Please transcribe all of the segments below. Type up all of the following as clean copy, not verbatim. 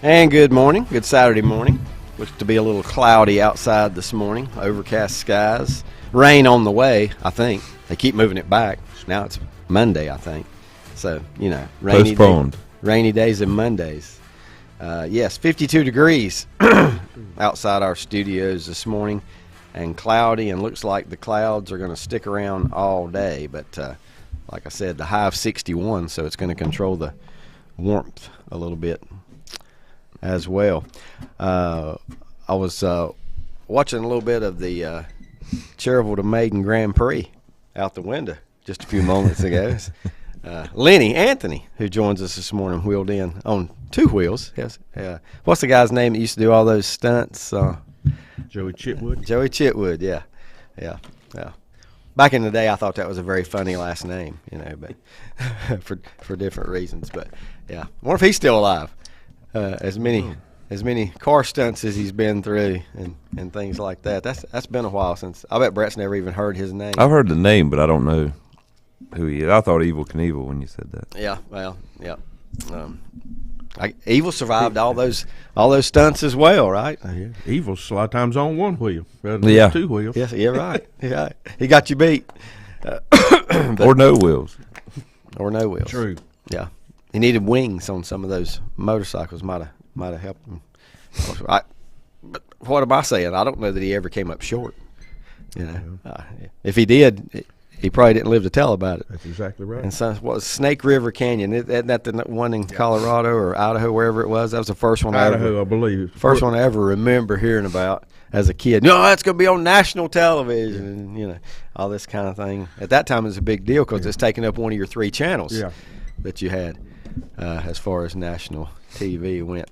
And good morning. Good Saturday morning. Looks to be a little cloudy outside this morning. Overcast skies. Rain on the way, I think. They keep moving it back. Now it's Monday, I think. So, rainy days and Mondays. Yes, 52 degrees outside our studios this morning, and cloudy, and looks like the clouds are going to stick around all day. But like I said, the high of 61, so it's going to control the warmth a little bit as well. I was watching a little bit of the Cherville to Maiden Grand Prix out the window just a few moments ago. Lenny Anthony, who joins us this morning, wheeled in on two wheels. Yes. What's the guy's name that used to do all those stunts? Joey Chitwood. Joey Chitwood, yeah. Back in the day, I thought that was a very funny last name, but for different reasons. But yeah, I wonder if he's still alive. As many car stunts as he's been through and things like that. That's been a while since. I bet Brett's never even heard his name. I've heard the name, but I don't know who he is. I thought Evil Knievel when you said that. Yeah, well, yeah. Evil survived all those stunts as well, right? Yeah. Evil's a lot of times on one wheel rather than two wheels. Yes, you're right. Yeah, he got you beat. Or no wheels. Or no wheels. True. Yeah, he needed wings on some of those motorcycles. Might have helped him. But what am I saying? I don't know that he ever came up short. If he did, he probably didn't live to tell about it. That's exactly right. And so, what was Snake River Canyon? Isn't that the one in Colorado or Idaho, wherever it was? That was the first one. I believe. First one I ever remember hearing about as a kid. No, that's going to be on national television, and all this kind of thing. At that time, it was a big deal because it's taking up one of your three channels that you had as far as national TV went.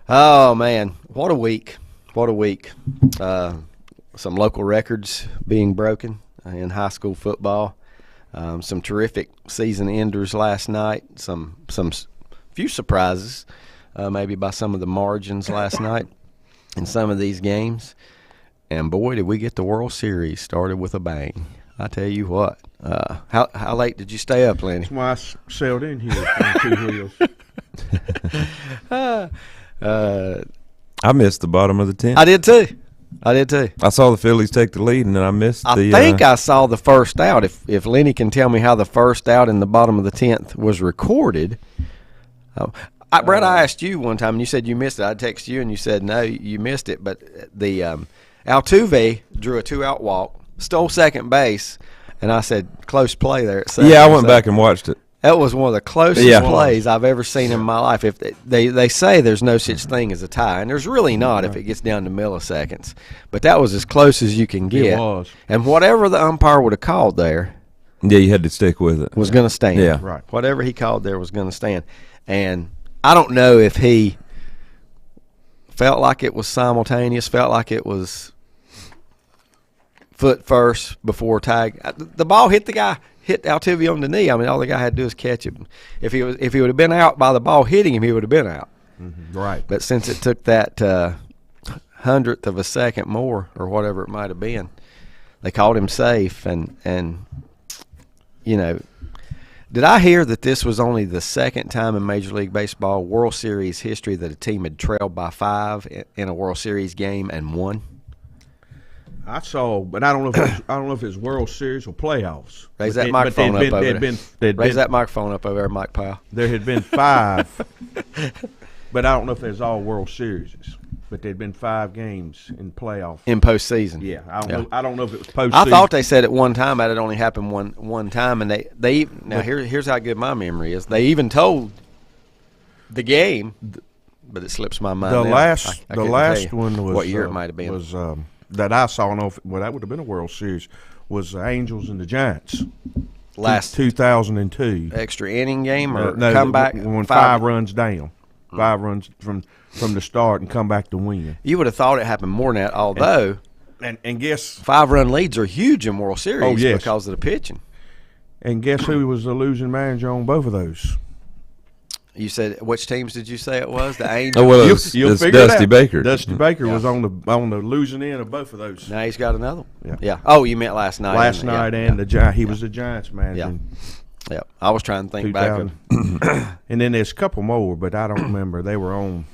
Oh man, what a week! What a week! Some local records being broken in high school football. Some terrific season enders last night. Some few surprises, maybe by some of the margins last night in some of these games. And boy, did we get the World Series started with a bang! I tell you what. How late did you stay up, Lenny? That's why I sailed in here on two wheels. I missed the bottom of the 10th. I did too. I saw the Phillies take the lead, and then I missed I think I saw the first out. If Lenny can tell me how the first out in the bottom of the 10th was recorded. Brett, I asked you one time, and you said you missed it. I texted you, and you said, no, you missed it. But the Altuve drew a two-out walk, stole second base, and I said, close play there at second. Yeah, I went back and watched it. That was one of the closest plays I've ever seen in my life. If they say there's no such thing as a tie, and there's really not if it gets down to milliseconds. But that was as close as you can get. It was. And whatever the umpire would have called there, you had to stick with it. Was going to stand. Yeah, right. Whatever he called there was going to stand. And I don't know if he felt like it was simultaneous, felt like it was foot first before tag. The ball hit the guy. Hit Altuve on the knee. I mean, all the guy had to do is catch it. If he would have been out by the ball hitting him, he would have been out. Mm-hmm. Right. But since it took that hundredth of a second more, or whatever it might have been, they called him safe. And did I hear that this was only the second time in Major League Baseball World Series history that a team had trailed by 5 in a World Series game and won? I saw, but I don't know if it's World Series or playoffs. Raise that microphone up over there. Raise that microphone up over there, Mike Powell. There had been 5, but I don't know if there's all World Series. But there'd been 5 games in playoff. In postseason. Yeah, I don't know if it was postseason. I thought they said at one time that it only happened one time, and they now here's how good my memory is. They even told the game, but it slips my mind. The last one was what year it might have been was. That I saw, that would have been a World Series, was Angels and the Giants. Last 2002. Extra inning game or no, comeback? When 5 runs down. 5 runs from the start and come back to win. You would have thought it happened more than that, although and guess 5-run leads are huge in World Series because of the pitching. And guess who was the losing manager on both of those? You said which teams did you say it was? The Angels. Oh well, it's Dusty Baker. Dusty Baker was on the losing end of both of those. Now he's got another one. Yeah. Oh, you meant last night. The Giants. He was the Giants manager. Yeah. I was trying to think back. And then there's a couple more, but I don't remember. They were on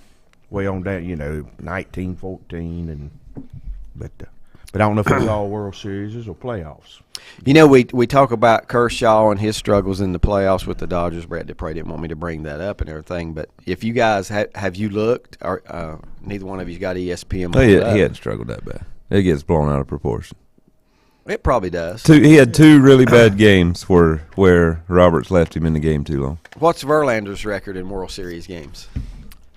way on down, 19, 14, but I don't know if it's all World Series or playoffs. We talk about Kershaw and his struggles in the playoffs with the Dodgers. Brett Dupree didn't want me to bring that up and everything, but if you guys have you looked, or neither one of you got ESPN? He hadn't struggled that bad. It gets blown out of proportion. It probably does. He had 2 really bad games where Roberts left him in the game too long. What's Verlander's record in World Series games?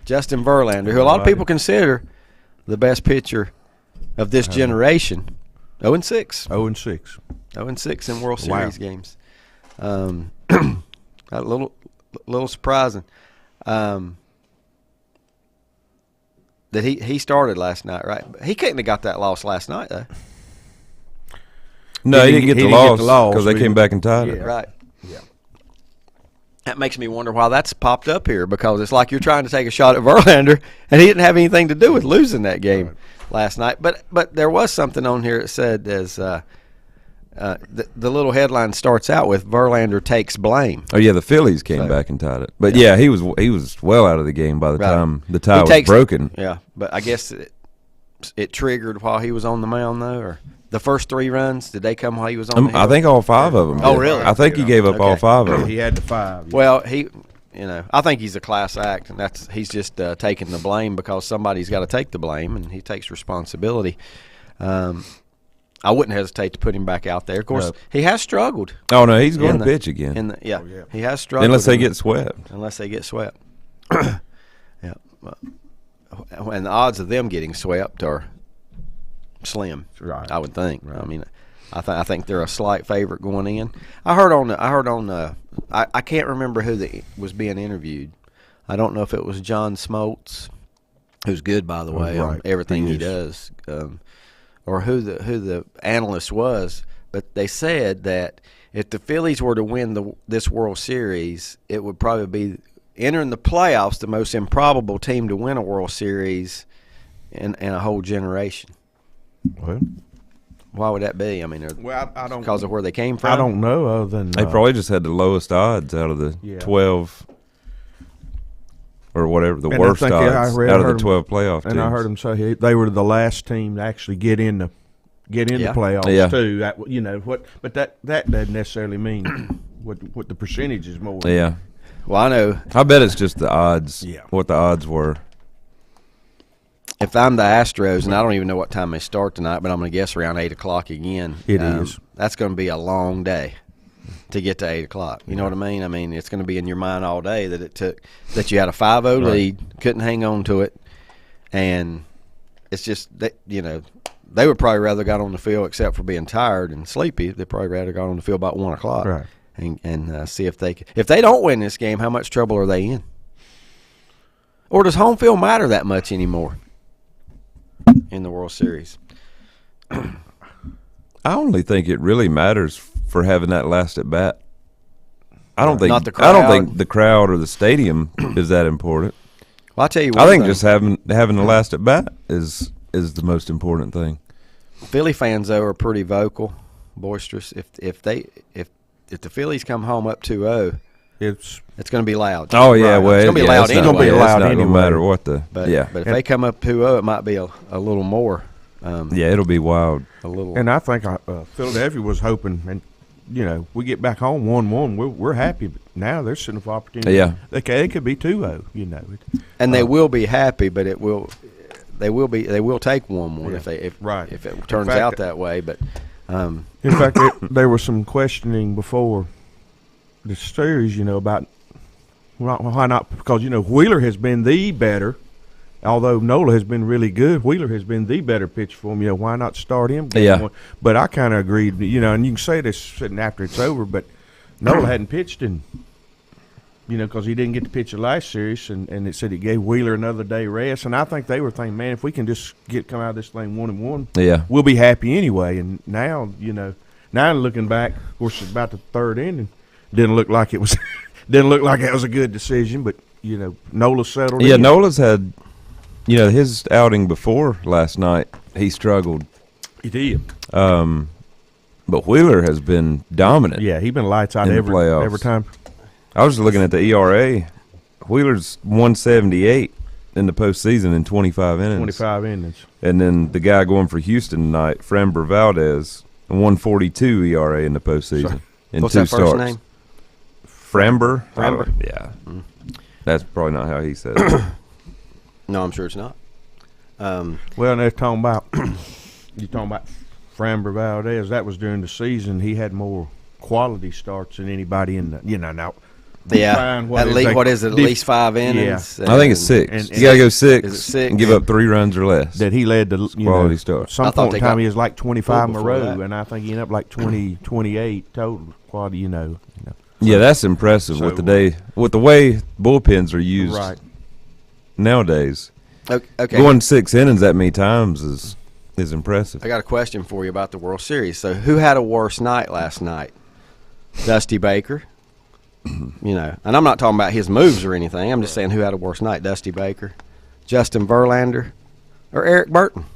Justin Verlander, who a lot of people consider the best pitcher of this generation, 0-6. 0-6. 0-6 in World Series games. A little surprising. That he started last night, right? He couldn't have got that loss last night, though. No, he didn't get the loss because they came back and tied it. Right. Yeah. That makes me wonder why that's popped up here, because it's like you're trying to take a shot at Verlander, and he didn't have anything to do with losing that game last night. But there was something on here that said the little headline starts out with Verlander takes blame. Oh yeah, the Phillies came back and tied it. But he was well out of the game by the time the tie was broken. Yeah, but I guess it triggered while he was on the mound though, or the first 3 runs, did they come while he was on the hill? I think all 5 of them did. Oh, really? I think he gave up all 5 of them. He had the 5. Yeah. Well, I think he's a class act, and he's just taking the blame because somebody's got to take the blame, and he takes responsibility. I wouldn't hesitate to put him back out there. Of course, he has struggled. Oh, no, he's going to pitch again. He has struggled. Unless they get swept. Yeah. And the odds of them getting swept are slim, right? I would think. Right. I mean, I think they're a slight favorite going in. I heard on I can't remember who was being interviewed. I don't know if it was John Smoltz, who's good by the way on everything he does, or who the analyst was. But they said that if the Phillies were to win this World Series, it would probably be entering the playoffs the most improbable team to win a World Series in a whole generation. Well, why would that be? I mean, I don't, because of where they came from. I don't know. Other than they probably just had the lowest odds out of the 12 or whatever, the worst odds out of the 12 playoff teams. And I heard them say they were the last team to actually get in the playoffs too. That but that doesn't necessarily mean what the percentage is more. Yeah. Well, I know. I bet it's just the odds. Yeah. What the odds were. If I'm the Astros, and I don't even know what time they start tonight, but I'm going to guess around 8 o'clock again. It is. That's going to be a long day to get to 8 o'clock. You know what I mean? I mean, it's going to be in your mind all day that you had a 5-0 lead, couldn't hang on to it, and it's just that they would probably rather got on the field, except for being tired and sleepy. They'd probably rather got on the field about 1 o'clock, right? And see if they don't win this game, how much trouble are they in? Or does home field matter that much anymore in the World Series? I only think it really matters for having that last at bat. I don't think the crowd or the stadium is that important. Well, I'll tell you. I think just having the last at bat is the most important thing. Philly fans though are pretty vocal, boisterous. If the Phillies come home up 2-0, it's going to be loud. Oh yeah, well it's going to be loud anyway. It's going to be loud anyway. No matter what But if they come up 2-0, it might be a little more. It'll be wild. A little. And I think Philadelphia was hoping, and we get back home 1-1. We're happy. But now they're sitting for opportunity. Yeah, they could be 2-0. And they will be happy, but they will take 1-1 if it turns out that way. But in fact, there was some questioning before the series, about why not, because Wheeler has been the better, although Nola has been really good. Wheeler has been the better pitcher for him. Why not start him? But I kind of agreed. And you can say this sitting after it's over, but Nola hadn't pitched in, because he didn't get to pitch the last series, and it said it gave Wheeler another day rest. And I think they were thinking, man, if we can just come out of this thing 1-1, we'll be happy anyway. And now, now looking back, of course, it's about the third inning. Didn't look like it was. Didn't look like that was a good decision, but Nola settled. Yeah, Nola's had, his outing before last night. He struggled. He did. But Wheeler has been dominant. Yeah, he's been lights out every time. I was looking at the ERA. Wheeler's 178, in the postseason in 25 innings. 25 innings. And then the guy going for Houston tonight, Framber Valdez, 1.42 ERA in the postseason in What's 2 that first starts. name? Framber? Yeah. Mm. That's probably not how he says it. No, I'm sure it's not. Well, they're talking about you're talking about Framber Valdez. That was during the season. He had more quality starts than anybody in the now. Yeah, at least 5 innings? Yeah. I think it's 6. You got to go 6 and give up 3 runs or less. That he led the quality start. Some point in time he was like 25 in a row, and I think he ended up like 28 total quality. Yeah, that's impressive with the way bullpens are used nowadays. Okay. Going 6 innings that many times is impressive. I got a question for you about the World Series. So, who had a worse night last night? Dusty Baker. And I'm not talking about his moves or anything. I'm just saying who had a worse night, Dusty Baker, Justin Verlander, or Eric Burton?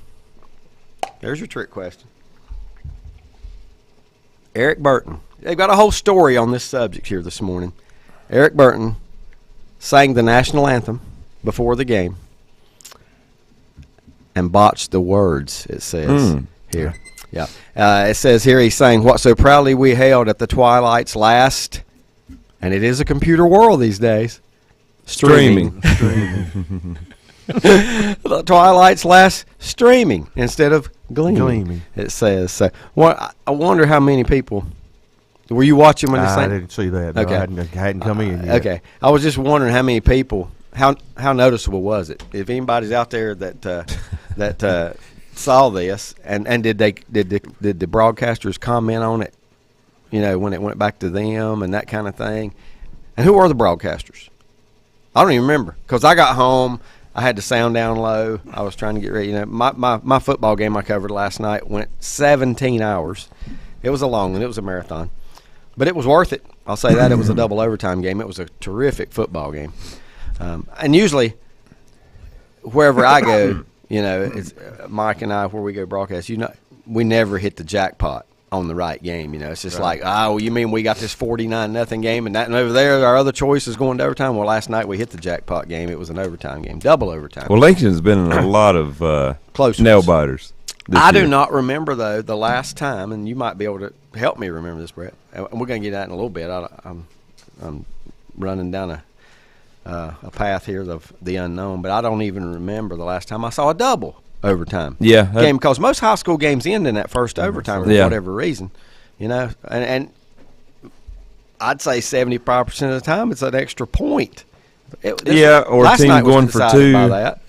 There's your trick question. Eric Burton. They've got a whole story on this subject here this morning. Eric Burton sang the national anthem before the game and botched the words, it says here. Yeah. It says here he sang, "What so proudly we hailed at the twilight's last," and it is a computer world these days. Streaming. The twilight's last streaming instead of gleaming. It says. So, I wonder how many people. Were you watching when they sang? I didn't see that. No, okay. I hadn't come in yet. Okay. I was just wondering how many people. How noticeable was it? If anybody's out there that saw this, and did the broadcasters comment on it? When it went back to them and that kind of thing. And who are the broadcasters? I don't even remember because I got home. I had the sound down low. I was trying to get ready. My football game I covered last night went 17 hours. It was a long one. It was a marathon. But it was worth it. I'll say that. It was a double overtime game. It was a terrific football game. And usually, wherever I go, it's Mike and I, where we go broadcast, we never hit the jackpot on the right game. It's just like, you mean we got this 49-0 game, and over there our other choice is going to overtime? Well, last night we hit the jackpot game. It was an overtime game, double overtime. Well, Lincoln's been in a lot of close nail biters. I do not remember, though, the last time, and you might be able to help me remember this, Brett. And we're going to get that in a little bit. I'm running down a path here of the unknown, but I don't even remember the last time I saw a double overtime game, because most high school games end in that first overtime for whatever reason, and I'd say 75% of the time it's an extra point. Or a team going for 2. By that.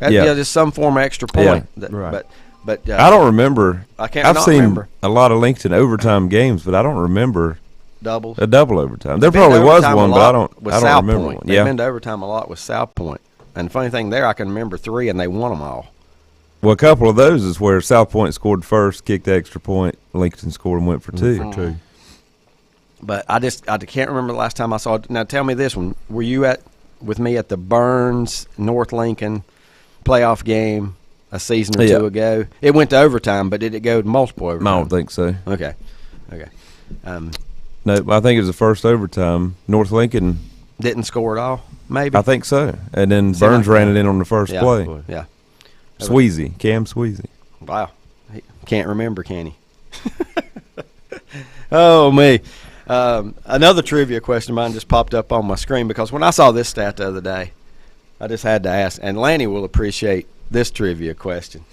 Just some form of extra point. Right. But I don't remember. I've seen a lot of Lincoln overtime games, but I don't remember doubles. A double overtime. There probably was one, but I don't remember one. one. They've been to overtime a lot with South Point. And the funny thing there, I can remember 3, and they won them all. Well, a couple of those is where South Point scored first, kicked the extra point, Lincoln scored and went for 2. But I can't remember the last time I saw it. Now, tell me this one. Were you with me at the Burns North Lincoln playoff game a season or 2 ago? It went to overtime, but did it go to multiple overtime? I don't think so. Okay. No, I think it was the first overtime. North Lincoln didn't score at all, maybe? I think so. And then Burns ran it in on the first play. Yeah. Sweezy, Cam Sweezy. Wow. He can't remember, can he? Oh, me. Another trivia question of mine just popped up on my screen, because when I saw this stat the other day, I just had to ask, and Lanny will appreciate this trivia question.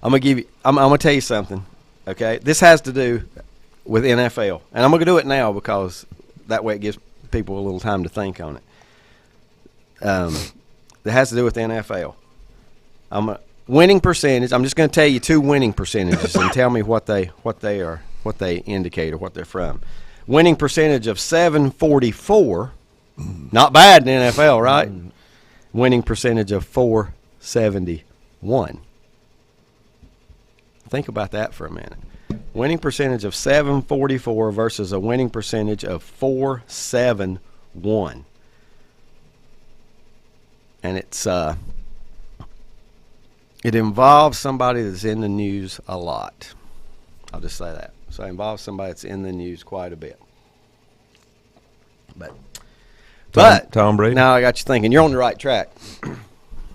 I'm gonna tell you something, okay? This has to do with NFL, and I'm gonna do it now because that way it gives people a little time to think on it. It has to do with the NFL. Winning percentage. I'm just going to tell you 2 winning percentages and tell me what they are, what they indicate, or what they're from. Winning percentage of 744, not bad in the NFL, right? Winning percentage of 471. Think about that for a minute. Winning percentage of 744 versus a winning percentage of 471. And it involves somebody that's in the news a lot. I'll just say that. So it involves somebody that's in the news quite a bit. But But Tom Brady. Now I got you thinking. You're on the right track.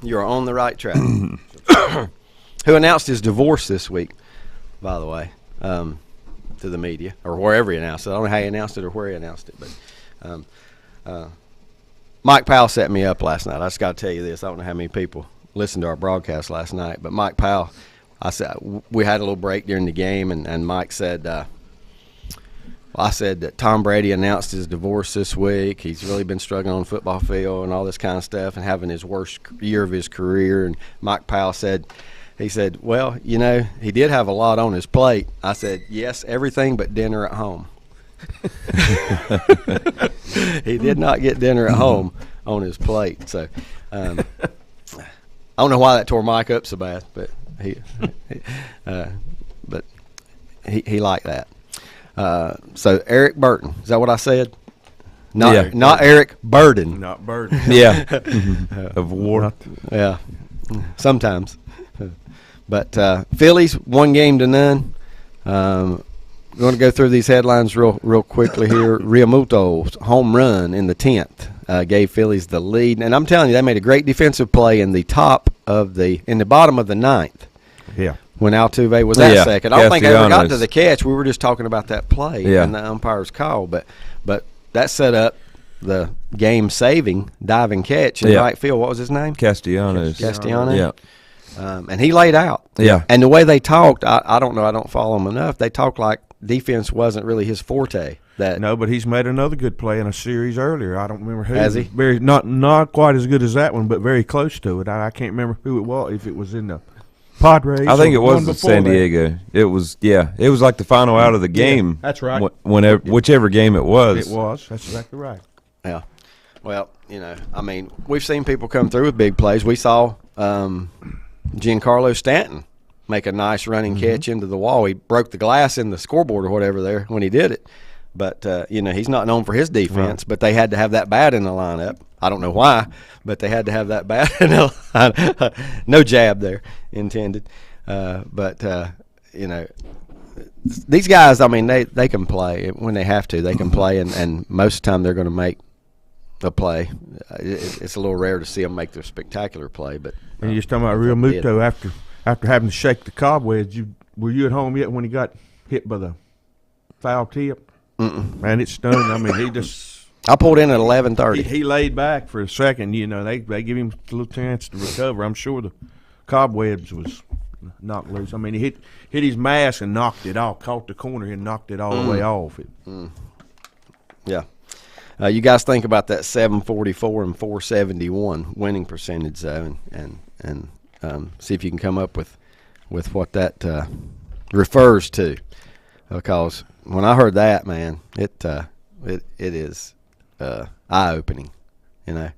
You're on the right track. Who announced his divorce this week, by the way, to the media, or wherever he announced it. I don't know how he announced it or where he announced it, but Mike Powell set me up last night. I just got to tell you this. I don't know how many people listened to our broadcast last night, but Mike Powell, I said we had a little break during the game, and Mike said, I said that Tom Brady announced his divorce this week. He's really been struggling on the football field and all this kind of stuff and having his worst year of his career. And Mike Powell said, he said, well, you know, he did have a lot on his plate. I said, yes, everything but dinner at home. He did not get dinner at home on his plate. So I don't know why that tore Mike up so bad, but he liked that. So Eric Burton, is that what I said? Not Eric Burden. Not Burden. Yeah. Of war. Yeah. Sometimes. But Phillies 1-0. Going to go through these headlines real quickly here. Realmuto's home run in the 10th gave Phillies the lead, and I'm telling you, they made a great defensive play in the bottom of the 9th. Yeah. When Altuve was at second. I don't think I ever got to the catch. We were just talking about that play and the umpire's call, but that set up the game-saving diving catch in right field. What was his name? Castellanos. Yeah. And he laid out. Yeah. And the way they talked, I don't know. I don't follow him enough. They talked like defense wasn't really his forte. No, but he's made another good play in a series earlier. I don't remember who. Has he? Not quite as good as that one, but very close to it. I can't remember who it was, if it was in the Padres. I think it was in San Diego. It was like the final out of the game. Yeah, that's right. Whichever game it was. It was. That's exactly right. Yeah. Well, you know, I mean, we've seen people come through with big plays. We saw Giancarlo Stanton make a nice running catch into the wall. He broke the glass in the scoreboard or whatever there when he did it. But, you know, he's not known for his defense, but they had to have that bat in the lineup. I don't know why, but they had to have that bat in the lineup. No jab there intended. But you know, these guys, I mean, they can play. When they have to, they can play, and most of the time they're going to make a play. It's a little rare to see them make their spectacular play. But and you're just talking about Realmuto after having to shake the cobwebs. Were you at home yet when he got hit by the foul tip? Man, it stunned. I mean, he just. I pulled in at 11:30. He laid back for a second. You know, they give him a little chance to recover. I'm sure the cobwebs was knocked loose. I mean, he hit his mask and knocked it off. Caught the corner and knocked it all the way off. Yeah. You guys think about that 744 and 471 winning percentage, though, and see if you can come up with what that refers to. Because when I heard that, man, it is eye-opening, you know.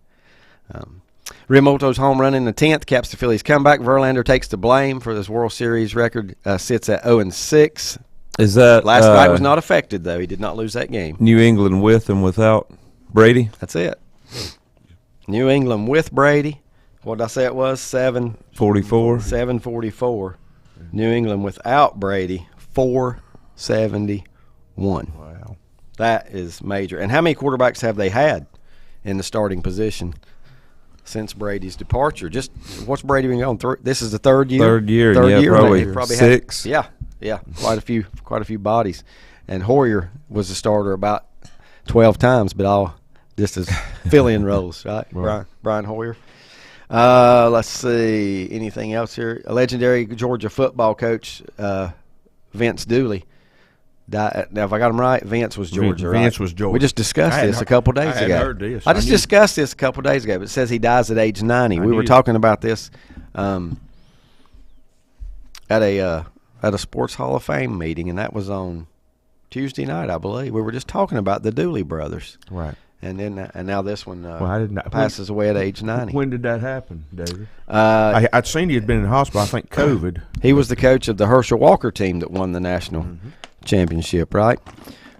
Realmuto's home run in the 10th caps the Phillies' comeback. Verlander takes the blame for this World Series record, sits at 0-6. Is that last night was not affected, though. He did not lose that game. New England with and without Brady? That's it. New England with Brady. What did I say it was? 744. 744. New England without Brady, 471. Wow. That is major. And how many quarterbacks have they had in the starting position since Brady's departure? Just what's Brady been going through? This is the third year. Third year. Probably six. Yeah, quite a few bodies. And Hoyer was the starter about 12 times, but all just as fill-in roles, right? Brian Hoyer. Let's see. Anything else here? A legendary Georgia football coach, Vince Dooley. Now, if I got him right, Vince was Georgia, right? Vince was Georgia. We just discussed this a couple days ago. I heard this. I just discussed this a couple days ago, but it says he dies at age 90. We were talking about this at a Sports Hall of Fame meeting, and that was on Tuesday night, I believe. We were just talking about the Dooley brothers. Right. And then now this one passes away at age 90. When did that happen, David? I'd seen he had been in the hospital, I think COVID. He was the coach of the Herschel Walker team that won the national championship, right?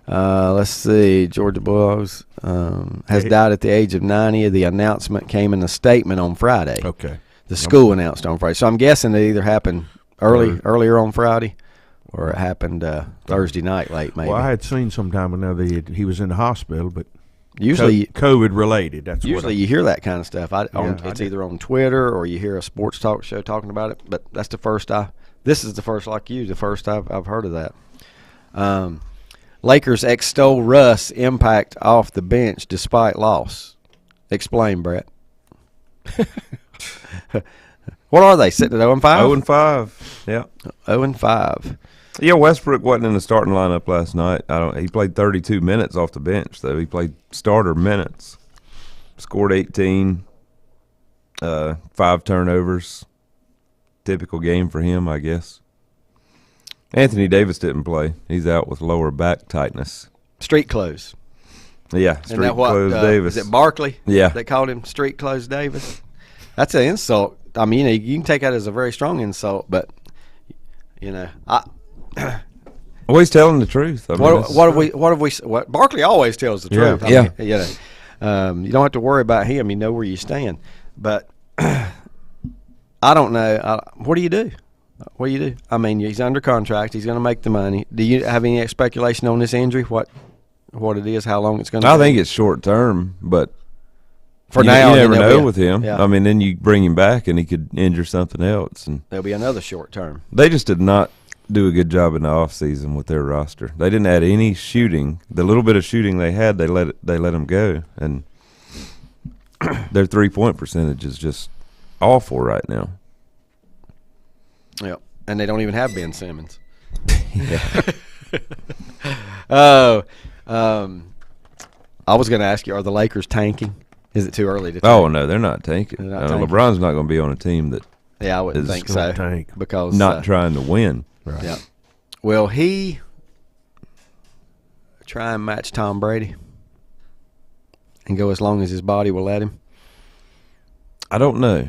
Let's see. Georgia Bulldogs has died at the age of 90. The announcement came in a statement on Friday. Okay. The school announced on Friday. So I'm guessing it either happened earlier on Friday or it happened Thursday night late maybe. Well, I had seen sometime another he was in the hospital, but Usually COVID related. That's usually you hear that kind of stuff. It's did. either on Twitter or you hear a sports talk show talking about it. But that's the first this is the first, like you, the first I've heard of that. Lakers extol Russ' impact off the bench despite loss. Explain, Brett. What are they, sitting at 0-5? 0-5, yeah. 0-5. Yeah, Westbrook wasn't in the starting lineup last night. He played 32 minutes off the bench, though. He played starter minutes. Scored 18, 5 turnovers. Typical game for him, I guess. Anthony Davis didn't play. He's out with lower back tightness. Street clothes. Yeah, street clothes Davis. Is it Barkley? Yeah. They called him street clothes Davis? That's an insult. I mean, you can take that as a very strong insult, but, Well, he's telling the truth. I mean, what Barkley always tells the truth. Yeah. I mean, you don't have to worry about him. You know where you stand. But I don't know. What do you do? What do you do? I mean, he's under contract. He's going to make the money. Do you have any speculation on this injury? What it is? How long it's going to? I think it's short term, but for now, you never know with him. Yeah. I mean, then you bring him back and he could injure something else, and there'll be another short term. They just did not do a good job in the offseason with their roster. They didn't add any shooting. The little bit of shooting they had, they let them go, and their 3-point percentage is just awful right now. Yeah, and they don't even have Ben Simmons. I was going to ask you, are the Lakers tanking? Is it too early to tank? Oh, no, they're not tanking. They're not tanking. LeBron's not going to be on a team that I wouldn't think so. Tank. Because not trying to win. Right. Yeah. Will he try and match Tom Brady and go as long as his body will let him? I don't know.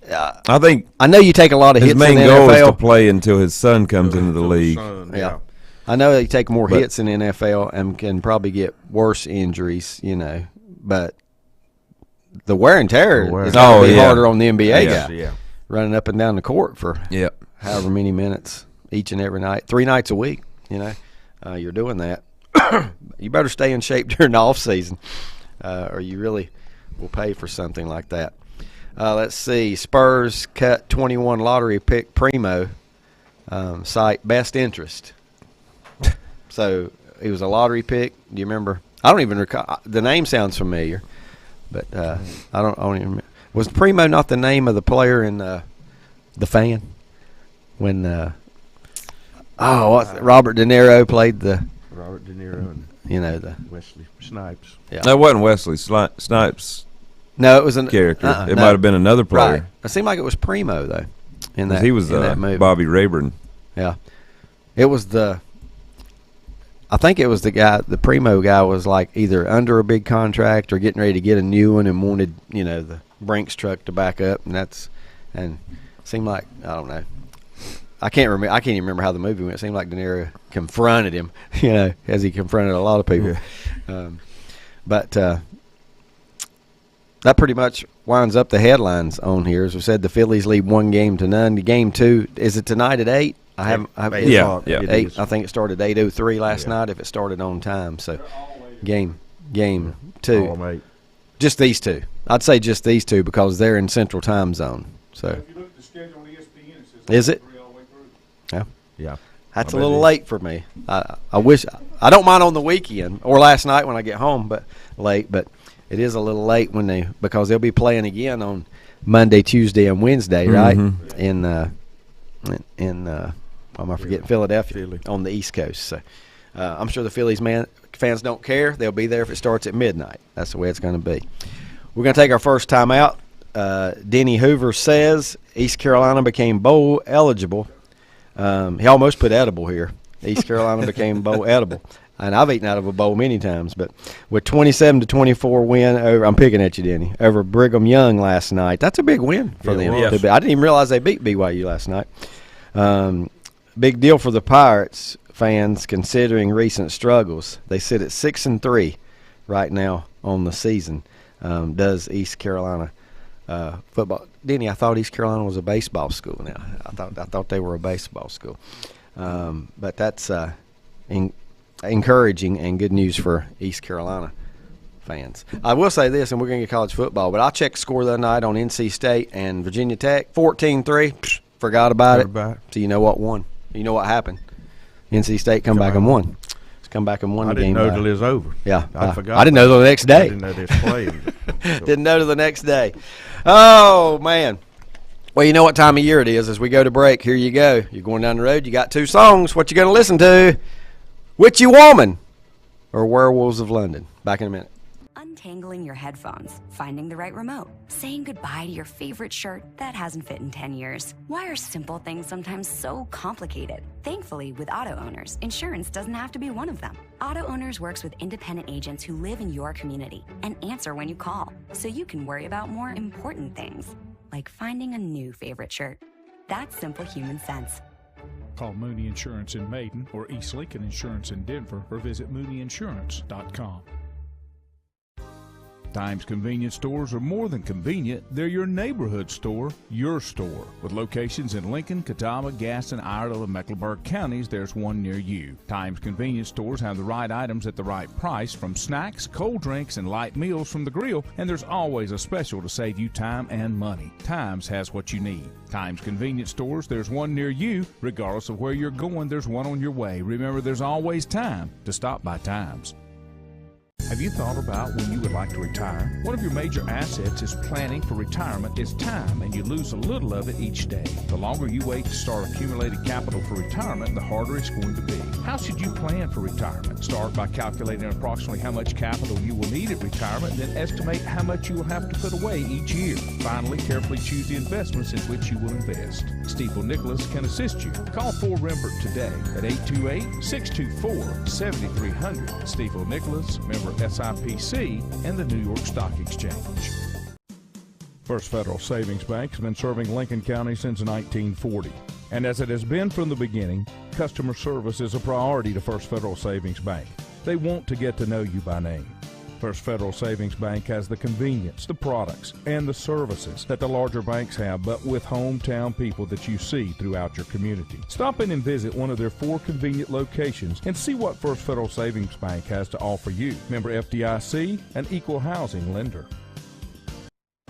I know you take a lot of hits in the NFL. His main goal is to play until his son comes into the league. Yeah. I know you take more hits in the NFL and can probably get worse injuries, but the wear and tear is going to be harder on the NBA guy. Yeah. Running up and down the court for however many minutes each and every night, 3 nights a week, you're doing that. You better stay in shape during the off season, or you really will pay for something like that. Let's see. Spurs cut 21 lottery pick Primo, cite best interest. So he was a lottery pick. Do you remember? I don't even recall. The name sounds familiar, but I don't even remember. Was Primo not the name of the player in The Fan? When Robert De Niro played the Robert De Niro and the Wesley Snipes. Yeah, That wasn't Wesley Snipes. No, it was an character. It might have been another player. Right. It seemed like it was Primo though. In that he was that movie. Bobby Rayburn. Yeah, it was I think it was the guy. The Primo guy was like either under a big contract or getting ready to get a new one and wanted the Brinks truck to back up, and it seemed like I don't know. I can't even remember how the movie went. It seemed like De Niro confronted him, as he confronted a lot of people. Yeah. But that pretty much winds up the headlines on here. As we said, the Phillies lead 1-0. The game 2, is it tonight at 8? I haven't. Yeah. 8. I think it started 8:03 last night. If it started on time, so game 2. Just these two. I'd say just these two because they're in Central Time Zone. So if you look at the schedule on ESPN, it says is it? all the way through. Yeah. Yeah. That's a little late for me. I wish I don't mind on the weekend or last night when I get home, but late. But it is a little late because they'll be playing again on Monday, Tuesday, and Wednesday, right? Mm-hmm. In am I forgetting Philadelphia on the East Coast? So I'm sure the Phillies fans don't care. They'll be there if it starts at midnight. That's the way it's going to be. We're going to take our first time out. Denny Hoover says East Carolina became bowl eligible. He almost put edible here. East Carolina became bowl edible. And I've eaten out of a bowl many times. But with 27-24 win over, I'm picking at you, Denny, over Brigham Young last night. That's a big win for them. I didn't even realize they beat BYU last night. Big deal for the Pirates fans considering recent struggles. They sit at 6-3 right now on the season. Does East Carolina football? Denny, I thought East Carolina was a baseball school. Now I thought they were a baseball school, but that's encouraging and good news for East Carolina fans. I will say this, and we're going to get college football, but I checked score the other night on NC State and Virginia Tech, 14-3. Forgot about it. So you know what won. You know what happened. NC State come back and won. Come back and won the game. I didn't know till it was over. Yeah. I forgot. I didn't know till the next day. I didn't know they was playing. Didn't know till the next day. Oh, man. Well, you know what time of year it is. As we go to break, here you go. You're going down the road. You got 2 songs. What you going to listen to? Witchy Woman or Werewolves of London? Back in a minute. Untangling your headphones, finding the right remote, saying goodbye to your favorite shirt that hasn't fit in 10 years. Why are simple things sometimes so complicated? Thankfully, with auto owners, insurance doesn't have to be one of them. Auto Owners works with independent agents who live in your community and answer when you call, so you can worry about more important things, like finding a new favorite shirt. That's simple human sense. Call Mooney Insurance in Maiden or East Lincoln Insurance in Denver or visit mooneyinsurance.com. Times convenience stores are more than convenient. They're your neighborhood store, your store. With locations in Lincoln, Catawba, Gaston, Iredell, and Mecklenburg counties, there's one near you. Times convenience stores have the right items at the right price, from snacks, cold drinks, and light meals from the grill, and there's always a special to save you time and money. Times has what you need. Times convenience stores, there's one near you. Regardless of where you're going, there's one on your way. Remember, there's always time to stop by Times. Have you thought about when you would like to retire? One of your major assets is planning for retirement is time, and you lose a little of it each day. The longer you wait to start accumulating capital for retirement, the harder it's going to be. How should you plan for retirement? Start by calculating approximately how much capital you will need at retirement, then estimate how much you will have to put away each year. Finally, carefully choose the investments in which you will invest. Stiefel Nicholas can assist you. Call Fort Rembert today at 828-624-7300. Stiefel Nicholas, member SIPC, and the New York Stock Exchange. First Federal Savings Bank has been serving Lincoln County since 1940. And as it has been from the beginning, customer service is a priority to First Federal Savings Bank. They want to get to know you by name. First Federal Savings Bank has the convenience, the products, and the services that the larger banks have, but with hometown people that you see throughout your community. Stop in and visit one of their 4 convenient locations and see what First Federal Savings Bank has to offer you. Member FDIC, an equal housing lender.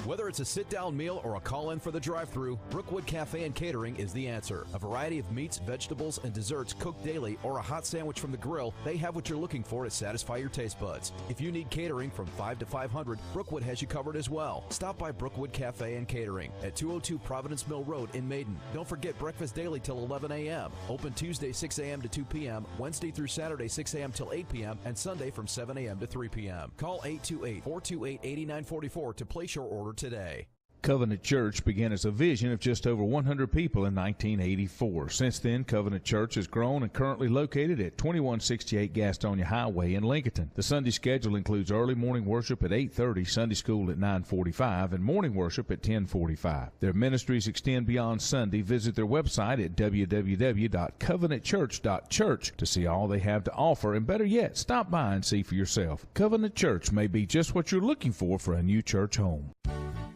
Whether it's a sit-down meal or a call-in for the drive-thru, Brookwood Cafe and Catering is the answer. A variety of meats, vegetables, and desserts cooked daily, or a hot sandwich from the grill, they have what you're looking for to satisfy your taste buds. If you need catering from 5 to 500, Brookwood has you covered as well. Stop by Brookwood Cafe and Catering at 202 Providence Mill Road in Maiden. Don't forget breakfast daily till 11 a.m. Open Tuesday 6 a.m. to 2 p.m., Wednesday through Saturday 6 a.m. till 8 p.m., and Sunday from 7 a.m. to 3 p.m. Call 828-428-8944 to place your order today. Covenant Church began as a vision of just over 100 people in 1984. Since then, Covenant Church has grown and currently located at 2168 Gastonia Highway in Lincoln. The Sunday schedule includes early morning worship at 8:30, Sunday school at 9:45, and morning worship at 10:45. Their ministries extend beyond Sunday. Visit their website at www.covenantchurch.church to see all they have to offer, and better yet, stop by and see for yourself. Covenant Church may be just what you're looking for a new church home.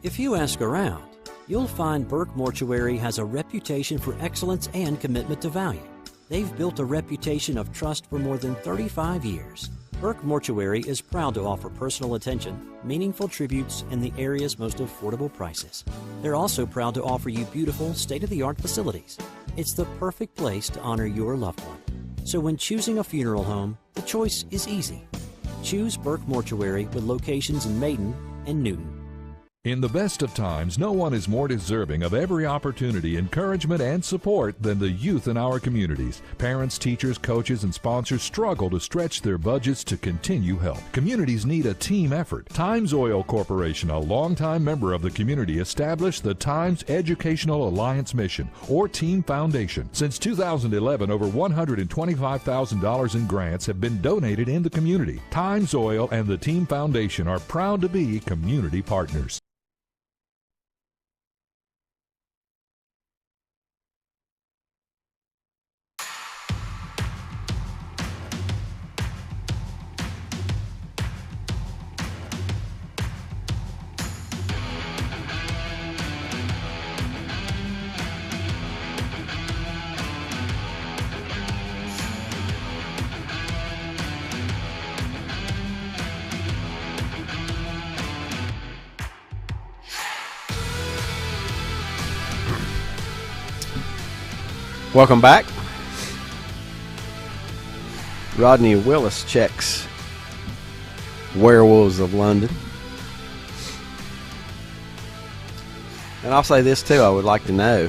If you ask around, you'll find Burke Mortuary has a reputation for excellence and commitment to value. They've built a reputation of trust for more than 35 years. Burke Mortuary is proud to offer personal attention, meaningful tributes, and the area's most affordable prices. They're also proud to offer you beautiful, state-of-the-art facilities. It's the perfect place to honor your loved one. So when choosing a funeral home, the choice is easy. Choose Burke Mortuary with locations in Maiden and Newton. In the best of times, no one is more deserving of every opportunity, encouragement, and support than the youth in our communities. Parents, teachers, coaches, and sponsors struggle to stretch their budgets to continue help. Communities need a team effort. Times Oil Corporation, a longtime member of the community, established the Times Educational Alliance Mission, or Team Foundation. Since 2011, over $125,000 in grants have been donated in the community. Times Oil and the Team Foundation are proud to be community partners. Welcome back. Rodney Willis checks Werewolves of London. And I'll say this too, I would like to know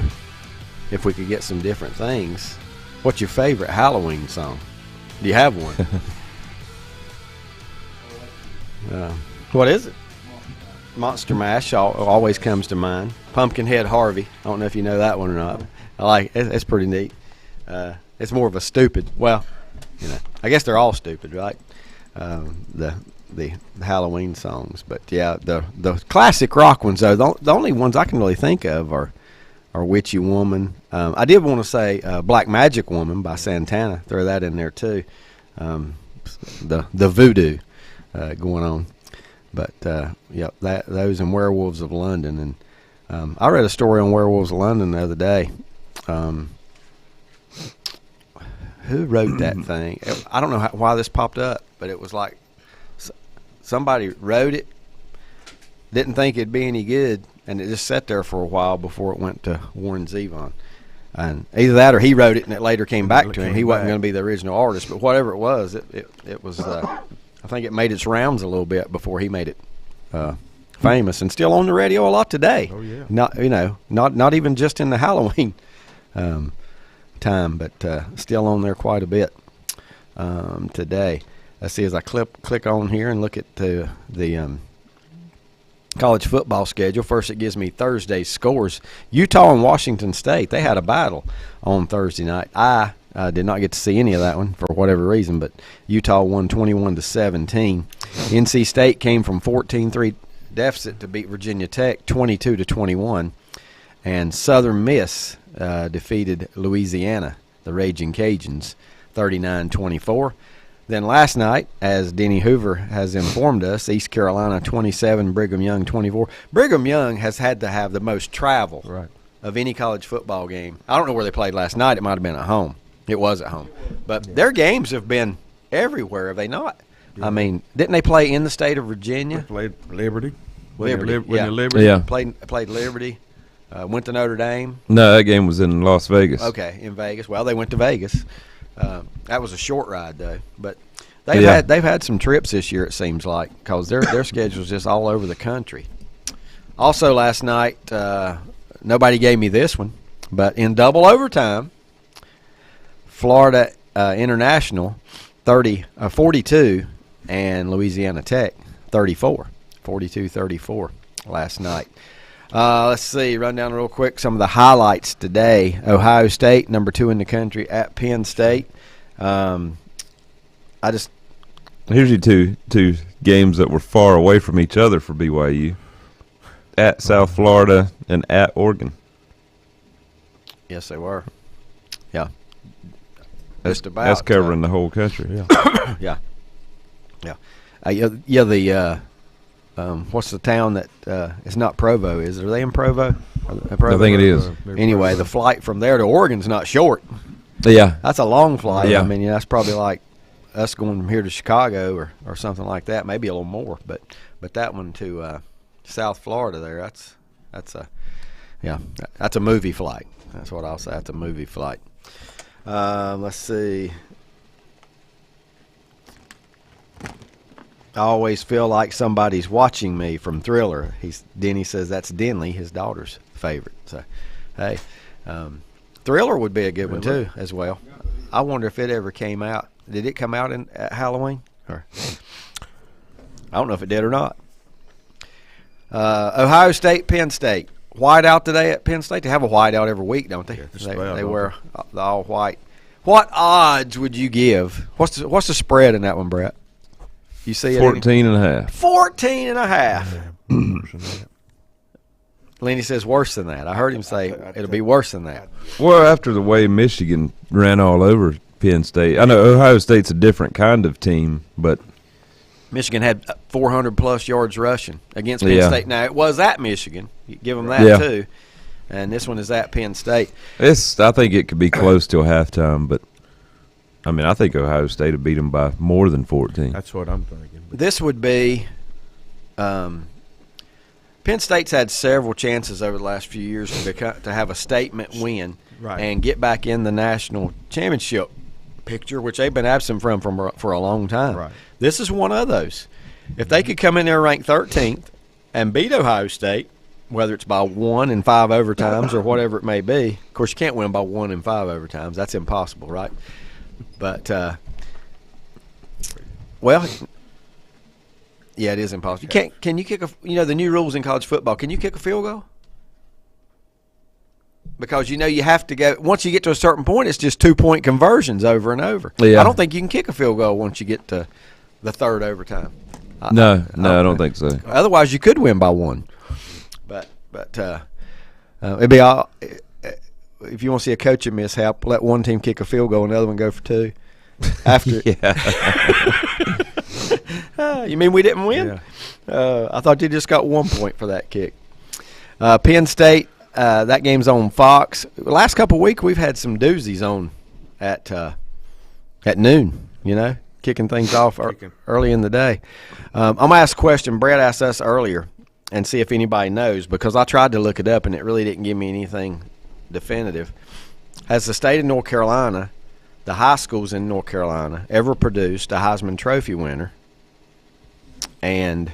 if we could get some different things. What's your favorite Halloween song? Do you have one? What is it? Monster Mash always comes to mind. Pumpkinhead Harvey. I don't know if you know that one or not. I like it. It's pretty neat. It's more of a stupid. Well, I guess they're all stupid, right? The Halloween songs, but yeah, the classic rock ones though. The only ones I can really think of are Witchy Woman. I did want to say Black Magic Woman by Santana. Throw that in there too. The voodoo going on. But those and Werewolves of London. And I read a story on Werewolves of London the other day. Who wrote that thing? I don't know why this popped up, but it was like somebody wrote it, didn't think it'd be any good, and it just sat there for a while before it went to Warren Zevon. And either that or he wrote it and it later came back to him. He wasn't going to be the original artist, but whatever it was, it was. I think it made its rounds a little bit before he made it famous, and still on the radio a lot today. Oh yeah. Not even just in the Halloween time, but still on there quite a bit today. Let's see as I click on here and look at the college football schedule. First, it gives me Thursday's scores. Utah and Washington State, they had a battle on Thursday night. I did not get to see any of that one for whatever reason, but Utah won 21-17. NC State came from 14-3 deficit to beat Virginia Tech 22-21, and Southern Miss defeated Louisiana, the Raging Cajuns, 39-24. Then last night, as Denny Hoover has informed us, East Carolina 27, Brigham Young 24. Brigham Young has had to have the most travel of any college football game. I don't know where they played last night. It might have been at home. It was at home. But their games have been everywhere, have they not? Yeah. I mean, didn't they play in the state of Virginia? They played Liberty. Liberty. Yeah. Played Liberty. Went to Notre Dame. No, that game was in Las Vegas. Okay, in Vegas. Well, they went to Vegas. That was a short ride though, but they've had some trips this year. It seems like because their schedule's just all over the country. Also, last night nobody gave me this one, but in double overtime, Florida International 42 and Louisiana Tech 34, 42-34 last night. Let's see, run down real quick some of the highlights today. Ohio State, number 2 in the country, at Penn State. Here's your two games that were far away from each other for BYU. At South Florida and at Oregon. Yes, they were. Yeah. That's covering the whole country. Yeah. What's the town that it's not Provo? Are they in Provo? I think it is. Anyway, the flight from there to Oregon's not short. Yeah, that's a long flight. Yeah. I mean, that's probably like us going from here to Chicago or something like that. Maybe a little more, but that one to South Florida there. That's a movie flight. That's what I'll say. That's a movie flight. Let's see. I always feel like somebody's watching me from Thriller. Denny says that's Denley, his daughter's favorite. So, hey, Thriller would be a good one too, as well. I wonder if it ever came out. Did it come out at Halloween? Or I don't know if it did or not. Ohio State, Penn State. White out today at Penn State. They have a white out every week, don't they? Yeah, they wear the all white. What odds would you give? What's the spread in that one, Brett? You see it? 14.5. 14.5. Lenny says worse than that. I heard him say it'll be worse than that. Well, after the way Michigan ran all over Penn State, I know Ohio State's a different kind of team, but Michigan had 400-plus yards rushing against Penn State. Now, it was at Michigan. You give them that, too. And this one is at Penn State. I think it could be close till halftime, but I mean, I think Ohio State would beat them by more than 14. That's what I'm thinking. This would be Penn State's had several chances over the last few years to have a statement win and get back in the national championship picture, which they've been absent from for a long time. Right. This is one of those. If they could come in there ranked 13th and beat Ohio State, whether it's by 1 in 5 overtimes or whatever it may be. Of course, you can't win by 1 in 5 overtimes. That's impossible, right? But, well, yeah, it is impossible. Can you kick the new rules in college football, can you kick a field goal? Because, you have to go – once you get to a certain point, it's just 2-point conversions over and over. Yeah. I don't think you can kick a field goal once you get to the third overtime. No, I don't think so. Otherwise, you could win by 1. But it'd be all – if you want to see a coaching mishap, let one team kick a field goal and the other one go for 2. After you mean we didn't win? Yeah. I thought you just got 1 point for that kick. Penn State, that game's on Fox. The last couple of weeks we've had some doozies on at noon, kicking things off early in the day. I'm going to ask a question. Brett asked us earlier and see if anybody knows, because I tried to look it up and it really didn't give me anything definitive. Has the state of North Carolina, the high schools in North Carolina, ever produced a Heisman Trophy winner? And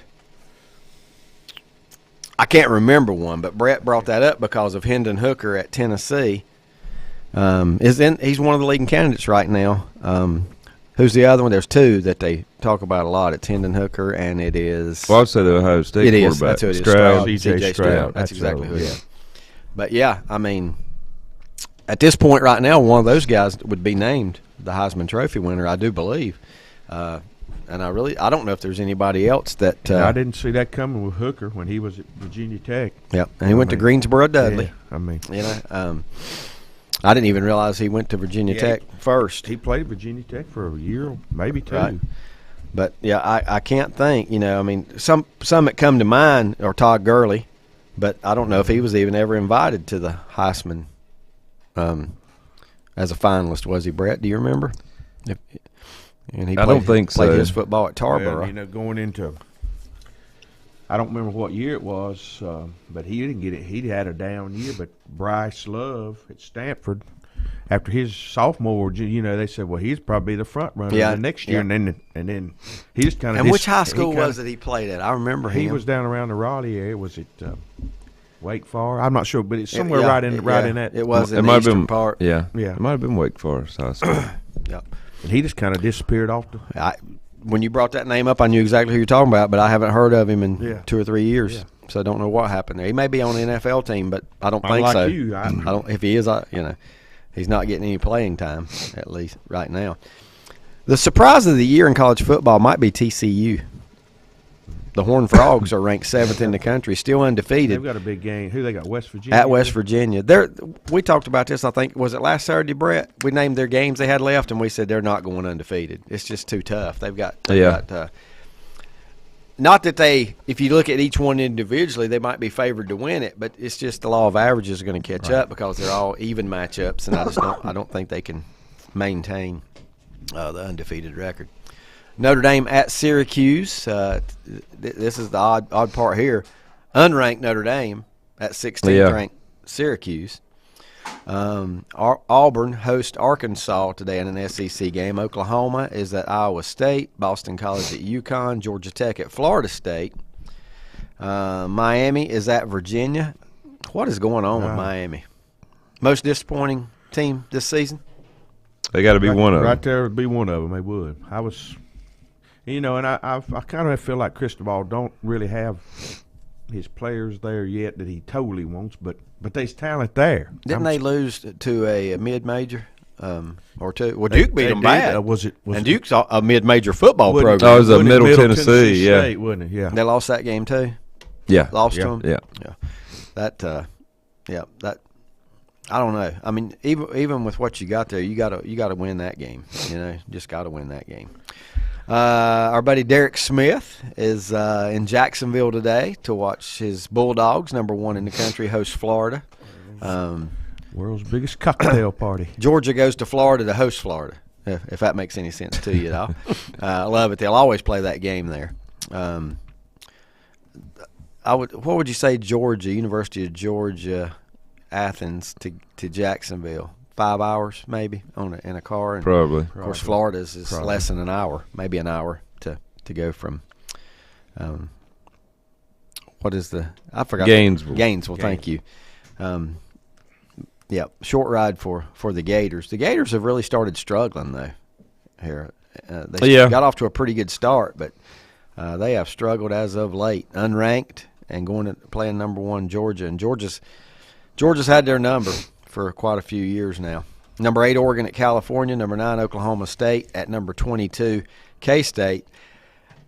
I can't remember one, but Brett brought that up because of Hendon Hooker at Tennessee. He's one of the leading candidates right now. Who's the other one? There's 2 that they talk about a lot. It's Hendon Hooker, and it is. Well, I'd say the Ohio State quarterback. Is. That's who it is. Stroud. C.J. Stroud. That's exactly who it is. But yeah, I mean, at this point right now, one of those guys would be named the Heisman Trophy winner, I do believe. And I don't know if there's anybody else that. I didn't see that coming with Hooker when he was at Virginia Tech. Yep, and he went to Greensboro Dudley. Yeah, I didn't even realize he went to Virginia Tech first. He played Virginia Tech for a year, maybe 2. Right. But yeah, I can't think. Some that come to mind are Todd Gurley, but I don't know if he was even ever invited to the Heisman as a finalist. Was he, Brett? Do you remember? I don't think so. Played his football at Tarboro. Well, going into, I don't remember what year it was, but he didn't get it. He had a down year. But Bryce Love at Stanford, after his sophomore, they said, well, he's probably the front runner the next year, and then he just kind of. And which high school was it he played at? I remember him. He was down around the Raleigh area. Was it Wake Forest? I'm not sure, but it's somewhere right in that. It was in the eastern part. Yeah. It might have been Wake Forest High School. Yep. And he just kind of disappeared off the. When you brought that name up, I knew exactly who you're talking about, but I haven't heard of him in 2 or 3 years. Yeah. So I don't know what happened there. He may be on the NFL team, but I don't think so. I don't. If he is, he's not getting any playing time, at least right now. The surprise of the year in college football might be TCU. The Horned Frogs are ranked 7th in the country, still undefeated. They've got a big game. Who they got? West Virginia? At West Virginia. We talked about this, I think, was it last Saturday, Brett? We named their games they had left, and we said they're not going undefeated. It's just too tough. They've got not that if you look at each one individually, they might be favored to win it, but it's just the law of averages are going to catch up because they're all even matchups, and I don't think they can maintain the undefeated record. Notre Dame at Syracuse. This is the odd part here. Unranked Notre Dame at 16th ranked Syracuse. Auburn hosts Arkansas today in an SEC game. Oklahoma is at Iowa State. Boston College at UConn. Georgia Tech at Florida State. Miami is at Virginia. What is going on with Miami? Most disappointing team this season? They got to be one of them. Right there would be one of them. They would. I was, and I kind of feel like Cristobal don't really have his players there yet that he totally wants, but there's talent there. Didn't they lose to a mid-major or two? Well, Duke beat them bad. And Duke's a mid-major football program. That was a Middle Tennessee, State, wasn't it? Yeah. They lost that game too. Yeah, lost to them. Yeah. That I don't know. I mean, even with what you got there, you got to win that game. Just got to win that game. Our buddy Derek Smith is in Jacksonville today to watch his Bulldogs, number 1 in the country, host Florida. World's biggest cocktail party. Georgia goes to Florida to host Florida, if that makes any sense to you at all. I love it. They'll always play that game there. What would you say, Georgia, University of Georgia, Athens to Jacksonville? 5 hours maybe in a car. And Probably. Of course, Florida's is less than an hour, maybe an hour to go from. What is I forgot. Gainesville. Gainesville. Thank you. Yeah, short ride for the Gators. The Gators have really started struggling though. Here, they got off to a pretty good start, but they have struggled as of late. Unranked and going to playing number 1 Georgia, and Georgia's had their number for quite a few years now. Number 8 Oregon at California. Number 9 Oklahoma State at number 22 K-State.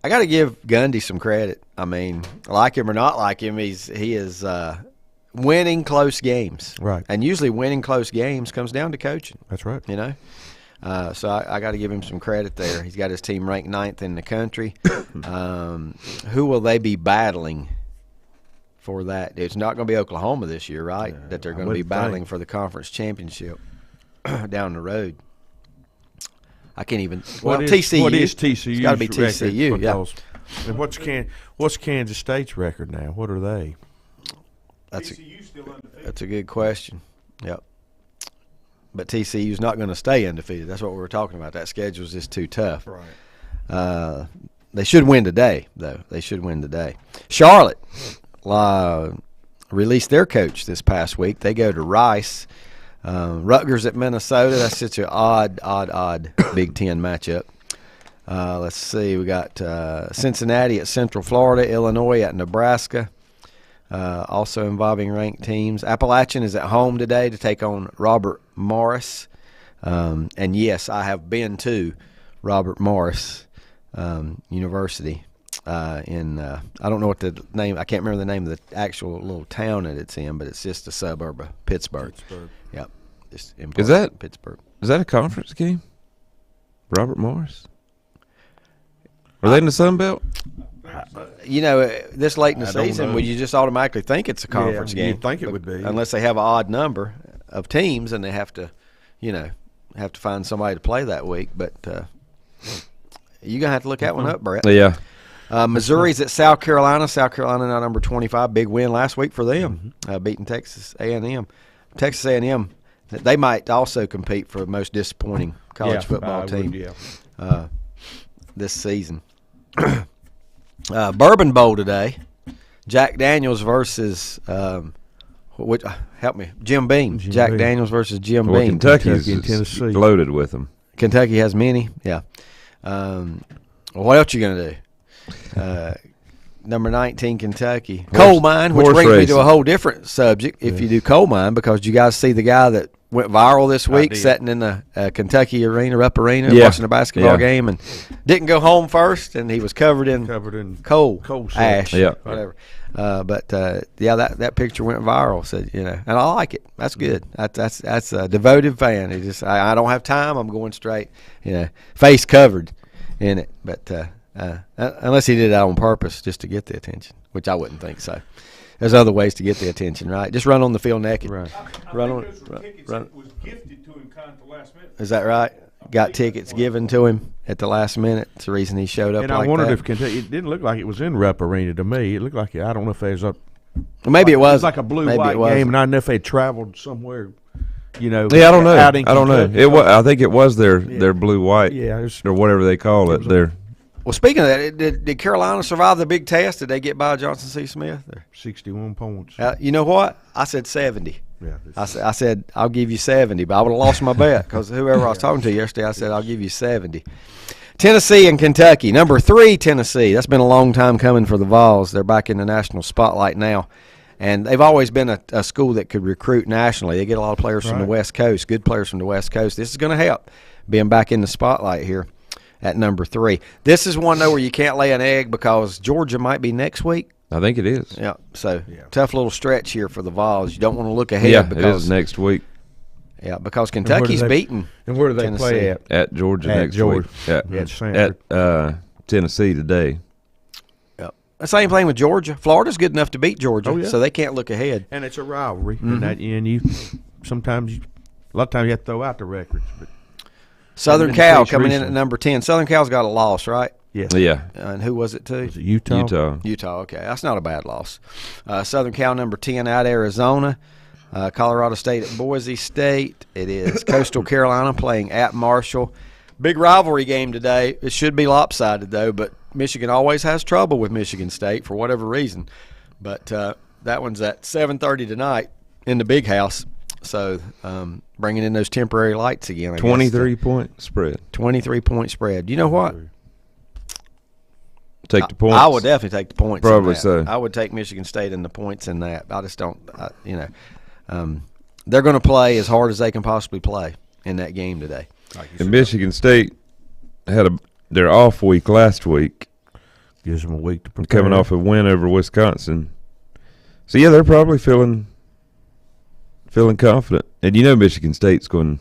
I got to give Gundy some credit. I mean, like him or not like him, he is winning close games. Right. And usually winning close games comes down to coaching. That's right. You know? So I got to give him some credit there. He's got his team ranked 9th in the country. Who will they be battling for that? It's not going to be Oklahoma this year, right? Yeah, that they're going to be battling for the conference championship down the road. I can't even. TCU. What is TCU? It's got to be TCU. Because, and what's Kansas State's record now? What are they? TCU's still undefeated. That's a good question. Yep. But TCU's not going to stay undefeated. That's what we were talking about. That schedule's just too tough. Right. They should win today, though. They should win today. Charlotte released their coach this past week. They go to Rice. Rutgers at Minnesota. That's such an odd Big Ten matchup. Let's see. We got Cincinnati at Central Florida. Illinois at Nebraska. Also involving ranked teams. Appalachian is at home today to take on Robert Morris. And yes, I have been to Robert Morris University in I don't know what the name. I can't remember the name of the actual little town that it's in, but it's just a suburb of Pittsburgh. Yep. Just in Pittsburgh. Is that a conference game? Robert Morris? Are they in the Sun Belt? You know, this late in the season, would you just automatically think it's a conference game? You'd think it would be. Unless they have an odd number of teams and they have to, find somebody to play that week. But you're going to have to look that one up, Brett. Yeah. Missouri's at South Carolina. South Carolina now number 25. Big win last week for them, beating Texas A&M. Texas A&M, they might also compete for the most disappointing college football team this season. Bourbon Bowl today. Jack Daniels versus Jim Beam. Jack Daniels versus Jim Beam. Kentucky's Kentucky and Tennessee. loaded with them. Kentucky has many. Yeah. What else you gonna do? Number 19, Kentucky. Coal mine, which brings me to a whole different subject if you do coal mine, because you guys see the guy that went viral this week sitting in the Kentucky arena, watching a basketball game, and didn't go home first, and he was covered in coal ash, whatever. That picture went viral. So and I like it. That's good. That's a devoted fan. He just I don't have time. I'm going straight. Face covered in it, but. Unless he did that on purpose just to get the attention, which I wouldn't think so. There's other ways to get the attention, right? Just run on the field naked. Right. Run. Was gifted to him kind of the last minute. Is that right? Got tickets given to him at the last minute. It's the reason he showed up. And I wondered if Kentucky. It didn't look like it was in Rupp Arena to me. It looked like I don't know if there's a. Maybe it was. It was like a blue-white game, and I don't know if they traveled somewhere. Yeah, I don't know. I don't know. I think it was their blue-white. Yeah, or whatever they call it. Their. Well, speaking of that, did Carolina survive the big test? Did they get by Johnson C. Smith? 61 points. You know what? I said 70. Yeah, I said I'll give you 70, but I would have lost my bet because whoever I was talking to yesterday, I said I'll give you 70. Tennessee and Kentucky. Number 3, Tennessee. That's been a long time coming for the Vols. They're back in the national spotlight now. And they've always been a school that could recruit nationally. They get a lot of players from the West Coast, good players from the West Coast. This is going to help being back in the spotlight here at number 3. This is one, though, where you can't lay an egg because Georgia might be next week. I think it is. Yeah, so tough little stretch here for the Vols. You don't want to look ahead because it is next week. Yeah, because Kentucky's beaten. And where do they Tennessee. play at? At Georgia next week. At Tennessee today. Yep. Same thing with Georgia. Florida's good enough to beat Georgia, so they can't look ahead. And it's a rivalry. And a lot of times you have to throw out the records, but. Southern Cal coming in at number 10. Southern Cal's got a loss, right? Yes. Yeah. And who was it to? Was it Utah? Utah, okay. That's not a bad loss. Southern Cal number 10 at Arizona. Colorado State at Boise State. It is Coastal Carolina playing at Marshall. Big rivalry game today. It should be lopsided, though, but Michigan always has trouble with Michigan State for whatever reason. But that one's at 7:30 tonight in the big house. So bringing in those temporary lights again. 23-point spread. 23-point spread. You know what? Take the points. I would definitely take the points. Probably in that. so. I would take Michigan State in the points in that. I just don't, they're going to play as hard as they can possibly play in that game today. And Michigan State had their off week last week. Gives them a week to prepare. Coming off a win over Wisconsin. So, yeah, they're probably feeling confident. And you know Michigan State's going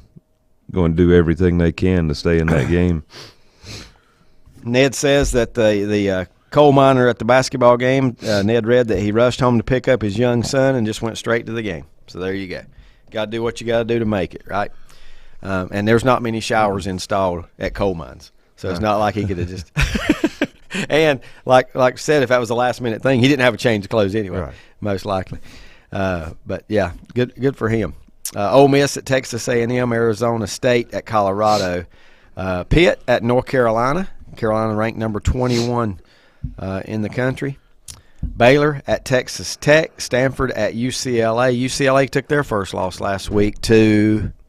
to do everything they can to stay in that game. Ned says that the coal miner at the basketball game, Ned read that he rushed home to pick up his young son and just went straight to the game. So there you go. Got to do what you got to do to make it, right? And there's not many showers installed at coal mines. So it's not like he could have just – and like I said, if that was a last-minute thing, he didn't have a change of clothes anyway, most likely. But, yeah, good for him. Ole Miss at Texas A&M, Arizona State at Colorado. Pitt at North Carolina. Carolina ranked number 21 in the country. Baylor at Texas Tech. Stanford at UCLA. UCLA took their first loss last week to –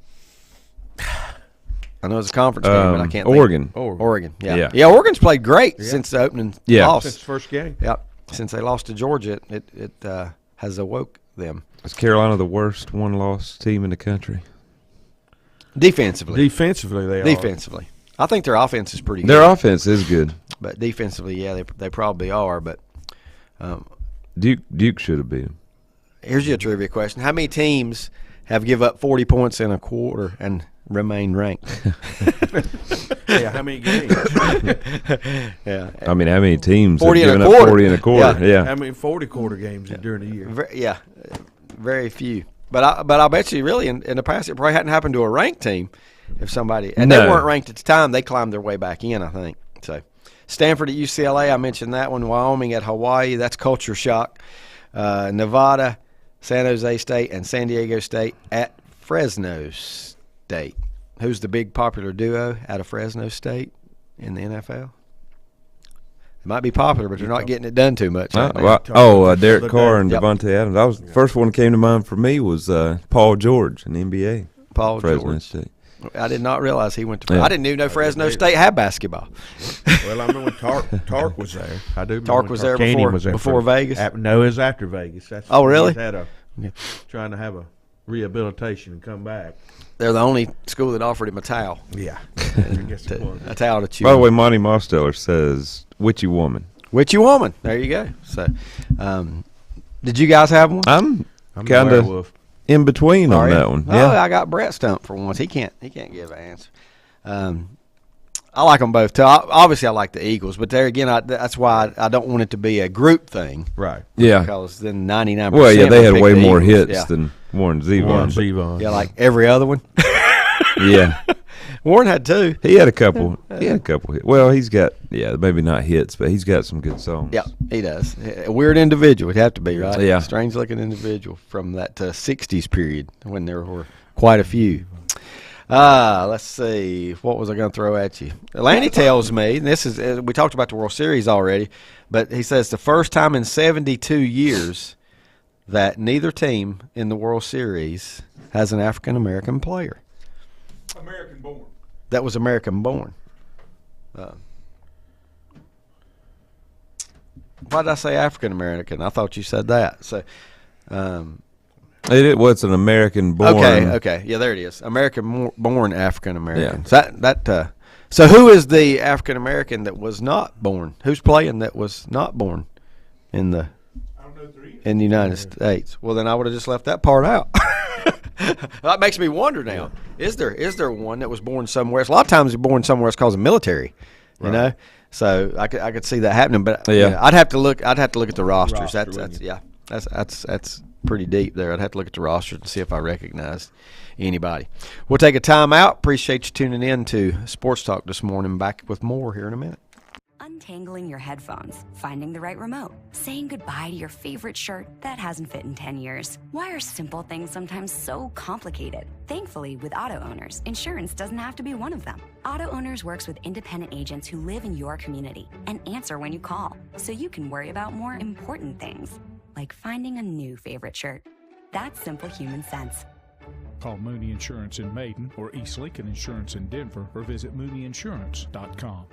I know it's a conference game, but I can't Oregon. think. Oregon, yeah. Oregon's played great since the opening loss. Since the first game. Yep. Since they lost to Georgia, it has awoke them. Is Carolina the worst one-loss team in the country? Defensively. Defensively, they are. Defensively. I think their offense is pretty good. Their offense is good. But defensively, yeah, they probably are. But Duke should have beat them. Here's your trivia question. How many teams have give up 40 points in a quarter and remain ranked? Yeah, how many games? Yeah. I mean, how many teams 40 have and given a up quarter. 40 and a quarter? Yeah. How many 40 quarter games during the year? Very few. But I bet you really in the past it probably hadn't happened to a ranked team. If somebody and they weren't ranked at the time, they climbed their way back in, I think. So Stanford at UCLA, I mentioned that one. Wyoming at Hawaii, that's culture shock. Nevada, San Jose State, and San Diego State at Fresno State. Who's the big popular duo out of Fresno State in the NFL? It might be popular, but they're not getting it done too much. Right now. Derek Carr and Devontae Adams. The first one that came to mind for me was Paul George in the NBA. Paul Fresno George. State. I did not realize he went to. I didn't even know Fresno State had basketball. Well, I remember when Tark was there. I do. Tark was there before Vegas. No, it was after Vegas. Oh, really? Trying to have a rehabilitation and come back. They're the only school that offered him a towel. Yeah, a towel to chew. By the way, Monty Mosteller says "witchy woman." Witchy woman. There you go. So, did you guys have one? I'm kind of in between on that one. Yeah, I got Brett stumped for once. He can't give an answer. I like them both too. Obviously, I like the Eagles, but there again, that's why I don't want it to be a group thing. Right. Yeah. Because then 99%. Well, yeah, they had way the more Eagles. hits than Warren Zevon. Yeah, like every other one. Yeah. Warren had two. He had a couple. Hits. Well, he's got maybe not hits, but he's got some good songs. Yeah, he does. A weird individual, it'd have to be, right? Yeah. Strange looking individual from that 60s period when there were quite a few. Let's see. What was I going to throw at you? Lanny tells me, and this is we talked about the World Series already, but he says the first time in 72 years that neither team in the World Series has an African American player. American born. That was American born. Why did I say African American? I thought you said that. So, What's an American born? Okay, yeah, there it is. American born African American. Yeah. So who is the African American that was not born? Who's playing that was not born in the United States? Well, then I would have just left that part out. That makes me wonder now. Is there one that was born somewhere? A lot of times they're born somewhere else because of military, you know. So I could see that happening, but I'd have to look at the rosters. That's pretty deep there. I'd have to look at the rosters and see if I recognized anybody. We'll take a time out. Appreciate you tuning in to Sports Talk this morning. Back with more here in a minute. untangling your headphones, finding the right remote, saying goodbye to your favorite shirt that hasn't fit in 10 years. Why are simple things sometimes so complicated? Thankfully, with auto owners, insurance doesn't have to be one of them. Auto Owners works with independent agents who live in your community and answer when you call, so you can worry about more important things, like finding a new favorite shirt. That's simple human sense. Call Mooney Insurance in Maiden or East Lincoln Insurance in Denver or visit MooneyInsurance.com.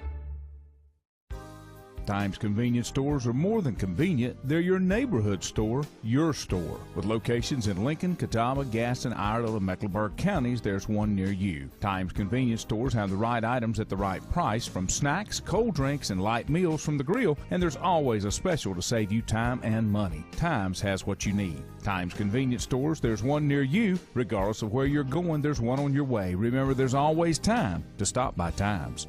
Times convenience stores are more than convenient. They're your neighborhood store, your store. With locations in Lincoln, Catawba, Gaston, Iredell, and Mecklenburg counties, there's one near you. Times convenience stores have the right items at the right price, from snacks, cold drinks, and light meals from the grill, and there's always a special to save you time and money. Times has what you need. Times convenience stores, there's one near you. Regardless of where you're going, there's one on your way. Remember, there's always time to stop by Times.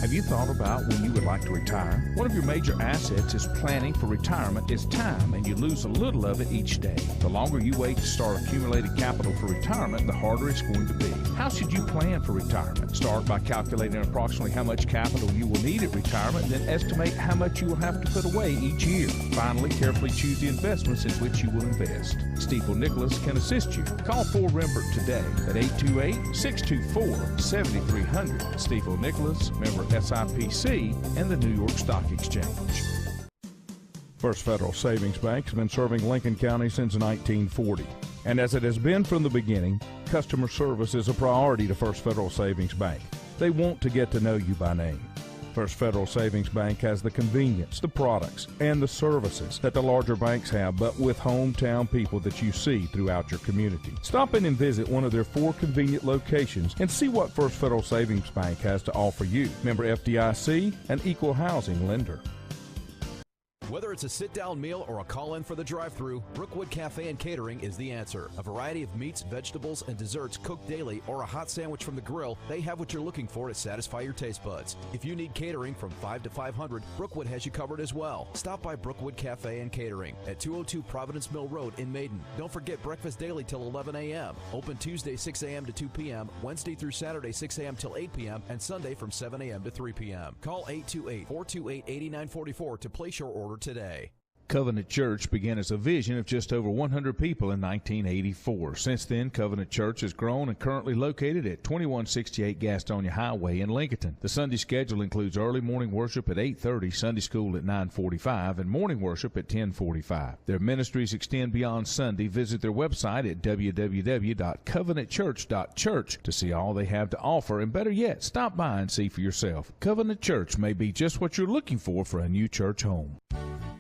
Have you thought about when you would like to retire? One of your major assets is planning for retirement is time, and you lose a little of it each day. The longer you wait to start accumulating capital for retirement, the harder it's going to be. How should you plan for retirement? Start by calculating approximately how much capital you will need at retirement, then estimate how much you will have to put away each year. Finally, carefully choose the investments in which you will invest. Stiefel Nicholas can assist you. Call Ford Rembert today at 828-624-7300. Stiefel Nicholas, member SIPC, and the New York Stock Exchange. First Federal Savings Bank has been serving Lincoln County since 1940. And as it has been from the beginning, customer service is a priority to First Federal Savings Bank. They want to get to know you by name. First Federal Savings Bank has the convenience, the products, and the services that the larger banks have, but with hometown people that you see throughout your community. Stop in and visit one of their 4 convenient locations and see what First Federal Savings Bank has to offer you. Member FDIC, an equal housing lender. Whether it's a sit-down meal or a call-in for the drive-thru, Brookwood Cafe and Catering is the answer. A variety of meats, vegetables, and desserts cooked daily, or a hot sandwich from the grill, they have what you're looking for to satisfy your taste buds. If you need catering from 5 to 500, Brookwood has you covered as well. Stop by Brookwood Cafe and Catering at 202 Providence Mill Road in Maiden. Don't forget breakfast daily till 11 a.m. Open Tuesday 6 a.m. to 2 p.m., Wednesday through Saturday 6 a.m. till 8 p.m., and Sunday from 7 a.m. to 3 p.m. Call 828-428-8944 to place your order today. Covenant Church began as a vision of just over 100 people in 1984. Since then, Covenant Church has grown and currently located at 2168 Gastonia Highway in Lincoln. The Sunday schedule includes early morning worship at 8:30, Sunday school at 9:45, and morning worship at 10:45. Their ministries extend beyond Sunday. Visit their website at www.covenantchurch.church to see all they have to offer, and better yet, stop by and see for yourself. Covenant Church may be just what you're looking for a new church home.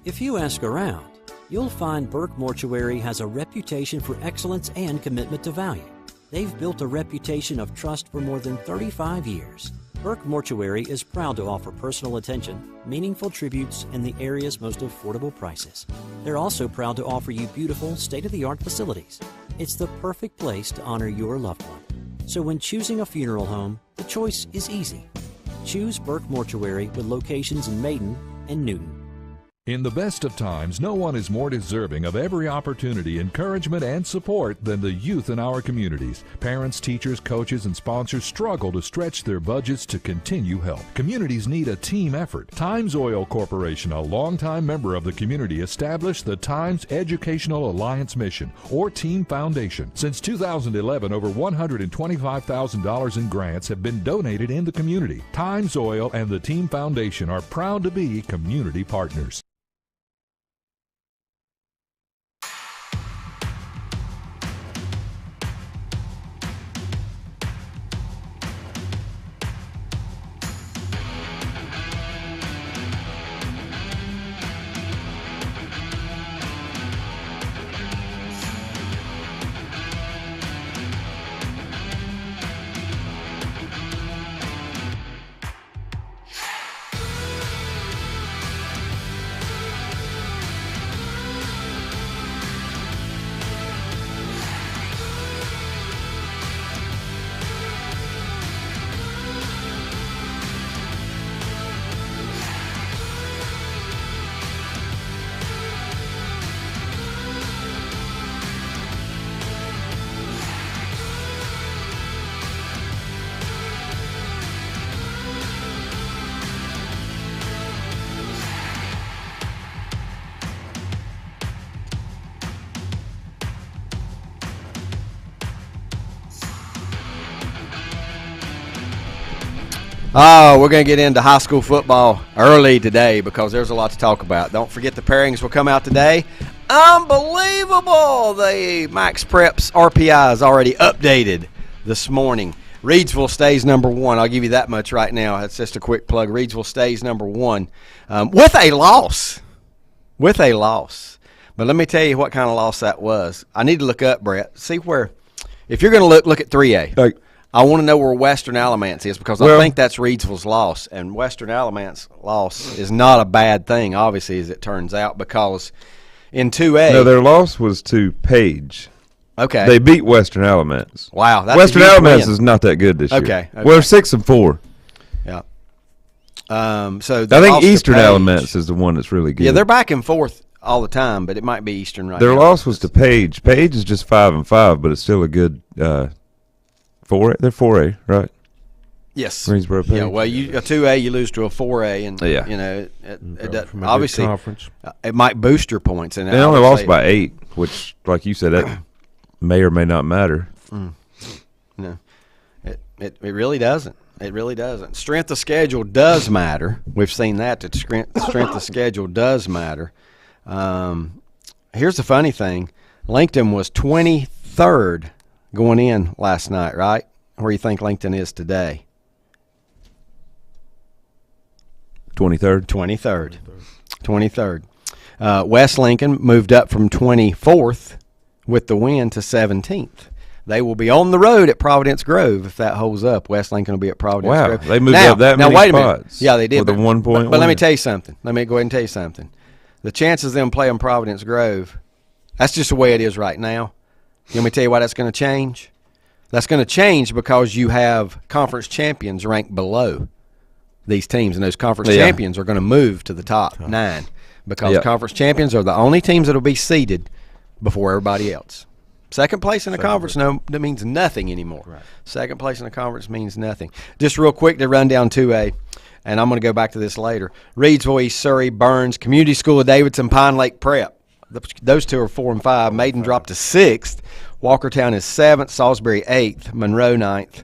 If you ask around, you'll find Burke Mortuary has a reputation for excellence and commitment to value. They've built a reputation of trust for more than 35 years. Burke Mortuary is proud to offer personal attention, meaningful tributes, and the area's most affordable prices. They're also proud to offer you beautiful, state-of-the-art facilities. It's the perfect place to honor your loved one. So when choosing a funeral home, the choice is easy. Choose Burke Mortuary with locations in Maiden and Newton. In the best of times, no one is more deserving of every opportunity, encouragement, and support than the youth in our communities. Parents, teachers, coaches, and sponsors struggle to stretch their budgets to continue help. Communities need a team effort. Times Oil Corporation, a longtime member of the community, established the Times Educational Alliance Mission, or Team Foundation. Since 2011, over $125,000 in grants have been donated in the community. Times Oil and the Team Foundation are proud to be community partners. Oh, we're going to get into high school football early today because there's a lot to talk about. Don't forget the pairings will come out today. Unbelievable! The Max Preps RPI is already updated this morning. Reidsville stays number 1. I'll give you that much right now. That's just a quick plug. Reidsville stays number 1 with a loss. With a loss. But let me tell you what kind of loss that was. I need to look up, Brett. See where – if you're going to look at 3A. I want to know where Western Alamance is because I think that's Reidsville's loss. And Western Alamance's loss is not a bad thing, obviously, as it turns out, because in 2A – No, their loss was to Page. Okay. They beat Western Alamance. Wow. That's Western Alamance is not that good this year. Okay. Well, 6-4. Yeah. So I think Eastern Alamance is the one that's really good. Yeah, they're back and forth all the time, but it might be Eastern right now. Their loss was to Page. Page is just 5-5, but it's still a good 4A. They're 4A, right? Yes. Greensboro Page. Yeah. Well, a 2A, you lose to a 4A, and yeah. you know it does, From a obviously big conference. It might boost your points. And they only lost by 8, which, like you said, that may or may not matter. No, it really doesn't. It really doesn't. Strength of schedule does matter. We've seen that strength of schedule does matter. Here's the funny thing: Lincoln was 23rd going in last night, right? Where do you think Lincoln is today? 23rd. 23rd. West Lincoln moved up from 24th with the win to 17th. They will be on the road at Providence Grove if that holds up. West Lincoln will be at Providence Grove. They moved up that many wait a spots. minute. Yeah, they did. With a 1 point But let me win. tell you something. Let me go ahead and tell you something. The chances of them playing Providence Grove, that's just the way it is right now. Let me tell you why that's going to change. That's going to change because you have conference champions ranked below these teams, and those conference champions are going to move to the top 9 because conference champions are the only teams that will be seeded before everybody else. Second place in the conference, that means nothing anymore. Right. Second place in the conference means nothing. Just real quick to run down 2A, and I'm going to go back to this later. Reidsville, East Surrey, Burns, Community School of Davidson, Pine Lake Prep. Those two are 4 and 5. Maiden dropped to 6th. Walkertown is 7th. Salisbury 8th. Monroe 9th.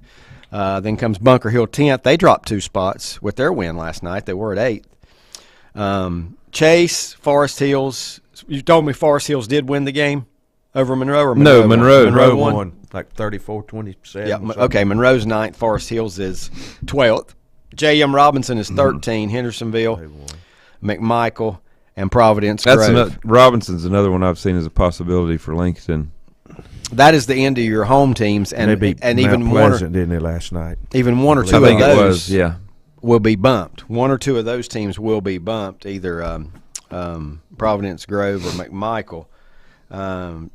Then comes Bunker Hill 10th. They dropped 2 spots with their win last night. They were at 8th. Chase, Forest Hills. You told me Forest Hills did win the game over Monroe? Or No, Monroe. Monroe won like 34-27. Yeah, okay, Monroe's 9th. Forest Hills is 12th. J.M. Robinson is 13. Hendersonville, McMichael, and Providence Grove. Robinson's another one I've seen as a possibility for Lincoln. That is the end of your home teams, and they beat even Mount Pleasant, didn't they, last night? Even 1 or 2 I of think those it was, yeah. will be bumped. 1 or 2 of those teams will be bumped, either Providence Grove or McMichael.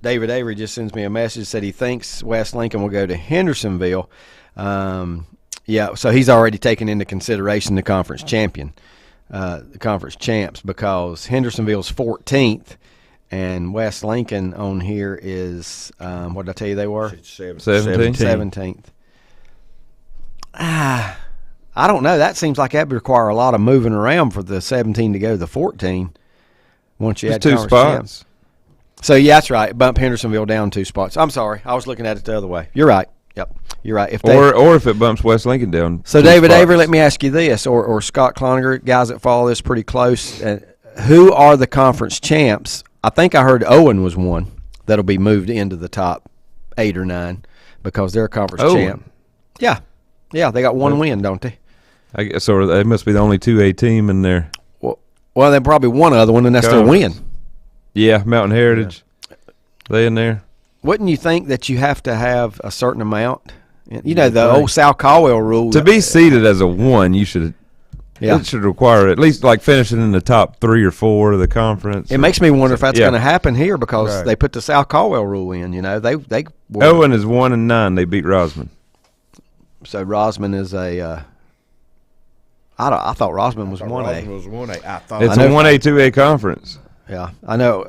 David Avery just sends me a message, said he thinks West Lincoln will go to Hendersonville. So he's already taken into consideration the conference champion, the conference champs, because Hendersonville's 14th and West Lincoln on here is, what did I tell you they were? 17th. I don't know. That seems like that would require a lot of moving around for the 17 to go to the 14 once you add 2 conference spots. champs. So, yeah, that's right. Bump Hendersonville down 2 spots. I'm sorry. I was looking at it the other way. You're right. Yep. You're right. Or if it bumps West Lincoln down. So, 2 David spots. Avery, let me ask you this, or Scott Cloninger, guys that follow this pretty close. Who are the conference champs? I think I heard Owen was one that'll be moved into the top 8 or 9 because they're a conference champ. Yeah. Yeah, they got 1 win, don't they? I guess so. They must be the only 2A team in there. Well, they probably one other one, and that's their win. Yeah, Mountain Heritage. Yeah. They in there. Wouldn't you think that you have to have a certain amount? You know, the old Sal Caldwell rule. To be seeded as a 1, you should. Yeah. It should require at least like finishing in the top 3 or 4 of the conference. It makes me wonder if that's going to happen here because they put the Sal Caldwell rule in. You know, they. Owen is 1 and 9. They beat Rosman. So Rosman is a. I thought Rosman was 1A. Rosman was 1A. I thought it's a 1A 2A conference. Yeah, I know.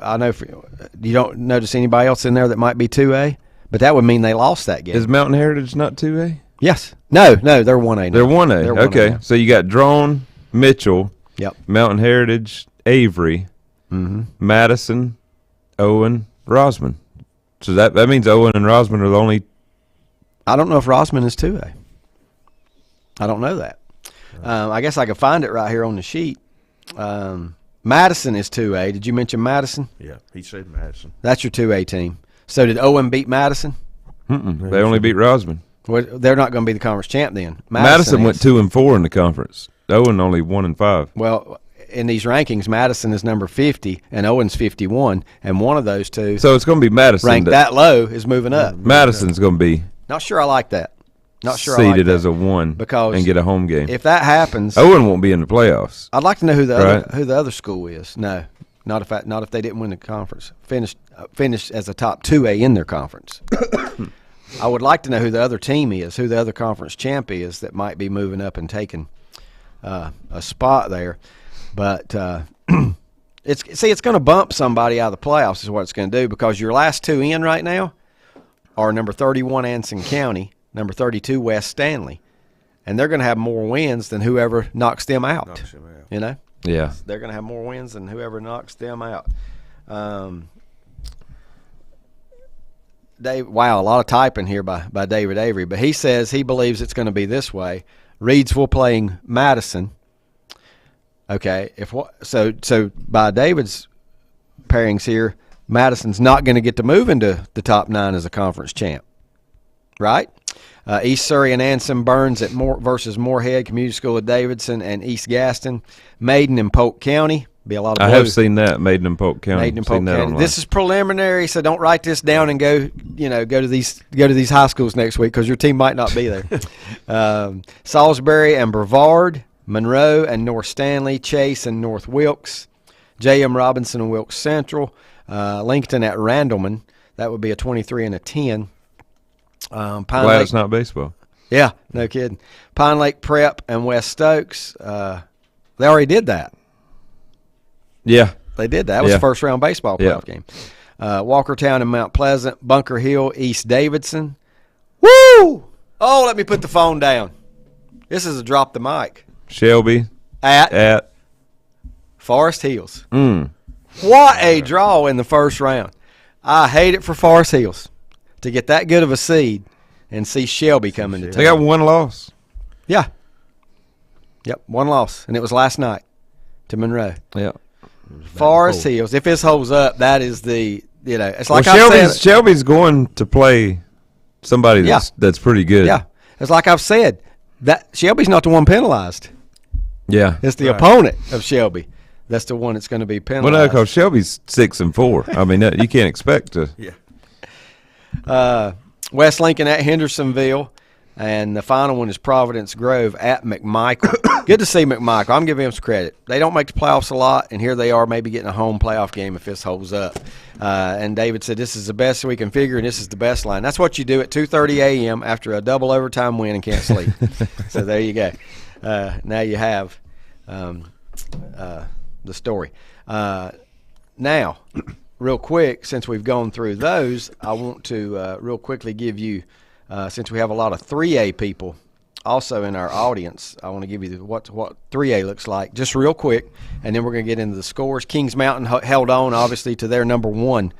You don't notice anybody else in there that might be 2A, but that would mean they lost that game. Is Mountain Heritage not 2A? Yes. No, they're 1A now. They're 1A. They're 1A okay. now. So you got Drone, Mitchell, yep. Mountain Heritage, Avery, Madison, Owen, Rosman. So that means Owen and Rosman are the only. I don't know if Rosman is 2A. I don't know that. I guess I could find it right here on the sheet. Madison is 2A. Did you mention Madison? Yeah, he said Madison. That's your 2A team. So did Owen beat Madison? They only beat Rosman. Well, they're not going to be the conference champ then. Madison went is. 2-4 in the conference. Owen only 1-5. Well, in these rankings, Madison is number 50 and Owen's 51, and one of those two So it's going to be Madison ranked that low is moving up. Madison's going to be Not sure I like that. Not sure seeded I like that. as a 1 Because and get a home game. If that happens, Owen won't be in the playoffs. I'd like to know who the Right. other school is. No, not if they didn't win the conference. Finished as a top 2A in their conference. I would like to know who the other team is, who the other conference champ is that might be moving up and taking a spot there. But it's going to bump somebody out of the playoffs is what it's going to do, because your last two in right now are number 31 Anson County, number 32 West Stanley, and they're going to have more wins than whoever knocks them out. You know, Yeah. they're going to have more wins than whoever knocks them out. Dave, wow, a lot of typing here by David Avery, but he says he believes it's going to be this way: Reidsville playing Madison. Okay, so by David's pairings here, Madison's not going to get to move into the top 9 as a conference champ, right? East Surrey and Anson Burns at versus Moorhead Community School of Davidson and East Gaston, Maiden and Polk County. Be a lot of I blue. have seen that, Maiden and Polk County. Maiden and Seen Polk that County. online. This is preliminary, so don't write this down and go to these high schools next week, because your team might not be there. Salisbury and Brevard, Monroe and North Stanley, Chase and North Wilkes, J.M. Robinson and Wilkes Central, Lincoln at Randleman. That would be a 23 and a 10. Pine Glad Lake, it's not baseball. yeah, no kidding. Pine Lake Prep and West Stokes. They already did that. Yeah. They did that. That was Yeah. the first round baseball playoff game. Walkertown and Mount Pleasant, Bunker Hill, East Davidson. Woo! Oh, let me put the phone down. This is a drop the mic. Shelby At Forest Hills. Mm. What a draw in the first round. I hate it for Forest Hills to get that good of a seed and see Shelby coming to town. They got one loss. Yeah. Yep, one loss, and it was last night to Monroe. Yeah. Forest Hills. If this holds up, that is it's like well, I said. Shelby's going to play somebody that's pretty good. Yeah, it's like I've said, that Shelby's not the one penalized. Yeah. It's the opponent of Shelby that's the one that's going to be Well, penalized. no, because Shelby's 6-4. I mean, you can't expect to. Yeah. West Lincoln at Hendersonville, and the final one is Providence Grove at McMichael. Good to see McMichael. I'm giving him some credit. They don't make the playoffs a lot, and here they are maybe getting a home playoff game if this holds up. And David said this is the best we can figure, and this is the best line. That's what you do at 2:30 a.m. after a double overtime win and can't sleep. So there you go. Now you have the story. Now, real quick, since we've gone through those, I want to real quickly give you, since we have a lot of 3A people also in our audience, I want to give you what 3A looks like just real quick, and then we're going to get into the scores. Kings Mountain held on, obviously, to their number 1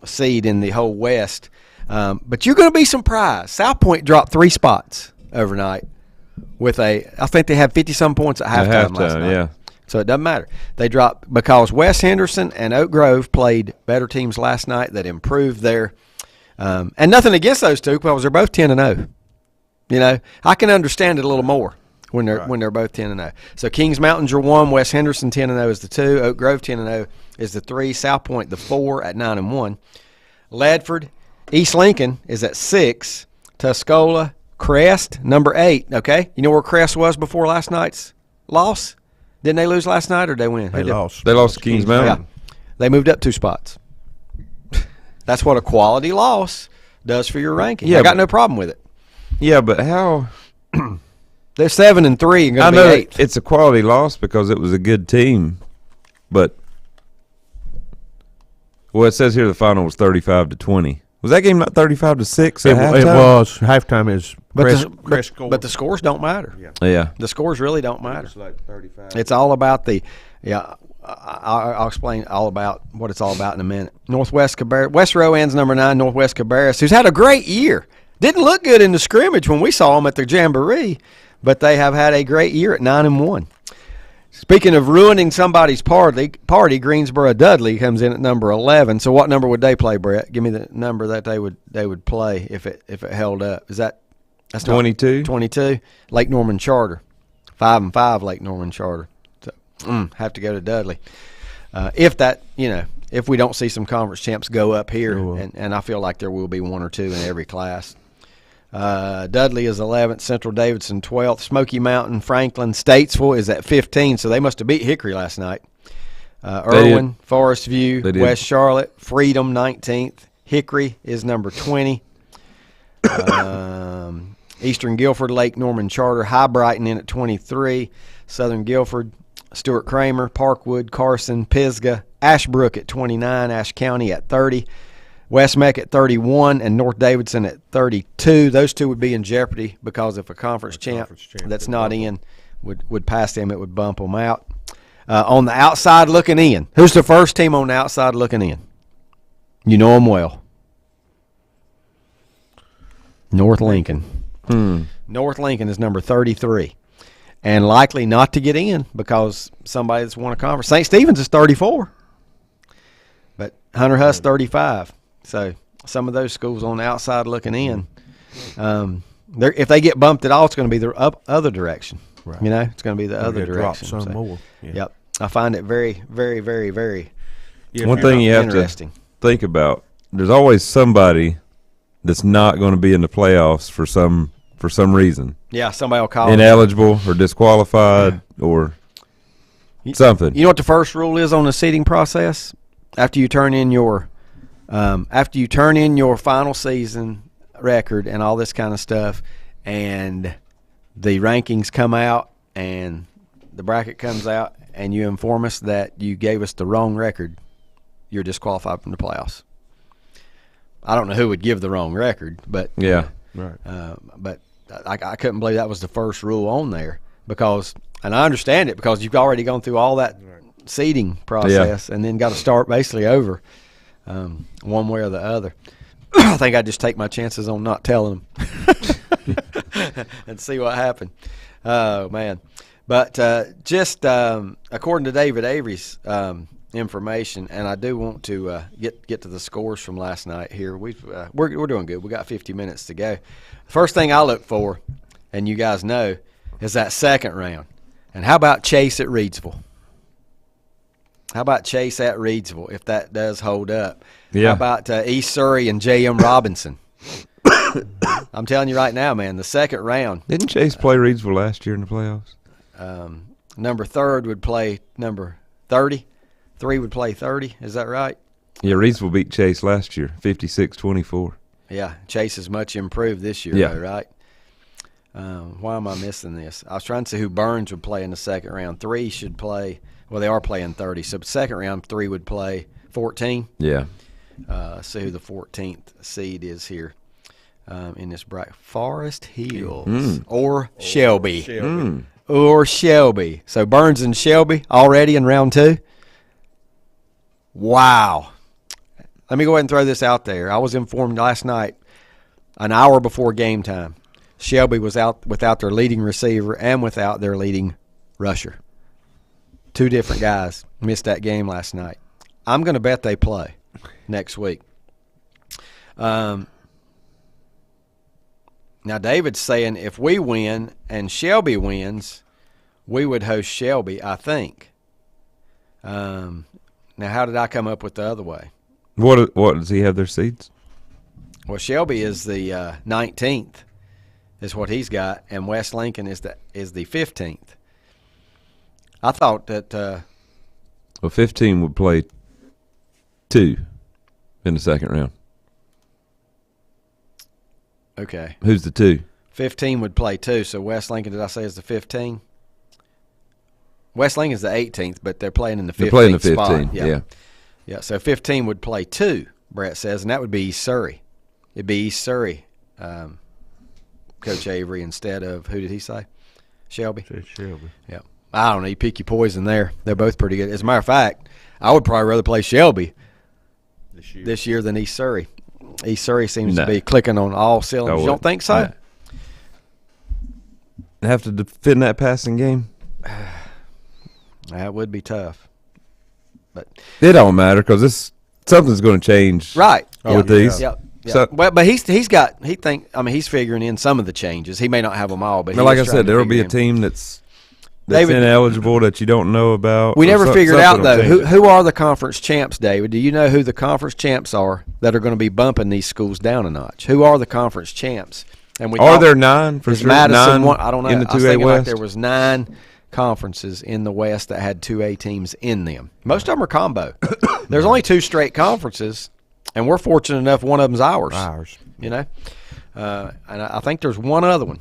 seed in the whole West. But you're going to be surprised. South Point dropped 3 spots overnight I think they had 50-some points at halftime last night. Yeah. So it doesn't matter. They dropped because West Henderson and Oak Grove played better teams last night that improved their and nothing against those two, because they're both 10-0. You know, I can understand it a little more when they're both 10-0. So Kings Mountain's your 1, West Henderson 10-0 is the 2, Oak Grove 10-0 is the 3, South Point the 4 at 9-1. Ledford, East Lincoln is at 6, Tuscola, Crest number 8. Okay, you know where Crest was before last night's loss? Didn't they lose last night, or did they win? They lost. They lost to Kings Mountain. Yeah. They moved up 2 spots. That's what a quality loss does for your ranking. Yeah, I got but- no problem with it. Yeah, but how? They're 7-3 and going I to be know 8th. it's a quality loss because it was a good team, but it says here the final was 35-20. Was that game not 35-6 at It halftime? was. Halftime is Crest scored. But the scores don't matter. Yeah. The scores really don't matter. It's like 35. It's all about I'll explain all about what it's all about in a minute. Northwest Cabarrus, West Rowan's number 9, Northwest Cabarrus, who's had a great year. Didn't look good in the scrimmage when we saw him at the Jamboree, but they have had a great year at 9-1. Speaking of ruining somebody's party, Greensboro Dudley comes in at number 11. So what number would they play, Brett? Give me the number that they would play if it held up. That's 22? 22. Lake Norman Charter. 5-5 Lake Norman Charter. So have to go to Dudley. If we don't see some conference champs go up here, and I feel like there will be one or two in every class. Dudley is 11th, Central Davidson 12th, Smoky Mountain, Franklin, Statesville is at 15, so they must have beat Hickory last night. Irwin, Forest View, West Charlotte, Freedom 19th, Hickory is number 20. Eastern Guilford, Lake Norman Charter, High Brighton in at 23, Southern Guilford, Stuart Kramer, Parkwood, Carson, Pisgah, Ashbrook at 29, Ashe County at 30. West Meck at 31 and North Davidson at 32. Those two would be in jeopardy because if a conference champ that's not in would pass them, it would bump them out. On the outside looking in, who's the first team on the outside looking in? You know them well. North Lincoln. North Lincoln is number 33 and likely not to get in because somebody that's won a conference. St. Stephen's is 34, but Hunter Huss 35. So some of those schools on the outside looking in, if they get bumped at all, it's going to be the other direction. Right. It's going to be the other direction. Drop some more. Yeah. Yep. I find it very, very, very, very one thing you have to think about, there's always somebody that's not going to be in the playoffs for some reason. Yeah, somebody will call ineligible or disqualified or something. You know what the first rule is on the seeding process? After you turn in your final season record and all this kind of stuff, and the rankings come out and the bracket comes out, and you inform us that you gave us the wrong record, you're disqualified from the playoffs. I don't know who would give the wrong record, but yeah, right. But I couldn't believe that was the first rule on there and I understand it because you've already gone through all that seeding process and then got to start basically over. One way or the other. I think I'd just take my chances on not telling them and see what happened. Oh, man. But just according to David Avery's information, and I do want to get to the scores from last night here. We're doing good. We got 50 minutes to go. The first thing I look for, and you guys know, is that second round. And how about Chase at Reidsville? How about Chase at Reidsville, if that does hold up? Yeah. How about East Surrey and J.M. Robinson? I'm telling you right now, man, the second round. Didn't Chase play Reidsville last year in the playoffs? Number third would play number 30. 3 would play 30. Is that right? Yeah, Reidsville beat Chase last year, 56-24. Yeah, Chase is much improved this year, though, right? Why am I missing this? I was trying to see who Burns would play in the second round. 3 should play. Well, they are playing 30. So second round, 3 would play 14. Yeah. See who the 14th seed is here in this bracket. Forest Hills or Shelby. Or Shelby. So Burns and Shelby already in round 2. Wow. Let me go ahead and throw this out there. I was informed last night, an hour before game time, Shelby was out without their leading receiver and without their leading rusher. 2 different guys missed that game last night. I'm going to bet they play next week. Now, David's saying if we win and Shelby wins, we would host Shelby, I think. Now, how did I come up with the other way? What does he have their seeds? Well, Shelby is the 19th is what he's got, and West Lincoln is the 15th. I thought that well, 15 would play 2 in the second round. Okay. Who's the 2? 15 would play 2, so West Lincoln, did I say is the 15? West Lincoln's the 18th, but they're playing in the 15th They're playing the 15, spot. yeah. Yeah, so 15 would play 2, Brett says, and that would be East Surrey. It'd be East Surrey, Coach Avery, instead of, who did he say? Shelby? Shelby. Yeah. I don't know. You pick your poison there. They're both pretty good. As a matter of fact, I would probably rather play Shelby this year than East Surrey. East Surrey seems to be clicking on all cylinders. You don't think so? have to defend that passing game? That would be tough. But It don't matter because something's going to change. right. With these. Yep. Yeah. So- but he's figuring in some of the changes. He may not have them all, but Now, he like I is trying said, to there will be a figure in. team that's David- ineligible that you don't know about. We or never figured out, something will though, change it. who are the conference champs, David? Do you know who the conference champs are that are going to be bumping these schools down a notch? Who are the conference champs? And we Are talked- there 9 for is sure? Madison 9 one? I don't know. in the I was 2A thinking like West? there was 9 conferences in the West that had 2A teams in them. Most of them are combo. There's only 2 straight conferences, and we're fortunate enough one of them's ours. You know? And I think there's one other one.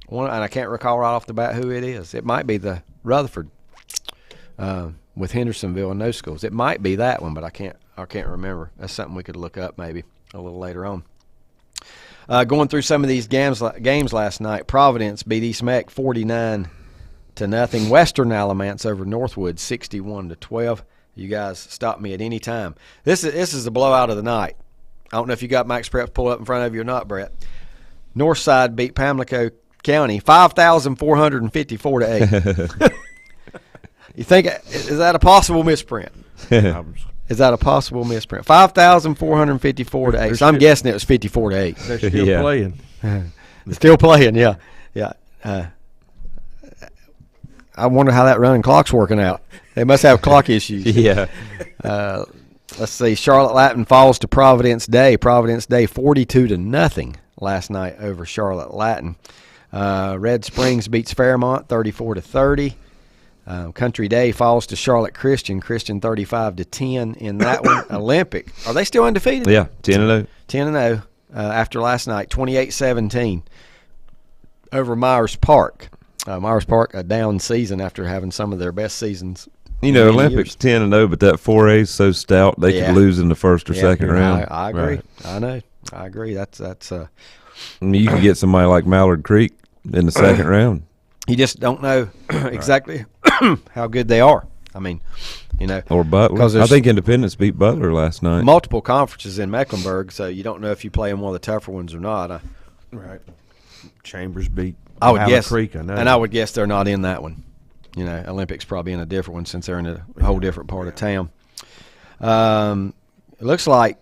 And I can't recall right off the bat who it is. It might be the Rutherford with Hendersonville and those schools. It might be that one, but I can't remember. That's something we could look up maybe a little later on. Going through some of these games last night, Providence beat East Meck 49-0. Western Alamance over Northwood 61-12. You guys stop me at any time. This is the blowout of the night. I don't know if you got Max Preps pulled up in front of you or not, Brett. Northside beat Pamlico County 5,454 to 8. You think, is that a possible misprint? Is that a possible misprint? 5,454 to 8. So I'm guessing it was 54 to 8. They're still Yeah. playing. Still playing, yeah. I wonder how that running clock's working out. They must have clock issues. Yeah. Let's see. Charlotte Latin falls to Providence Day. Providence Day 42-0 last night over Charlotte Latin. Red Springs beats Fairmont 34-30. Country Day falls to Charlotte Christian 35-10 in that one. Olympic, are they still undefeated? Yeah, 10-0. 10-0 after last night, 28-17 over Myers Park. Myers Park, a down season after having some of their best seasons. You know, in many Olympics years. 10-0, but that 4A is so stout they Yeah. could lose in the first or Yeah, second round. I agree. Right. I know. I agree. That's I mean, you could get somebody like Mallard Creek in the second round. you just don't know exactly how good they are. I mean, you know, Or Butler. 'Cause I there's- think Independence beat Butler last night. multiple conferences in Mecklenburg, so you don't know if you play in one of the tougher ones or not. Right. Chambers beat I would Howard guess, Creek, I know. and I would guess they're not in that one. You know, Olympics probably in a different one since they're in a whole different part of town. It looks like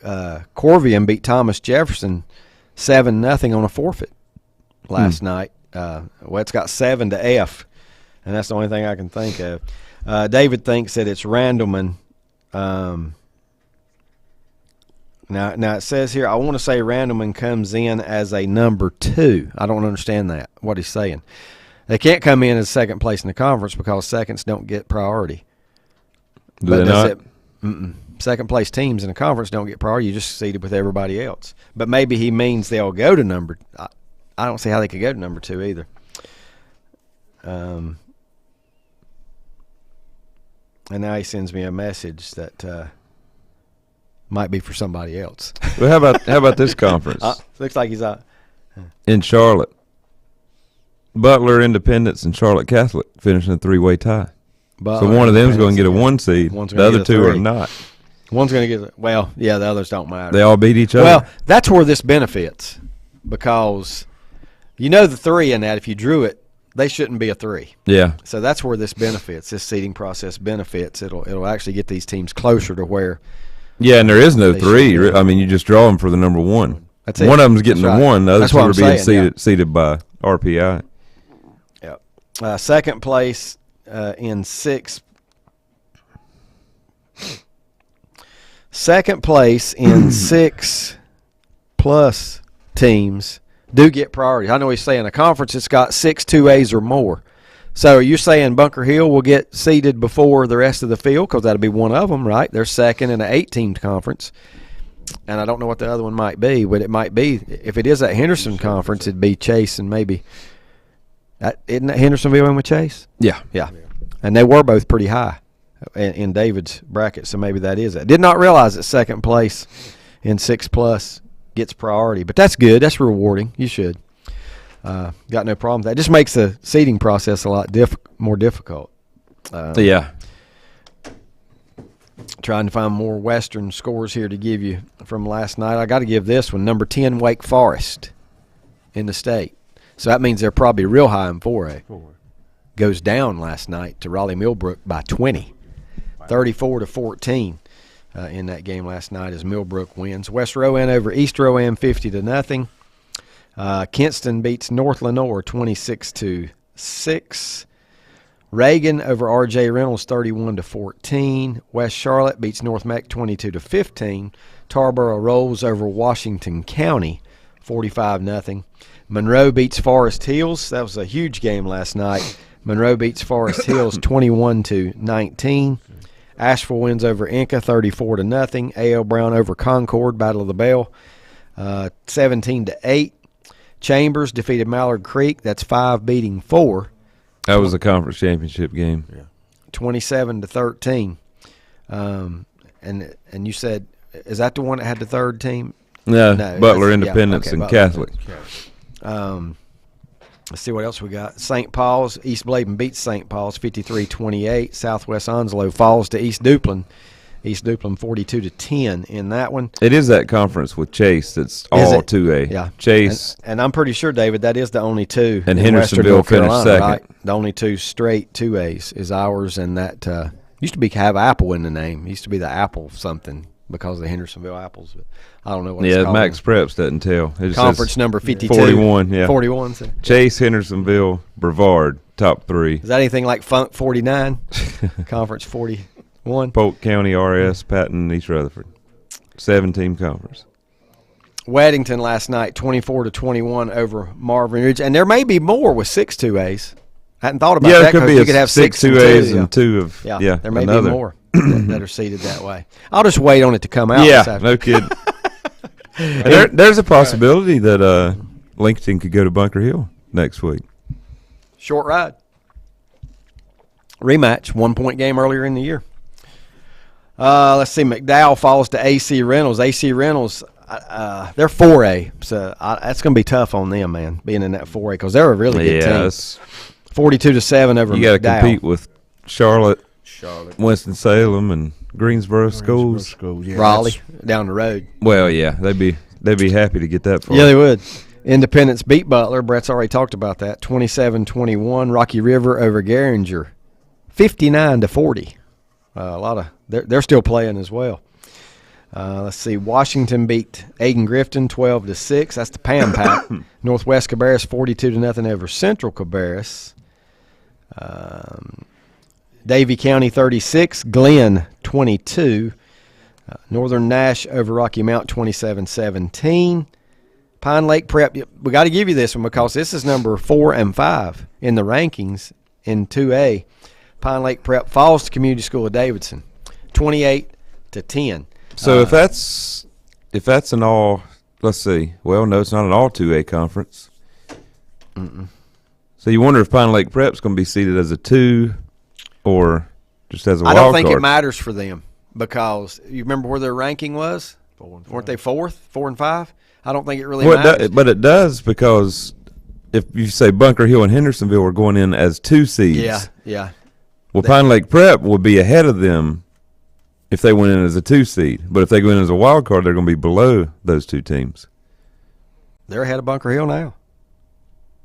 Corvian beat Thomas Jefferson 7-0 on a forfeit last night. Well, it's got 7 to F, and that's the only thing I can think of. David thinks that it's Randleman. Now it says here, I want to say Randleman comes in as a number 2. I don't understand that, what he's saying. They can't come in as second place in the conference because seconds don't get priority. Do they not? Second place teams in the conference don't get priority. You just seated with everybody else. But maybe he means they'll go to number. I don't see how they could go to number 2 either. And now he sends me a message that might be for somebody else. Well, how about this conference Looks like he's out. in Charlotte? Butler, Independence, and Charlotte Catholic finishing a 3-way tie. So one of them's going to get a 1 seed. One's The gonna other get a 2 are 3. not. One's going to get. Well, yeah, the others don't matter. They all beat each other. Well, that's where this benefits because you know the 3 in that if you drew it, they shouldn't be a 3. Yeah. So that's where this benefits. This seeding process benefits. It'll actually get these teams closer to where. Yeah, and there is no They 3. should be. I mean, you just draw them for the number 1. That's it. One of them's getting That's the right. 1. The other That's 2 what are I'm being saying, seeded by RPI. Second place in 6. Second place in 6 plus teams do get priority. I know he's saying a conference that's got 6 2As or more. So are you saying Bunker Hill will get seeded before the rest of the field? Because that'll be one of them, right? They're second in an 8-team conference. And I don't know what the other one might be, but it might be, if it is that Henderson conference, it'd be Chase and maybe, isn't that Hendersonville in with Chase? Yeah. Yeah. And they were both pretty high in David's bracket, so maybe that is it. Did not realize that second place in 6 plus gets priority, but that's good. That's rewarding. You should. Got no problem with that. Just makes the seeding process a lot more difficult. Yeah. Trying to find more Western scores here to give you from last night. I got to give this one. Number 10, Wake Forest in the state. So that means they're probably real high in 4A. Goes down last night to Raleigh Millbrook by 20, 34-14 in that game last night as Millbrook wins. West Rowan over East Rowan 50-0. Kinston beats North Lenoir 26-6. Reagan over R.J. Reynolds 31-14. West Charlotte beats North Mac 22-15. Tarboro rolls over Washington County 45-0. Monroe beats Forest Hills. That was a huge game last night. Monroe beats Forest Hills 21-19. Asheville wins over Inca 34-0. A.L. Brown over Concord, Battle of the Bell 17-8. Chambers defeated Mallard Creek. That's 5 beating 4. That was a conference championship game. 27-13. And you said, is that the one that had the third team? No, Butler Independence and Butler. Catholic. Let's see what else we got. St. Paul's, East Bladen beats St. Paul's 53-28. Southwest Onslow falls to East Duplin. East Duplin 42-10 in that one. It is that conference with Chase that's all 2A. Yeah. Chase. And I'm pretty sure, David, that is the only two. And in Western Hendersonville North Carolina, finished second. right? The only two straight 2As is ours, and that used to have Apple in the name. It used to be the Apple something because of the Hendersonville Apples. But I don't know what it's called. Max Preps doesn't tell. It Conference number 52. 41, yeah. 41. So. Chase, Hendersonville, Brevard, top 3. Is that anything like Funk 49? Conference 41. Polk County, RS, Patton, East Rutherford. 7-team conference. Weddington last night, 24-21 over Marvin Ridge. And there may be more with 6 2As. I hadn't thought about that. Yeah, it could be you could have 6 2As and 2 of, yeah. There may another. be more that are seated that way. I'll just wait on it to come out. Yeah, no kidding. There's a possibility that Lincoln could go to Bunker Hill next week. Short ride. Rematch, 1-point game earlier in the year. Let's see. McDowell falls to AC Reynolds. AC Reynolds, they're 4A, so that's going to be tough on them, man, being in that 4A because they're a really good team. 42-7 over McDowell. You got to compete with Charlotte, Winston-Salem, and Greensboro schools. Yeah, Raleigh down the road. Well, yeah, they'd be happy to get that far. Yeah, they would. Independence beat Butler. Brett's already talked about that. 27-21. Rocky River over Garinger, 59-40. A lot of they're still playing as well. Let's see. Washington beat Aiken Grifton 12-6. That's the Pam Pack. Northwest Cabarrus 42-0 over Central Cabarrus. Davie County 36, Glenn 22. Northern Nash over Rocky Mount 27-17. Pine Lake Prep. We got to give you this one because this is number 4 and 5 in the rankings in 2A. Pine Lake Prep falls to Community School of Davidson, 28-10. So if that's an all, let's see. Well, no, it's not an all 2A conference. So you wonder if Pine Lake Prep's going to be seated as a 2 or just as a wild card. I don't think it matters for them because you remember where their ranking was? Weren't they 4th, 4 and 5? I don't think it really matters. But it does because if you say Bunker Hill and Hendersonville are going in as 2 seeds. Yeah. Well, Pine Lake Prep would be ahead of them if they went in as a 2 seed. But if they go in as a wild card, they're going to be below those 2 teams. They're ahead of Bunker Hill now.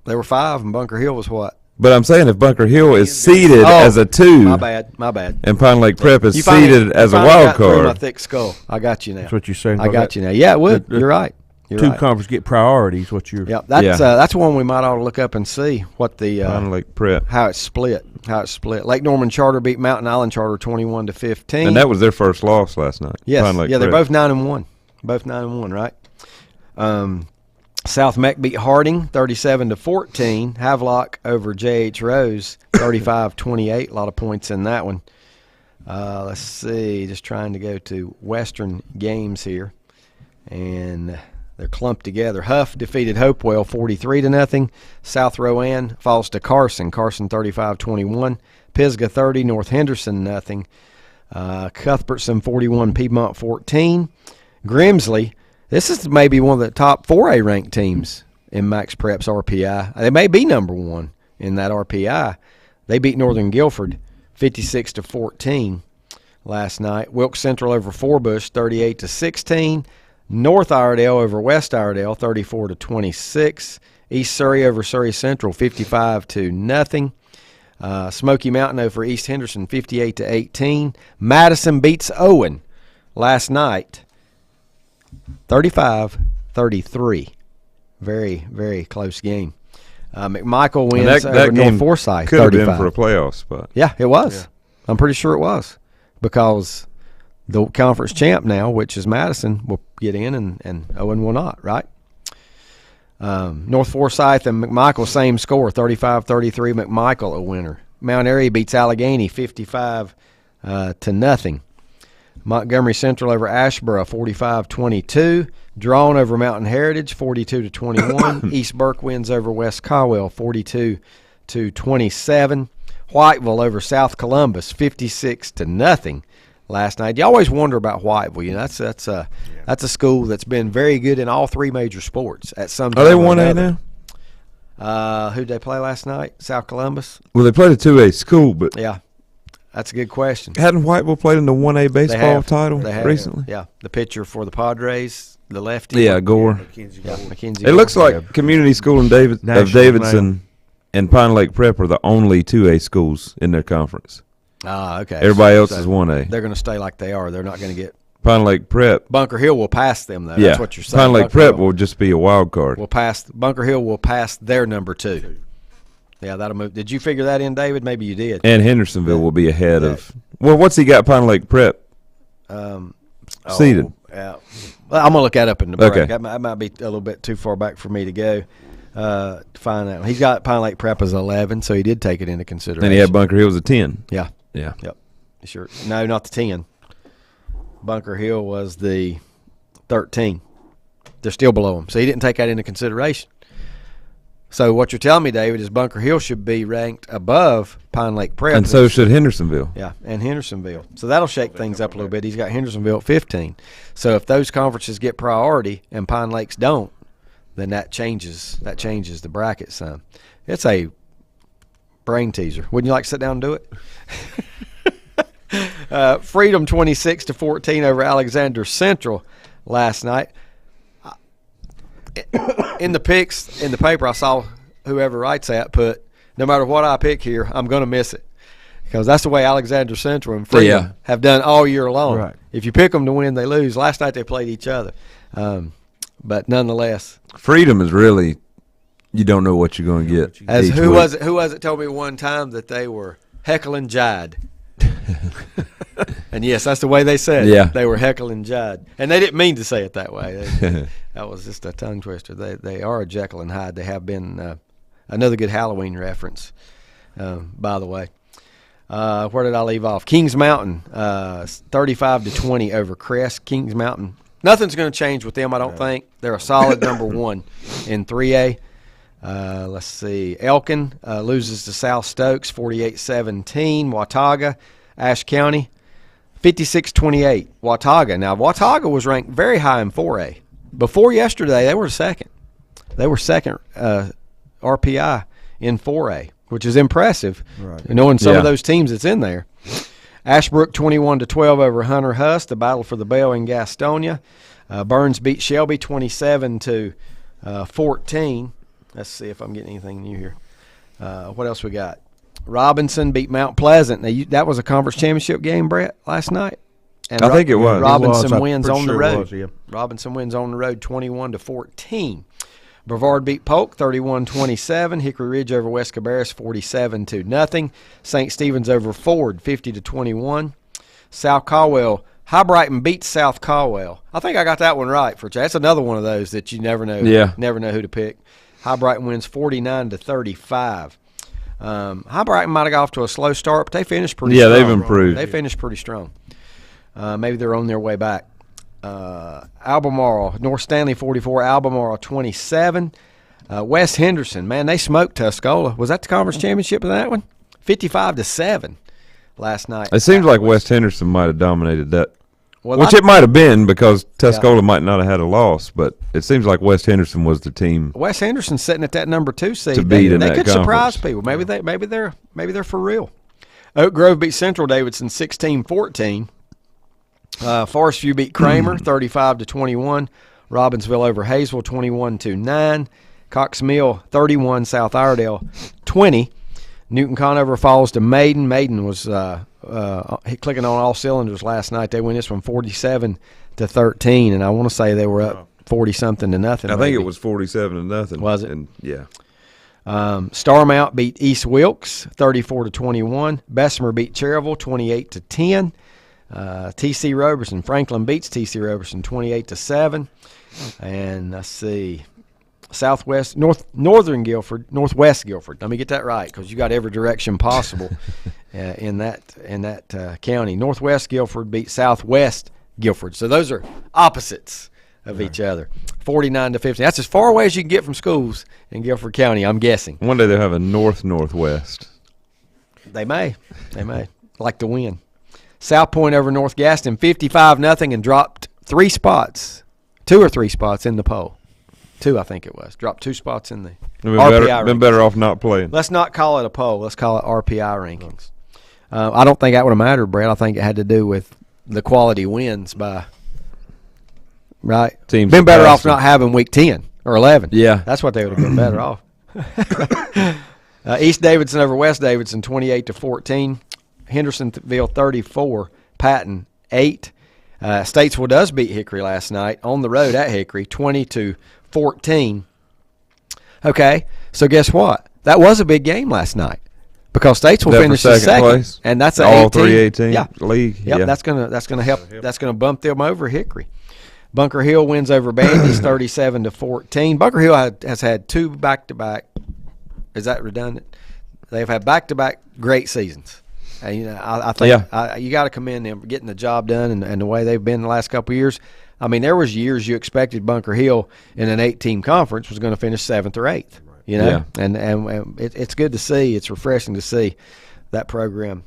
They were 5, and Bunker Hill was what? But I'm saying if Bunker Hill is seeded as a 2. My bad. And Pine Lake Prep is seeded as a wild card. My thick skull. I got you now. That's what you're saying. I got you now. Yeah, it would. You're right. Two conferences get priorities. What you're? Yeah, that's one we might ought to look up and see what the Pine Lake Prep, how it's split. Lake Norman Charter beat Mountain Island Charter 21-15, and that was their first loss last night. Yes, Pine Lake they're Prep. both 9-1, right? South Meck beat Harding 37-14. Havelock over J.H. Rose 35-28. A lot of points in that one. Let's see, just trying to go to Western games here, and they're clumped together. Huff defeated Hopewell 43-0. South Rowan falls to Carson 35-21. Pisgah 30, North Henderson 0. Cuthbertson 41, Piedmont 14. Grimsley, this is maybe one of the top 4A ranked teams in Max Prep's RPI. They may be number 1 in that RPI. They beat Northern Guilford 56-14 last night. Wilkes Central over Forbush 38-16. North Iredell over West Iredell, 34-26. East Surrey over Surrey Central, 55-0. Smoky Mountain over East Henderson, 58-18. Madison beats Owen last night, 35-33. Very, very close game. McMichael wins over North Forsyth, could have 35. been for a playoff spot. Yeah, it was. Yeah. I'm pretty sure it was, because the conference champ now, which is Madison, will get in and Owen will not, right? North Forsyth and McMichael, same score, 35-33. McMichael a winner. Mount Airy beats Allegheny 55-0. Montgomery Central over Ashboro 45-22. Drawn over Mountain Heritage 42-21. East Burke wins over West Caldwell 42-27. Whiteville over South Columbus 56-0 last night. You always wonder about Whiteville. You know, that's a school that's been very good in all three major sports at some time. Are they 1A now? Who'd they play last night? South Columbus? Well, they played a 2A school, but yeah, that's a good question. Hadn't Whiteville played in the 1A baseball title recently? Yeah, the pitcher for the Padres, the lefty. Yeah, Gore. Mackenzie It looks Gore. like Community School in Davidson and Pine Lake Prep are the only 2A schools in their conference. Ah, okay. Everybody else is 1A. They're going to stay like they are. They're not going to get. Pine Lake Prep. Bunker Hill will pass them, though. Yeah. That's what you're saying. Pine Lake Bunker Prep Hill will just be a wild card. Bunker Hill will pass their number 2. Yeah, that'll move. Did you figure that in, David? Maybe you did. And Hendersonville will be ahead of. Well, what's he got? Pine Lake Prep seated. Yeah. Well, I'm gonna look that up in the break. Okay. That might be a little bit too far back for me to go to find that. He's got Pine Lake Prep as 11, so he did take it into consideration. And he had Bunker Hill as a 10. Yeah. Yeah. Yep. Sure. No, not the 10. Bunker Hill was the 13. They're still below him, so he didn't take that into consideration. So what you're telling me, David, is Bunker Hill should be ranked above Pine Lake Prep. And so should Hendersonville. Yeah, and Hendersonville. So that'll shake things up a little bit. He's got Hendersonville at 15. So if those conferences get priority and Pine Lakes don't, then that changes the bracket some. It's a brain teaser. Wouldn't you like to sit down and do it? Freedom 26-14 over Alexander Central last night. In the picks in the paper, I saw whoever writes that put, no matter what I pick here, I'm going to miss it, because that's the way Alexander Central and Freedom have done all year long. Right. If you pick them to win, they lose. Last night they played each other, but nonetheless, Freedom is really, you don't know what you're going to get. as who was it told me one time that they were Heckle and Jide. And yes, that's the way they said it. Yeah. They were Heckle and Jide. And they didn't mean to say it that way. That was just a tongue twister. They are a Jekyll and Hyde. They have been another good Halloween reference, by the way. Where did I leave off? Kings Mountain, 35-20 over Crest. Kings Mountain, nothing's going to change with them, I don't think. They're a solid number 1 in 3A. Let's see. Elkin loses to South Stokes 48-17. Watauga, Ashe County, 56-28. Watauga. Now, Watauga was ranked very high in 4A. Before yesterday, they were second. They were second RPI in 4A, which is impressive, knowing some of those teams that's in there. Ashbrook 21-12 over Hunter Huss, the battle for the bell in Gastonia. Burns beat Shelby 27-14. Let's see if I'm getting anything new here. What else we got? Robinson beat Mount Pleasant. Now, that was a conference championship game, Brett, last night. And I think it was. Robinson wins on the road. Was, yeah. Robinson wins on the road 21-14. Brevard beat Polk 31-27. Hickory Ridge over West Cabarrus 47-0. St. Stephen's over Ford 50-21. South Caldwell. High Brighton beats South Caldwell. I think I got that one right for you. That's another one of those that you never know. Yeah. Never know who to pick. High Brighton wins 49-35. High Brighton might have got off to a slow start, but they finished pretty strong. Yeah, they've improved. They finished pretty strong. Maybe they're on their way back. Albemarle, North Stanley 44, Albemarle 27. West Henderson, man, they smoked Tuscola. Was that the conference championship of that one? 55-7 last night. It seems like West Henderson might have dominated that. Well, Which it might have been, because Tuscola might not have had a loss, but it seems like West Henderson was the team. West Henderson's sitting at that number 2 seed. To beat in they that could conference. surprise people. Maybe they're for real. Oak Grove beat Central Davidson 16-14. Forest View beat Kramer 35-21. Robbinsville over Hayesville 21-9. Cox Mill 31, South Iredale 20. Newton Conover falls to Maiden. Maiden was clicking on all cylinders last night. They win this one 47-13, and I want to say they were up 40-something to nothing. I think it was 47-0. Was it? And yeah. Starmount beat East Wilkes 34-21. Bessemer beat Cherryville 28-10. T.C. Roberson, Franklin beats T.C. Roberson 28-7. And let's see, Northwest Guilford. Let me get that right because you got every direction possible in that county. Northwest Guilford beat Southwest Guilford. So those are opposites of each other. 49-15. That's as far away as you can get from schools in Guilford County, I'm guessing. One day they'll have a northwest. They may like to win. South Point over North Gaston 55-0 and dropped 2 or 3 spots in the poll. 2, I think it was. Dropped 2 spots in the RPI been better off not playing. Let's not call it a poll. Let's call it RPI rankings. I don't think that would have mattered, Brett. I think it had to do with the quality wins by right. Teams been better off not having week 10 or 11. Yeah. That's what they would have been better off. East Davidson over West Davidson 28-14. Hendersonville 34, Patton 8. Statesville does beat Hickory last night on the road at Hickory 20-14. Okay, so guess what? That was a big game last night because Statesville finished second place. And that's all 18. 3-18 league. Yep, yeah. that's gonna help. That's gonna bump them over Hickory. Bunker Hill wins over Bandy's 37-14. Bunker Hill has had 2 back-to-back. Is that redundant? They've had back-to-back great seasons. And, I think you got to commend them for getting the job done and the way they've been the last couple of years. I mean, there was years you expected Bunker Hill in an 8-team conference was going to finish 7th or 8th. You know, and it's good to see. It's refreshing to see that program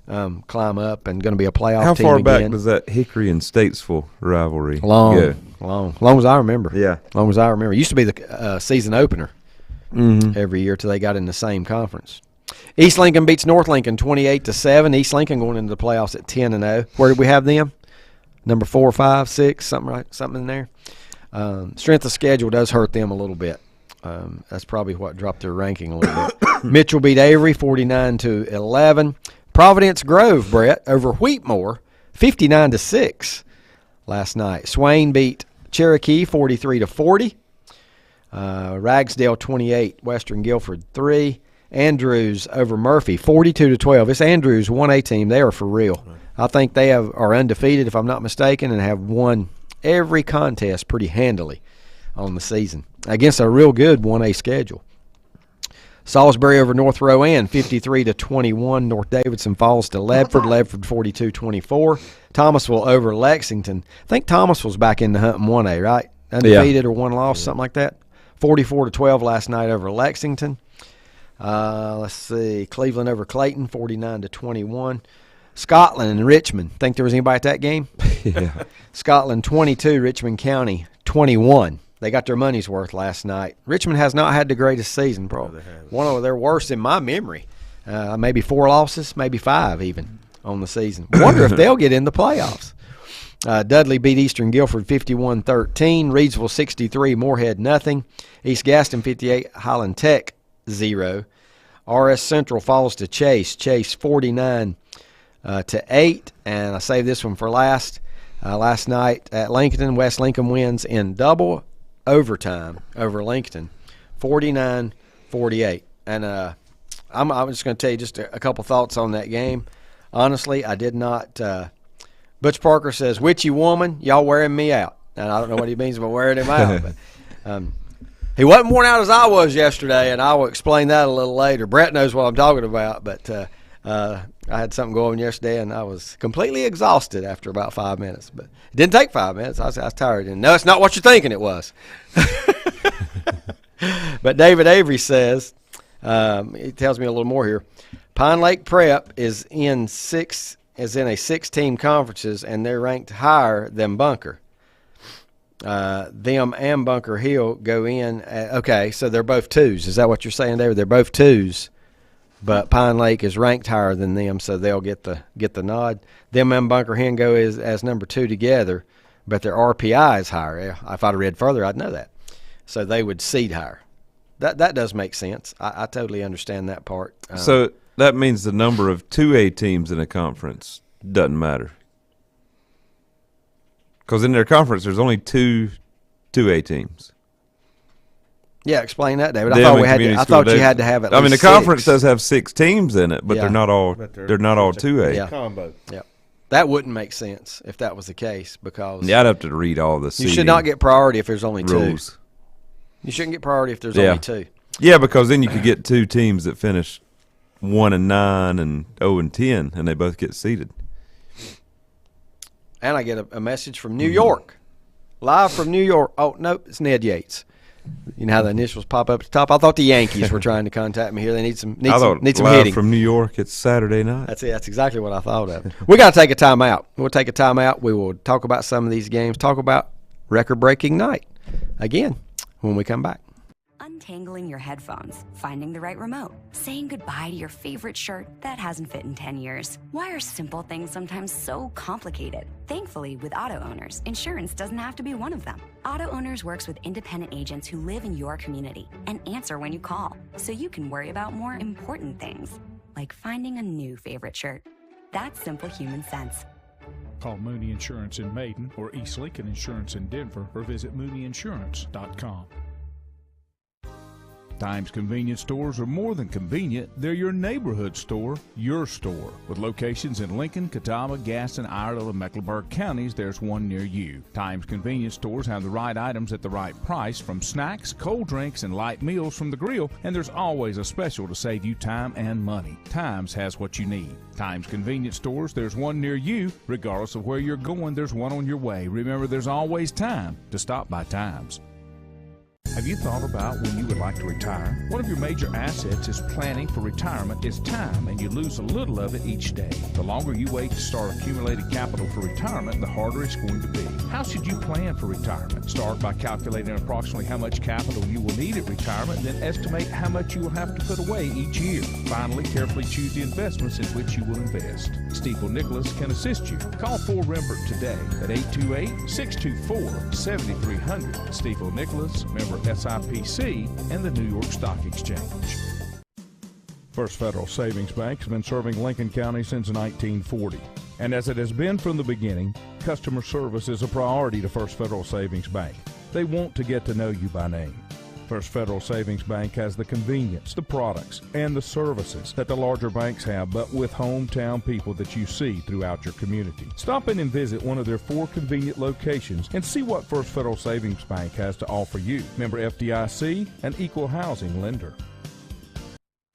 climb up and going to be a playoff How team far again. back does that Hickory and Statesville rivalry go? Long as I remember. Yeah. Long as I remember. It used to be the season opener every year till they got in the same conference. East Lincoln beats North Lincoln 28-7. East Lincoln going into the playoffs at 10-0. Where did we have them? Number 4, 5, 6, something in there. Strength of schedule does hurt them a little bit. That's probably what dropped their ranking a little bit. Mitchell beat Avery 49-11. Providence Grove, Brett, over Wheatmore 59-6 last night. Swain beat Cherokee 43-40. Ragsdale 28, Western Guilford 3. Andrews over Murphy 42-12. It's Andrews 1A team. They are for real. I think they are undefeated, if I'm not mistaken, and have won every contest pretty handily on the season against a real good 1A schedule. Salisbury over North Rowan 53-21. North Davidson falls to Ledford. Ledford 42-24. Thomasville over Lexington. I think Thomasville's back in the hunt in 1A, right? Undefeated or 1 loss, something like that. 44-12 last night over Lexington. Let's see. Cleveland over Clayton 49-21. Scotland and Richmond. Think there was anybody at that game? Yeah. Scotland 22, Richmond County 21. They got their money's worth last night. Richmond has not had the greatest season, probably. One of their worst in my memory. Maybe 4 losses, maybe 5 even on the season. Wonder if they'll get in the playoffs. Dudley beat Eastern Guilford 51-13. Reedsville 63, Moorhead nothing. East Gaston 58, Highland Tech 0. RS Central falls to Chase. Chase 49-8. And I saved this one for last. Last night at Lincoln, West Lincoln wins in double overtime over Lincoln, 49-48. And I'm just going to tell you just a couple thoughts on that game. Honestly, I did not. Butch Parker says, "Witchy woman, y'all wearing me out." And I don't know what he means by wearing him out, but he wasn't worn out as I was yesterday, and I will explain that a little later. Brett knows what I'm talking about, but I had something going yesterday, and I was completely exhausted after about 5 minutes. But it didn't take 5 minutes. I was tired. And no, it's not what you're thinking it was. But David Avery says, he tells me a little more here. Pine Lake Prep is in a 6-team conferences, and they're ranked higher than Bunker. Them and Bunker Hill go in. Okay, so they're both 2s. Is that what you're saying, David? They're both 2s. But Pine Lake is ranked higher than them, so they'll get the nod. Them and Bunker Hill go as number 2 together, but their RPI is higher. If I'd have read further, I'd know that. So they would seed higher. That does make sense. I totally understand that part. So that means the number of 2A teams in a conference doesn't matter. Because in their conference, there's only 2A teams. Yeah, explain that, David. Them and I thought you had to have at least I mean, the 6. conference does have 6 teams in it, but Yeah. they're not all. But They're not all 2A. Yeah. Combo. Yeah, that wouldn't make sense if that was the case because Yeah, I'd have to read all the. you should not get priority if there's only rules. 2. You shouldn't get priority if there's Yeah. only 2. Yeah, because then you could get 2 teams that finish 1-9 and 0-10, and they both get seeded. And I get a message from New York, live from New York. Oh no, it's Ned Yates. You know how the initials pop up at the top. I thought the Yankees were trying to contact me here. They need some live hitting. from New York. It's Saturday night. That's it. That's exactly what I thought of. We got to take a timeout. We'll take a timeout. We will talk about some of these games. Talk about record-breaking night again when we come back. Untangling your headphones, finding the right remote, saying goodbye to your favorite shirt that hasn't fit in 10 years. Why are simple things sometimes so complicated? Thankfully, with auto owners, insurance doesn't have to be one of them. Auto Owners works with independent agents who live in your community and answer when you call, so you can worry about more important things, like finding a new favorite shirt. That's simple human sense. Call Mooney Insurance in Maiden or East Lincoln Insurance in Denver or visit mooneyinsurance.com. Times convenience stores are more than convenient. They're your neighborhood store, your store. With locations in Lincoln, Catawba, Gaston, Iredell, and Mecklenburg counties, there's one near you. Times convenience stores have the right items at the right price, from snacks, cold drinks, and light meals from the grill, and there's always a special to save you time and money. Times has what you need. Times convenience stores, there's one near you. Regardless of where you're going, there's one on your way. Remember, there's always time to stop by Times. Have you thought about when you would like to retire? One of your major assets is planning for retirement is time, and you lose a little of it each day. The longer you wait to start accumulating capital for retirement, the harder it's going to be. How should you plan for retirement? Start by calculating approximately how much capital you will need at retirement, then estimate how much you will have to put away each year. Finally, carefully choose the investments in which you will invest. Stiefel Nicholas can assist you. Call Ford Rembert today at 828-624-7300. Stiefel Nicholas, member SIPC, and the New York Stock Exchange. First Federal Savings Bank has been serving Lincoln County since 1940. And as it has been from the beginning, customer service is a priority to First Federal Savings Bank. They want to get to know you by name. First Federal Savings Bank has the convenience, the products, and the services that the larger banks have, but with hometown people that you see throughout your community. Stop in and visit one of their 4 convenient locations and see what First Federal Savings Bank has to offer you. Member FDIC, an equal housing lender.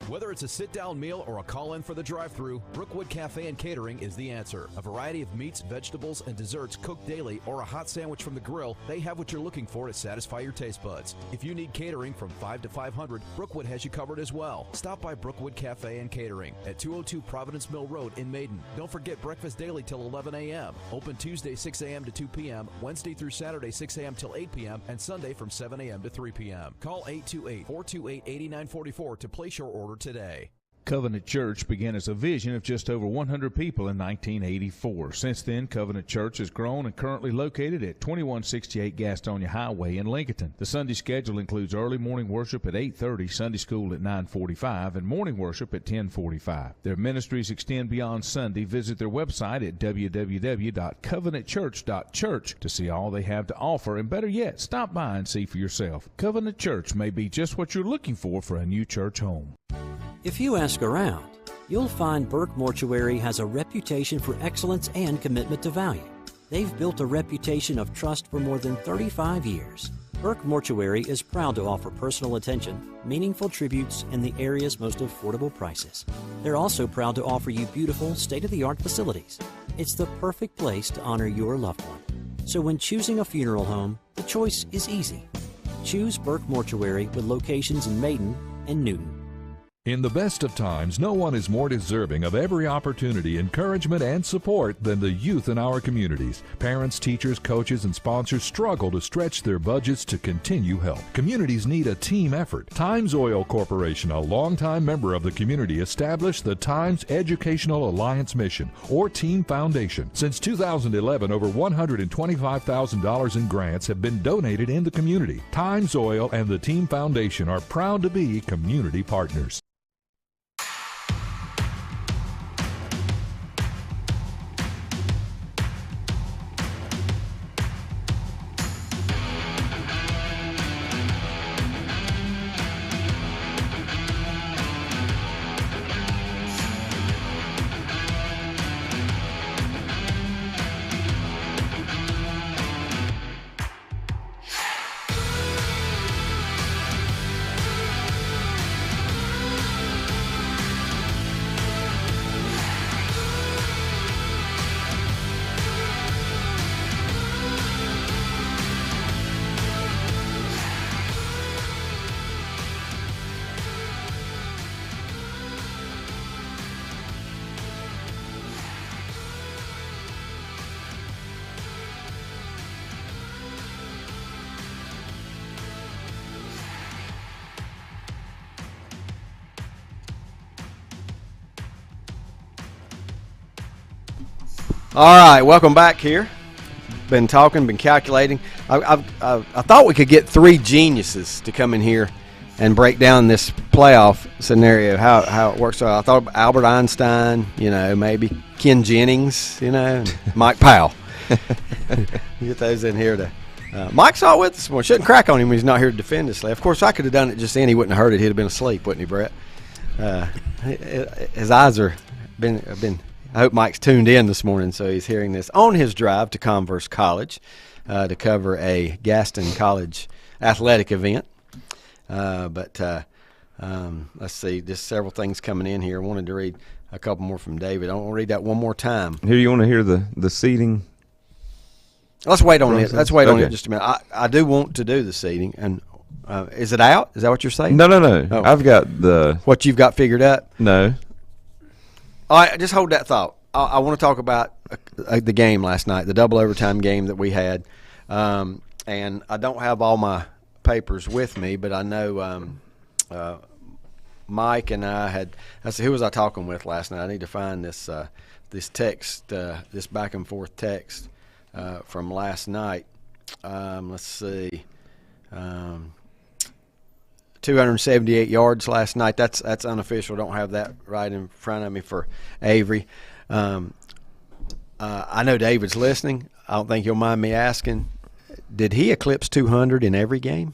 Whether it's a sit-down meal or a call-in for the drive-thru, Brookwood Cafe and Catering is the answer. A variety of meats, vegetables, and desserts cooked daily, or a hot sandwich from the grill, they have what you're looking for to satisfy your taste buds. If you need catering from 5 to 500, Brookwood has you covered as well. Stop by Brookwood Cafe and Catering at 202 Providence Mill Road in Maiden. Don't forget breakfast daily till 11 a.m. Open Tuesday 6 a.m. to 2 p.m., Wednesday through Saturday 6 a.m. till 8 p.m., and Sunday from 7 a.m. to 3 p.m. Call 828-428-8944 to place your order today. Covenant Church began as a vision of just over 100 people in 1984. Since then, Covenant Church has grown and currently located at 2168 Gastonia Highway in Lincoln. The Sunday schedule includes early morning worship at 8:30, Sunday school at 9:45, and morning worship at 10:45. Their ministries extend beyond Sunday. Visit their website at www.covenantchurch.church to see all they have to offer, and better yet, stop by and see for yourself. Covenant Church may be just what you're looking for a new church home. If you ask around, you'll find Burke Mortuary has a reputation for excellence and commitment to value. They've built a reputation of trust for more than 35 years. Burke Mortuary is proud to offer personal attention, meaningful tributes, and the area's most affordable prices. They're also proud to offer you beautiful, state-of-the-art facilities. It's the perfect place to honor your loved one. So when choosing a funeral home, the choice is easy. Choose Burke Mortuary with locations in Maiden and Newton. In the best of times, no one is more deserving of every opportunity, encouragement, and support than the youth in our communities. Parents, teachers, coaches, and sponsors struggle to stretch their budgets to continue help. Communities need a team effort. Times Oil Corporation, a longtime member of the community, established the Times Educational Alliance Mission, or Team Foundation. Since 2011, over $125,000 in grants have been donated in the community. Times Oil and the Team Foundation are proud to be community partners. All right, welcome back here. Been talking, been calculating. I thought we could get three geniuses to come in here and break down this playoff scenario, how it works. So I thought Albert Einstein, maybe Ken Jennings, and Mike Powell. Get those in here to. Mike's all with us more. Shouldn't crack on him when he's not here to defend us. Of course, I could have done it just then. He wouldn't have heard it. He'd have been asleep, wouldn't he, Brett? His eyes are been. I hope Mike's tuned in this morning, so he's hearing this on his drive to Converse College to cover a Gaston College athletic event. But let's see, just several things coming in here. I wanted to read a couple more from David. I want to read that one more time. Here, you want to hear the seating? Let's wait on it. Let's wait on it just a minute. I do want to do the seating. And is it out? Is that what you're saying? No. Oh. I've got what you've got figured up? No. All right, just hold that thought. I want to talk about the game last night, the double overtime game that we had. And I don't have all my papers with me, but I know Mike and I had – who was I talking with last night? I need to find this text, this back and forth text from last night. Let's see. 278 yards last night. That's unofficial. Don't have that right in front of me for Avery. I know David's listening. I don't think he'll mind me asking. Did he eclipse 200 in every game,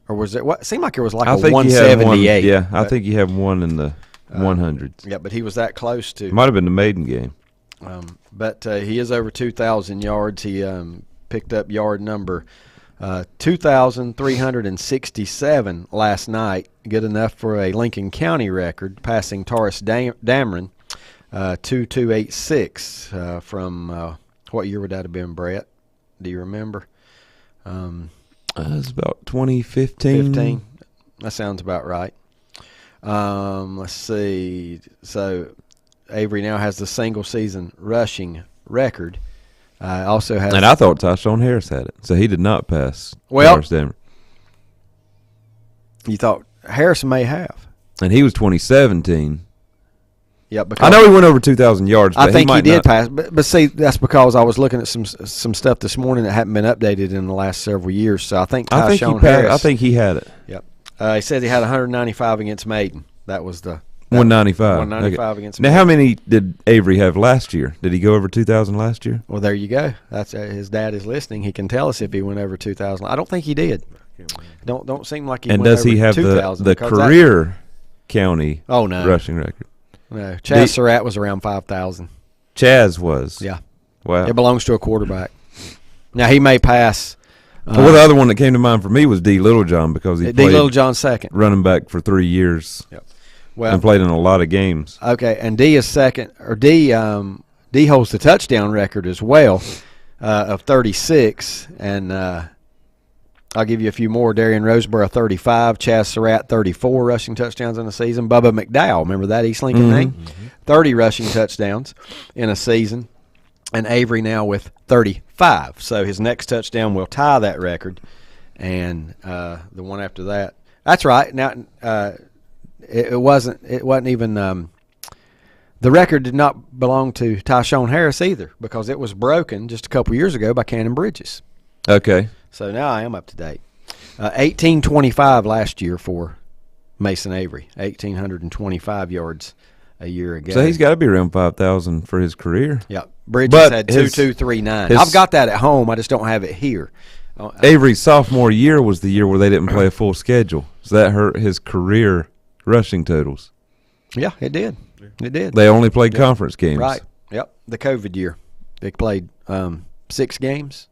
or was it? What seemed like it was like a 178? Yeah, I think you have one in the 100s. Yeah, but he was that close to. Might have been the maiden game. But he is over 2,000 yards. He picked up yard number 2,367 last night, good enough for a Lincoln County record, passing Taurus Dameron 2,286 from what year would that have been, Brett? Do you remember? It's about 2015. 15. That sounds about right. Let's see. So Avery now has the single season rushing record. Also has, and I thought Tyshawn Harris had it, so he did not pass. Well, Denver. You thought Harris may have, and he was 2017. Yeah, I know he went over 2,000 yards. But I think he did not pass, but see, that's because I was looking at some stuff this morning that hadn't been updated in the last several years. So I think Tyshawn Harris. I think he had it. Yep. He said he had 195 against Maiden. That was the 195. 195 against Now, Maiden. how many did Avery have last year? Did he go over 2,000 last year? Well, there you go. That's his dad is listening. He can tell us if he went over 2,000. I don't think he did. Don't seem like he and went does he over have 2,000 the career county rushing record? No. Chaz Surratt was around 5,000. Chaz was? Yeah. Wow. It belongs to a quarterback. Now, he may pass. Well, the other one that came to mind for me was D. Littlejohn because he played Littlejohn second. Running back for 3 years. Yep. Well, and played in a lot of games. Okay, and D is second, or D holds the touchdown record as well of 36, and I'll give you a few more. Darian Roseborough, 35. Chaz Surratt, 34 rushing touchdowns in a season. Bubba McDowell, remember that East Lincoln name? 30 rushing touchdowns in a season. And Avery now with 35. So his next touchdown will tie that record. And the one after that. That's right. Now it wasn't even the record did not belong to Tyshawn Harris either, because it was broken just a couple years ago by Cannon Bridges. Okay. So now I am up to date. 1825 last year for Mason Avery. 1,825 yards a year ago. So he's got to be around 5,000 for his career. Yeah. Bridges But had his- 2,239. I've got that at home. I just don't have it here. Avery's sophomore year was the year where they didn't play a full schedule. So that hurt his career rushing totals. Yeah, it did. It did. They only played conference games. Right. Yep. The COVID year. They played 6 games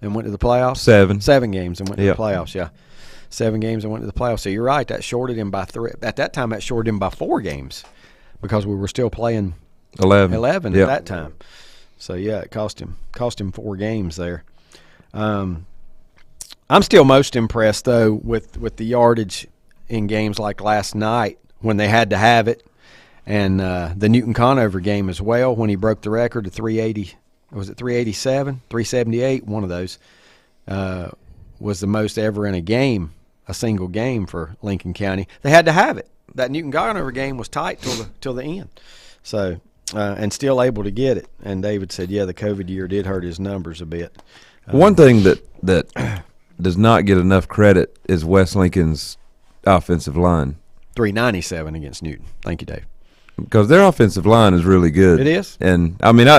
and went to the playoffs. 7. 7 games and went to Yep. the playoffs, yeah. 7 games and went to the playoffs. So you're right. That shorted him by 3. At that time, that shorted him by 4 games because we were still playing 11 Yep. at that time. So, yeah, it cost him 4 games there. I'm still most impressed, though, with the yardage in games like last night when they had to have it, and the Newton Conover game as well when he broke the record to 380. Was it 387, 378? One of those was the most ever in a game, a single game for Lincoln County. They had to have it. That Newton Conover game was tight till the end. So and still able to get it. And David said, yeah, the COVID year did hurt his numbers a bit. One thing that does not get enough credit is West Lincoln's offensive line. 397 against Newton. Thank you, Dave. Because their offensive line is really good. It is. And, I mean,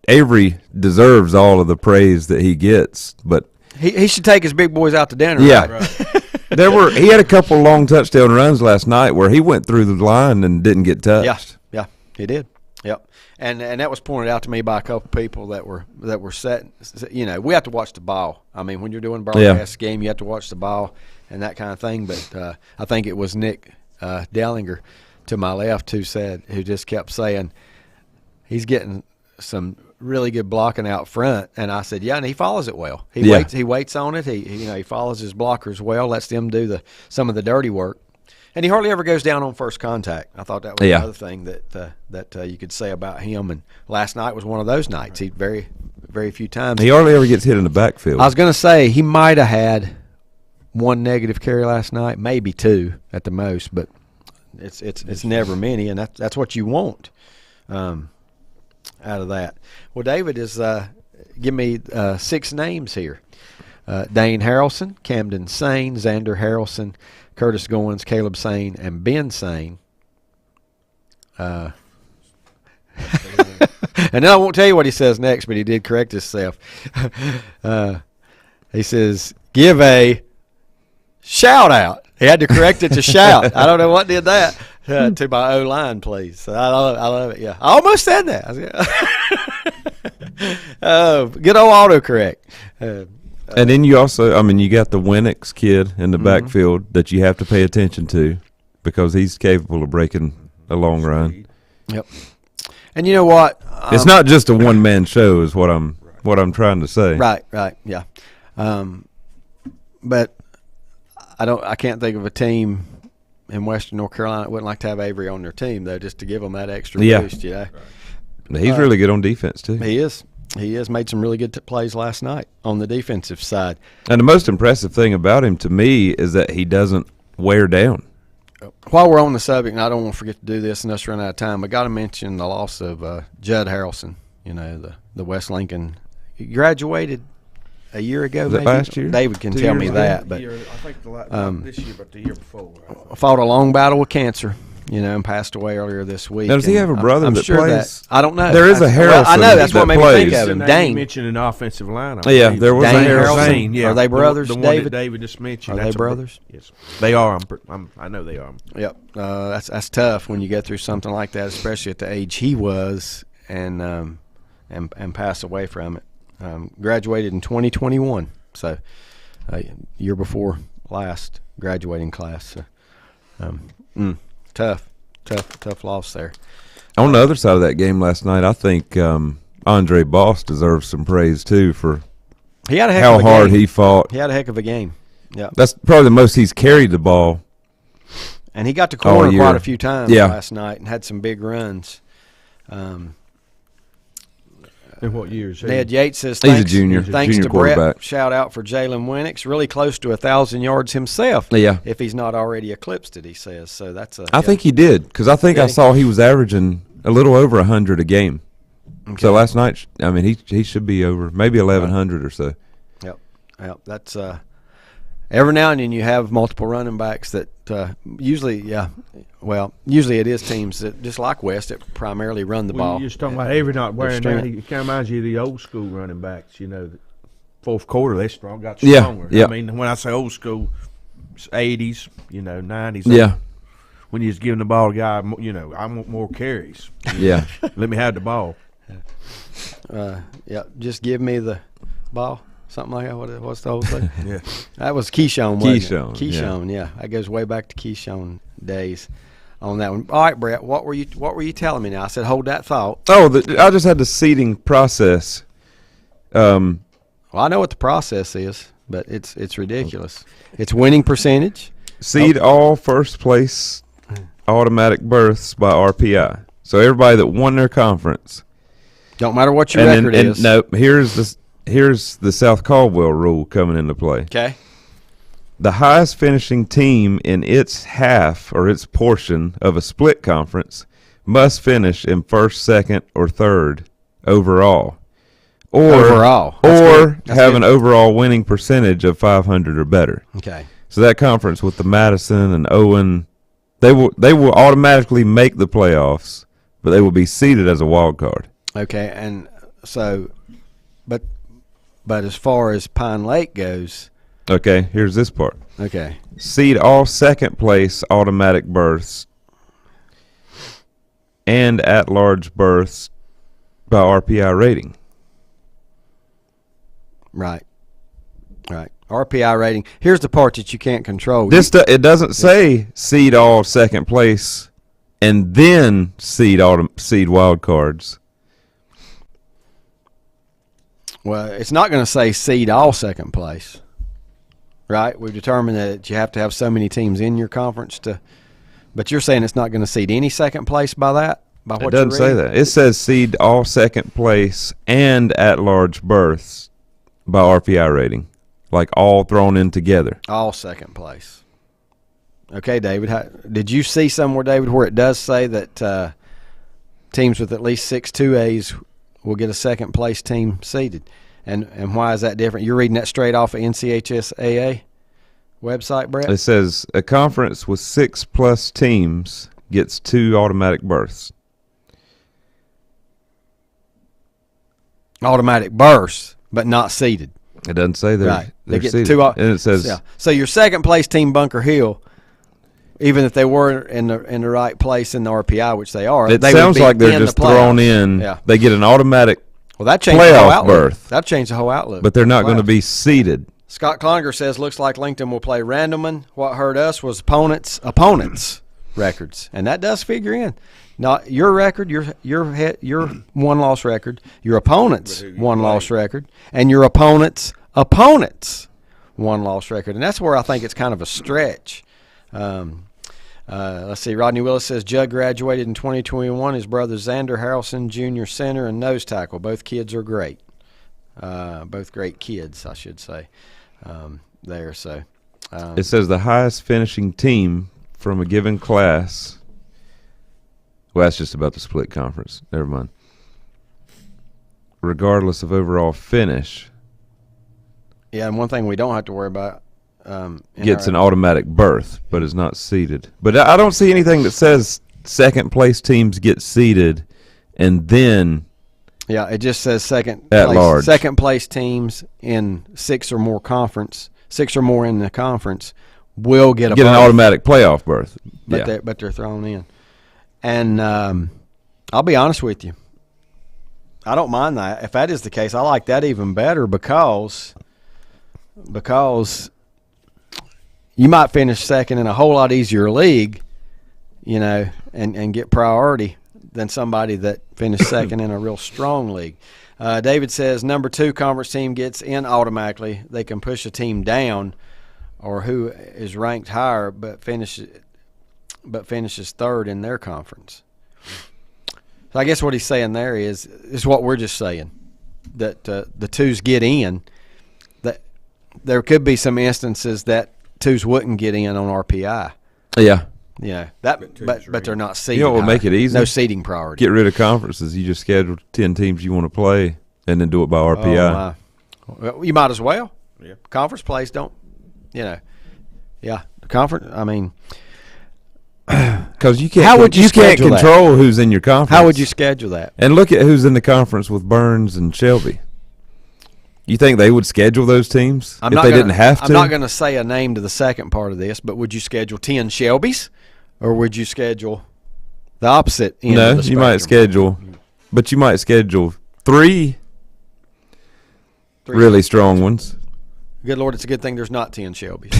Avery deserves all of the praise that he gets, but He should take his big boys out to dinner. yeah. Right? He had a couple long touchdown runs last night where he went through the line and didn't get touched. Yeah, he did. Yep. And that was pointed out to me by a couple people that were set. You know, we have to watch the ball. I mean, when you're doing a broadcast game, you have to watch the ball and that kind of thing. But I think it was Nick Dellinger to my left who just kept saying he's getting some really good blocking out front, and I said, yeah, and he follows it well. He waits on it. He follows his blockers well, lets them do some of the dirty work, and he hardly ever goes down on first contact. I thought that was another thing that you could say about him. And last night was one of those nights. He very very few times. He hardly ever gets hit in the backfield. I was going to say he might have had 1 negative carry last night, maybe 2 at the most, but it's never many, and that's what you want. Out of that. Well, David is give me 6 names here. Dane Harrelson, Camden Sane, Xander Harrelson, Curtis Goins, Caleb Sane, and Ben Sane. And then I won't tell you what he says next, but he did correct himself. He says, give a shout out. He had to correct it to shout. I don't know what did that. To my O-line, please. So I love it, yeah. I almost said that. Good old autocorrect. And then you also, you got the Winnick kid in the backfield that you have to pay attention to because he's capable of breaking a long run. Yep. And you know what? It's not just a one-man show is what I'm trying to say. Right, yeah. But I can't think of a team in Western North Carolina that wouldn't like to have Avery on their team, though, just to give them that extra boost, you know. He's really good on defense, too. He is. He has made some really good plays last night on the defensive side. And the most impressive thing about him to me is that he doesn't wear down. While we're on the subject, and I don't want to forget to do this and us run out of time, I got to mention the loss of Judd Harrelson, you know, the West Lincoln. He graduated a year ago, was maybe. That last year? David can 2 tell years me ago? that. But I think not this year, but the year before. fought a long battle with cancer, you know, and passed away earlier this week. Now, does he have a brother I'm that sure plays? I don't know. There is a Harrelson I know. That's what that made me think plays. of him. You Dane. mentioned an offensive line. Yeah, there was Dane a Harrelson. Dane, yeah. Are they brothers, The one David? that David just mentioned. Are they brothers? Yes, they are. I know they are. Yep. That's tough when you go through something like that, especially at the age he was, and pass away from it. Graduated in 2021, so year before last graduating class. So, tough loss there. On the other side of that game last night, I think Andre Boss deserves some praise, too, for He had a heck how of a hard game. he fought. He had a heck of a game. Yeah. That's probably the most he's carried the ball. And he got to corner year. quite a few times Yeah. last night and had some big runs. In what years? Ned Yates says He's a thanks, junior. Thanks Junior to Brett. quarterback. Shout out for Jalen Winnick. Really close to 1,000 yards himself. Yeah. If he's not already eclipsed it, he says. So that's a. I think he did, because I think I saw he was averaging a little over 100 a game. Okay. So last night, I mean, he should be over maybe 1,100 or so. Yep. That's every now and then you have multiple running backs that usually it is teams that just like West that primarily run the ball. You're just talking about every night wearing strength. down. It kind of reminds you of the old school running backs. You know, the fourth quarter they got Yeah, stronger. yeah. I mean, when I say old school, it's 80s, 90s. Yeah. When you're just giving the ball to a guy, I want more carries. Yeah. Let me have the ball. Just give me the ball. Something like that. What's the whole thing? Yeah. That was Keyshawn, wasn't Keyshawn, it? Keyshawn, yeah. That goes way back to Keyshawn days on that one. All right, Brett, what were you telling me now? I said hold that thought. Oh, I just had the seeding process. Well, I know what the process is, but it's ridiculous. It's winning percentage. Seed all first place automatic berths by RPI. So everybody that won their conference. Don't matter what your record is. No, here's the South Caldwell rule coming into play. Okay. The highest finishing team in its half or its portion of a split conference must finish in first, second, or third overall. Overall. That's Or good. That's have good. an overall winning percentage of 500 or better. Okay. So that conference with the Madison and Owen, they will automatically make the playoffs, but they will be seeded as a wild card. Okay, and so, but as far as Pine Lake goes, Okay, here's this part. okay, Seed all second place automatic berths and at-large berths by RPI rating. right. RPI rating. Here's the part that you can't control. It doesn't say seed all second place and then seed wild cards. Well, it's not going to say seed all second place, right? We've determined that you have to have so many teams in your conference to. But you're saying it's not going to seed any second place by that? By what It doesn't say you're that. It says seed all second place and at-large berths by RPI rating, like all thrown in together. all second place. Okay, David. Did you see somewhere, David, where it does say that teams with at least 6 2As will get a second place team seeded? And why is that different? You're reading that straight off of NCHSAA website, Brett? It says a conference with 6+ teams gets 2 automatic berths. Automatic bursts, but not seeded. It doesn't say they're, Right. they're They get seeded. 2. And it says Yeah. So your second place team, Bunker Hill, even if they were in the right place in the RPI, which they are, it they would sounds be like they're in the just thrown playoffs. in. Yeah. They get an automatic, Well, that changed the whole playoff outlook. berth. That changed the whole outlook. but they're not going to Playoffs. be seeded. Scott Clonger says, looks like Lincoln will play Randleman. What hurt us was opponents' records, and that does figure in. Not your record, your one-loss record, your opponent's one-loss record, and your opponent's one-loss record, and that's where I think it's kind of a stretch. Let's see. Rodney Willis says Judd graduated in 2021. His brother Xander Harrelson, junior center and nose tackle. Both kids are great. Both great kids, I should say. There, so It says the highest finishing team from a given class. Well, that's just about the split conference. Never mind. Regardless of overall finish, yeah. And one thing we don't have to worry about gets an automatic berth, but is not seeded. But I don't see anything that says second place teams get seeded and then Yeah, it just says second place teams in 6 or more in the conference will get an berth, automatic playoff berth. but Yeah. they're thrown in. And I'll be honest with you, I don't mind that. If that is the case, I like that even better because you might finish second in a whole lot easier league, and get priority than somebody that finished second in a real strong league. David says number 2 conference team gets in automatically. They can push a team down or who is ranked higher but finishes third in their conference. So I guess what he's saying there is what we're just saying, that the twos get in. That there could be some instances that twos wouldn't get in on RPI. Yeah. Yeah, but they're not seeded. You know what would make it easy? No seeding priority. Get rid of conferences. You just schedule 10 teams you want to play and then do it by RPI. Well, you might as well. Yeah. Conference plays don't, yeah. The conference, I mean. Because you can't, How would you can't schedule control who's in your conference. How would you schedule that? And look at who's in the conference with Burns and Shelby. You think they would schedule those teams if they didn't have to? I'm not going to say a name to the second part of this, but would you schedule 10 Shelbys, or would you schedule the opposite end of the spectrum? You might schedule three really strong ones. Good Lord, it's a good thing there's not 10 Shelbys.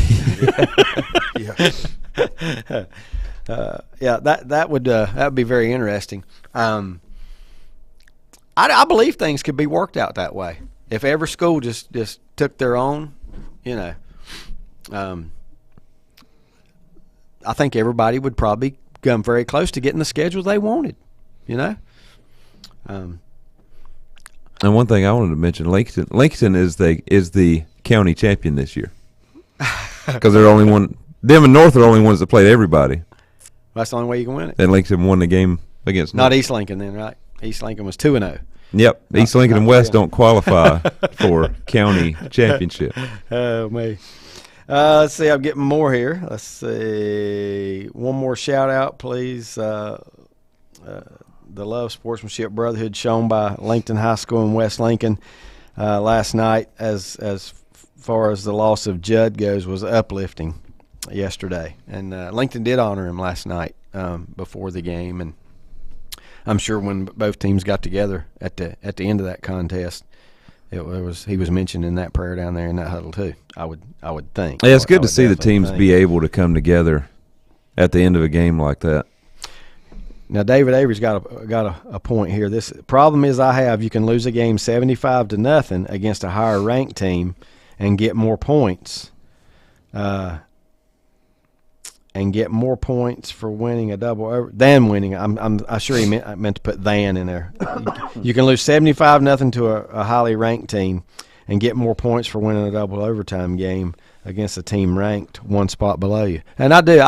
That would be very interesting. I believe things could be worked out that way if every school just took their own. I think everybody would probably come very close to getting the schedule they wanted. And one thing I wanted to mention, Lincoln is the county champion this year because they're only one. Them and North are the only ones that played everybody. That's the only way you can win it. And Lincoln won the game against Not North. East Lincoln then, right? East Lincoln was 2-0. Yep. East Lincoln and West don't qualify for county championship. Oh, me. Let's see. I'm getting more here. Let's see. One more shout out, please. The love, sportsmanship, brotherhood shown by Lincoln High School in West Lincoln last night, as far as the loss of Judd goes, was uplifting yesterday. And Lincoln did honor him last night before the game, and I'm sure when both teams got together at the end of that contest, he was mentioned in that prayer down there in that huddle too. I would think. Yeah, it's good to see the teams be able to come together at the end of a game like that. Now, David Avery's got a point here. This problem is you can lose a game 75-0 against a higher ranked team and get more points. And get more points for winning a double over than winning. I'm sure he meant to put than in there. You can lose 75-0 to a highly ranked team and get more points for winning a double overtime game against a team ranked one spot below you. And I do.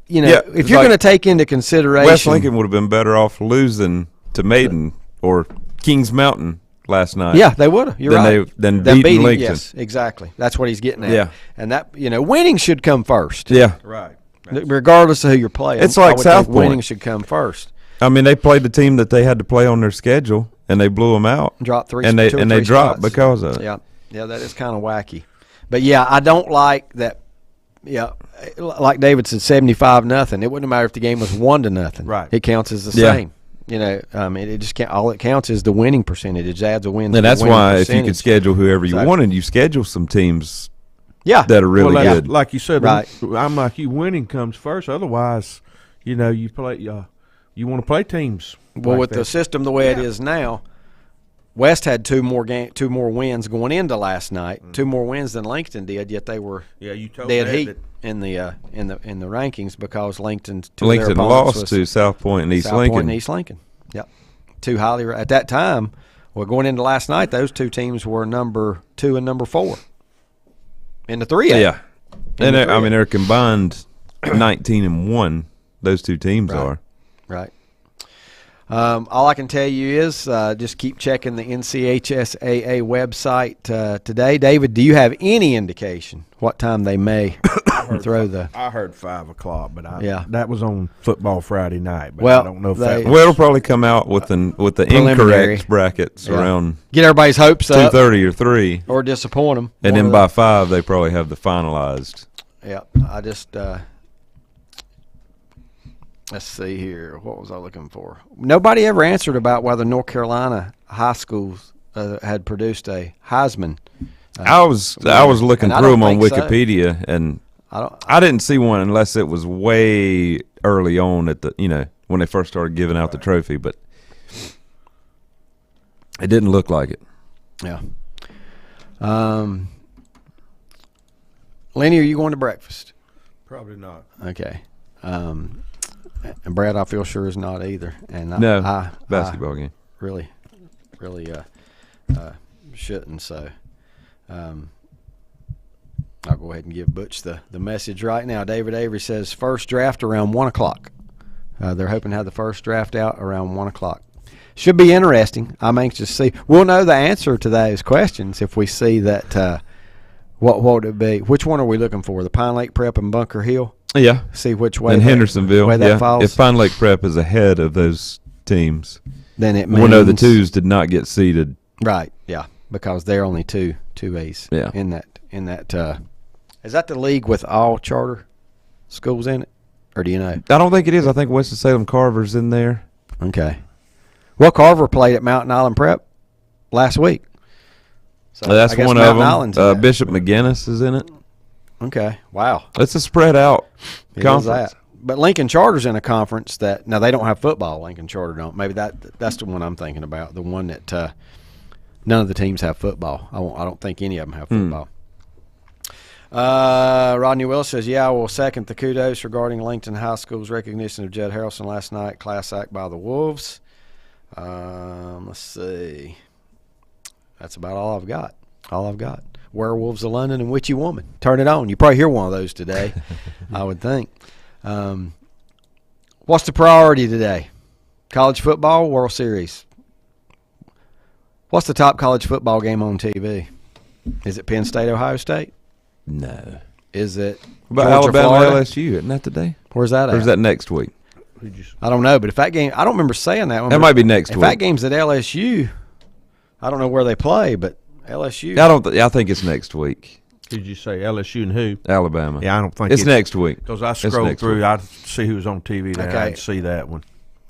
If you're going to take into consideration, West Lincoln would have been better off losing to Maiden or Kings Mountain last night. Yeah, they would have. You're right. Than beating Lincoln. Yes, exactly. That's what he's getting at. Yeah. And that, winning should come first. Yeah. Right. Regardless of who you're playing. It's like South Winning Point. should come first. I mean, they played the team that they had to play on their schedule, and they blew them out. Dropped three and they dropped spots. because of it. Yeah, that is kind of wacky. But yeah, I don't like that. Yeah, like David said, 75-0. It wouldn't matter if the game was 1-0. Right. It counts as the same. It just can't. All it counts is the winning percentage. It adds a win. And that's why if you could percentage. schedule whoever you wanted, you schedule some teams. Yeah. That are really good. Like you said, right. I'm like you. Winning comes first. Otherwise, you play. You want to play teams. Well, like with the system the way it is now, West had two more wins going into last night. Mm-hmm. 2 more wins than Lincoln did. Yet they were you told dead heat that. in the rankings because Lincoln lost to South Point and East Lincoln. Point and East Lincoln. Yep. Two highly at that time. Well, going into last night, those two teams were number 2 and number 4 in the 3A. Yeah, and they're combined 19-1. Those two teams are right. All I can tell you is just keep checking the NCHSAA website today. David, do you have any indication what time they may throw the? I heard 5 o'clock, but that was on Football Friday night. But well, I don't know if it'll probably come out with the incorrect brackets around get everybody's hopes up 2:30 or 3, or disappoint them, and then by 5 they probably have the finalized. Yeah, I just. Let's see here. What was I looking for? Nobody ever answered about whether North Carolina high schools had produced a Heisman. I was looking through them on Wikipedia, so. and I didn't see one unless it was way early on at the when they first started giving out the trophy, but it didn't look like it. Yeah. Lenny, are you going to breakfast? Probably not. Okay. And Brad, I feel sure is not either. And basketball game. Really shouldn't. So I'll go ahead and give Butch the message right now. David Avery says first draft around 1 o'clock. They're hoping to have the first draft out around 1 o'clock. Should be interesting. I'm anxious to see. We'll know the answer to those questions if we see that. What would it be? Which one are we looking for? The Pine Lake Prep and Bunker Hill? Yeah. See which way. And Hendersonville. Way that falls? If Pine Lake Prep is ahead of those teams, then it means we'll know the twos did not get seeded. Right. Yeah. Because they're only two A's. Yeah. In that. Is that the league with all charter schools in it, or do you know? I don't think it is. I think Winston-Salem Carver's in there. Okay. Well, Carver played at Mountain Island Prep last week. So That's I guess one Mountain of Island's them. Bishop McGinnis is in it. Okay. Wow. It's a spread out It is conference. that. But Lincoln Charter's in a conference that now they don't have football. Lincoln Charter don't. Maybe that's the one I'm thinking about. The one that none of the teams have football. I don't think any of them have football. Rodney Willis says, "Yeah, I will second the kudos regarding Lincoln High School's recognition of Jed Harrelson last night. Class act by the Wolves." Let's see. That's about all I've got. Werewolves of London and Witchy Woman. Turn it on. You probably hear one of those today, I would think. What's the priority today? College football, World Series. What's the top college football game on TV? Is it Penn State, Ohio State? No. Is it About Georgia, Alabama, Florida? LSU? Isn't that today? Where's that at? Or is that next week? I don't know, but if that game, I don't remember saying that one. That but might be next if week. that game's at LSU, I don't know where they play, but LSU. I think it's next week. Did you say LSU and who? Alabama. Yeah, I don't think it's next week. Because I It's scrolled next through, week. I see who's on TV now. Okay. I didn't see that one.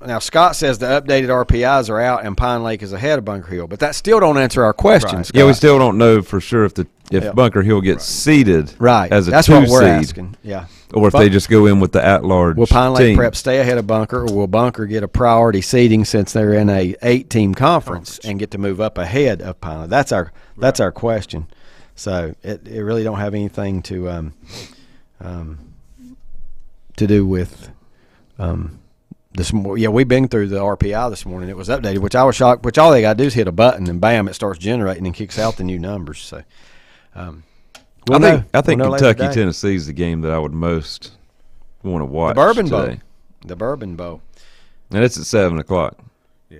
Now, Scott says the updated RPIs are out and Pine Lake is ahead of Bunker Hill, but that still don't answer our question, Right. Scott. Yeah, we still don't know for sure if Yeah. Bunker Hill gets seeded right. as a That's 2 what we're seed, asking. Yeah. or if they just go in with the at-large Will Pine Lake team. Prep stay ahead of Bunker, or will Bunker get a priority seeding since they're in a 8-team conference and get to move up ahead of Pine Lake? That's our question. So it really don't have anything to do with this. Yeah, we've been through the RPI this morning. It was updated, which I was shocked. Which all they got to do is hit a button and bam, it starts generating and kicks out the new numbers. So I think we'll know later Kentucky today. Tennessee is the game that I would most want to watch. The Bourbon today. Bowl. The Bourbon Bowl. And it's at 7:00. Yeah.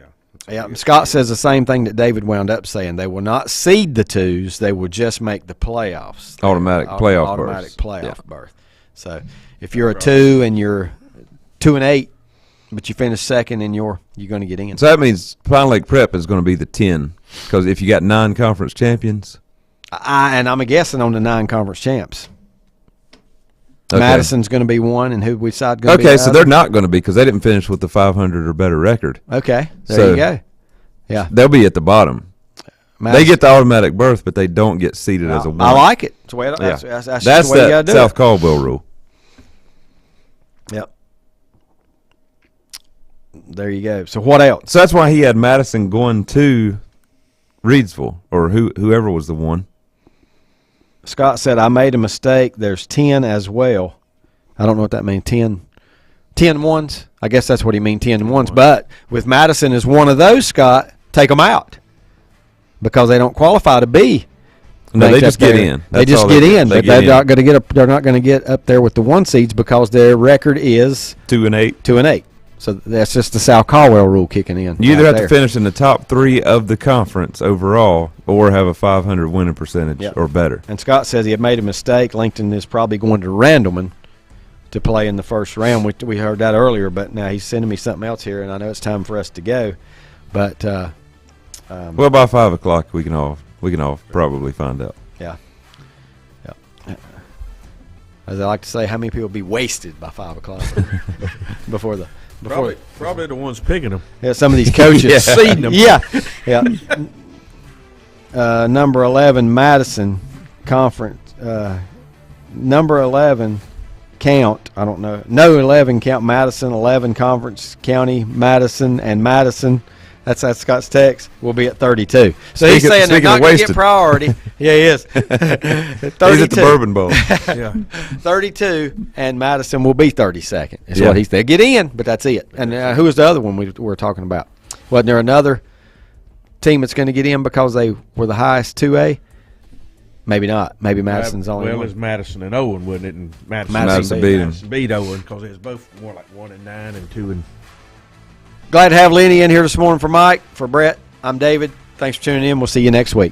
Yeah, Scott says the same thing that David wound up saying. They will not seed the twos. They will just make the playoffs. Automatic playoff Automatic berths. playoff Yeah. berth. So if you're a 2 and you're 2-8, but you finish second and you're going to get in. So that means Pine Lake Prep is going to be the 10 because if you got 9 conference champions. And I'm guessing on the 9 conference champs. Okay. Madison's going to be one, and who we decide going to be Okay, the so other? they're not going to be because they didn't finish with the 500 or better record. Okay, there So- you go. Yeah, They'll be at the bottom. Madison. They get the automatic berth, but they don't get seated as a 1. I like it. That's the way, Yeah. that's That's just the way you got that to do South it. Caldwell rule. Yep. There you go. So what else? So that's why he had Madison going to Reidsville or whoever was the one. Scott said, I made a mistake. There's 10 as well. I don't know what that means. 10 ones? I guess that's what he means, 10 ones. But with Madison as one of those, Scott, take them out because they don't qualify to be. No, they ranked just up get there. in. They That's just all get they do. in, They but get they're in. not going to get up. They're not going to get up there with the 1 seeds because their record is 2-8. 2-8. So that's just the South Caldwell rule kicking in. You either right have there. to finish in the top 3 of the conference overall or have a 500 winning percentage Yep. or better. And Scott says he had made a mistake. Lincoln is probably going to Randleman to play in the first round. We heard that earlier, but now he's sending me something else here, and I know it's time for us to go. But Well, by 5 o'clock, we can all probably find out. yeah. As I like to say, how many people be wasted by 5 o'clock before Probably the ones picking them. yeah, some of these coaches Yeah. seeding them. Yeah. Number 11 Madison Conference. Number 11 count. I don't know. No 11 count Madison. 11 Conference County Madison and Madison. That's Scott's text. We'll be at 32. So he's saying they're not going to get priority. Yeah, he is. 32. He's at the Bourbon Bowl. Yeah. 32, and Madison will be 32nd. Is Yeah. what he said. Get in, but that's it. And who was the other one we were talking about? Wasn't there another team that's going to get in because they were the highest 2A? Maybe not. Maybe Madison's only well, one. it was Madison and Owen, wasn't it? And Madison beat him. Madison beat Owen because it was both more like 1-9 and 2. Glad to have Lenny in here this morning for Mike, for Brett. I'm David. Thanks for tuning in. We'll see you next week.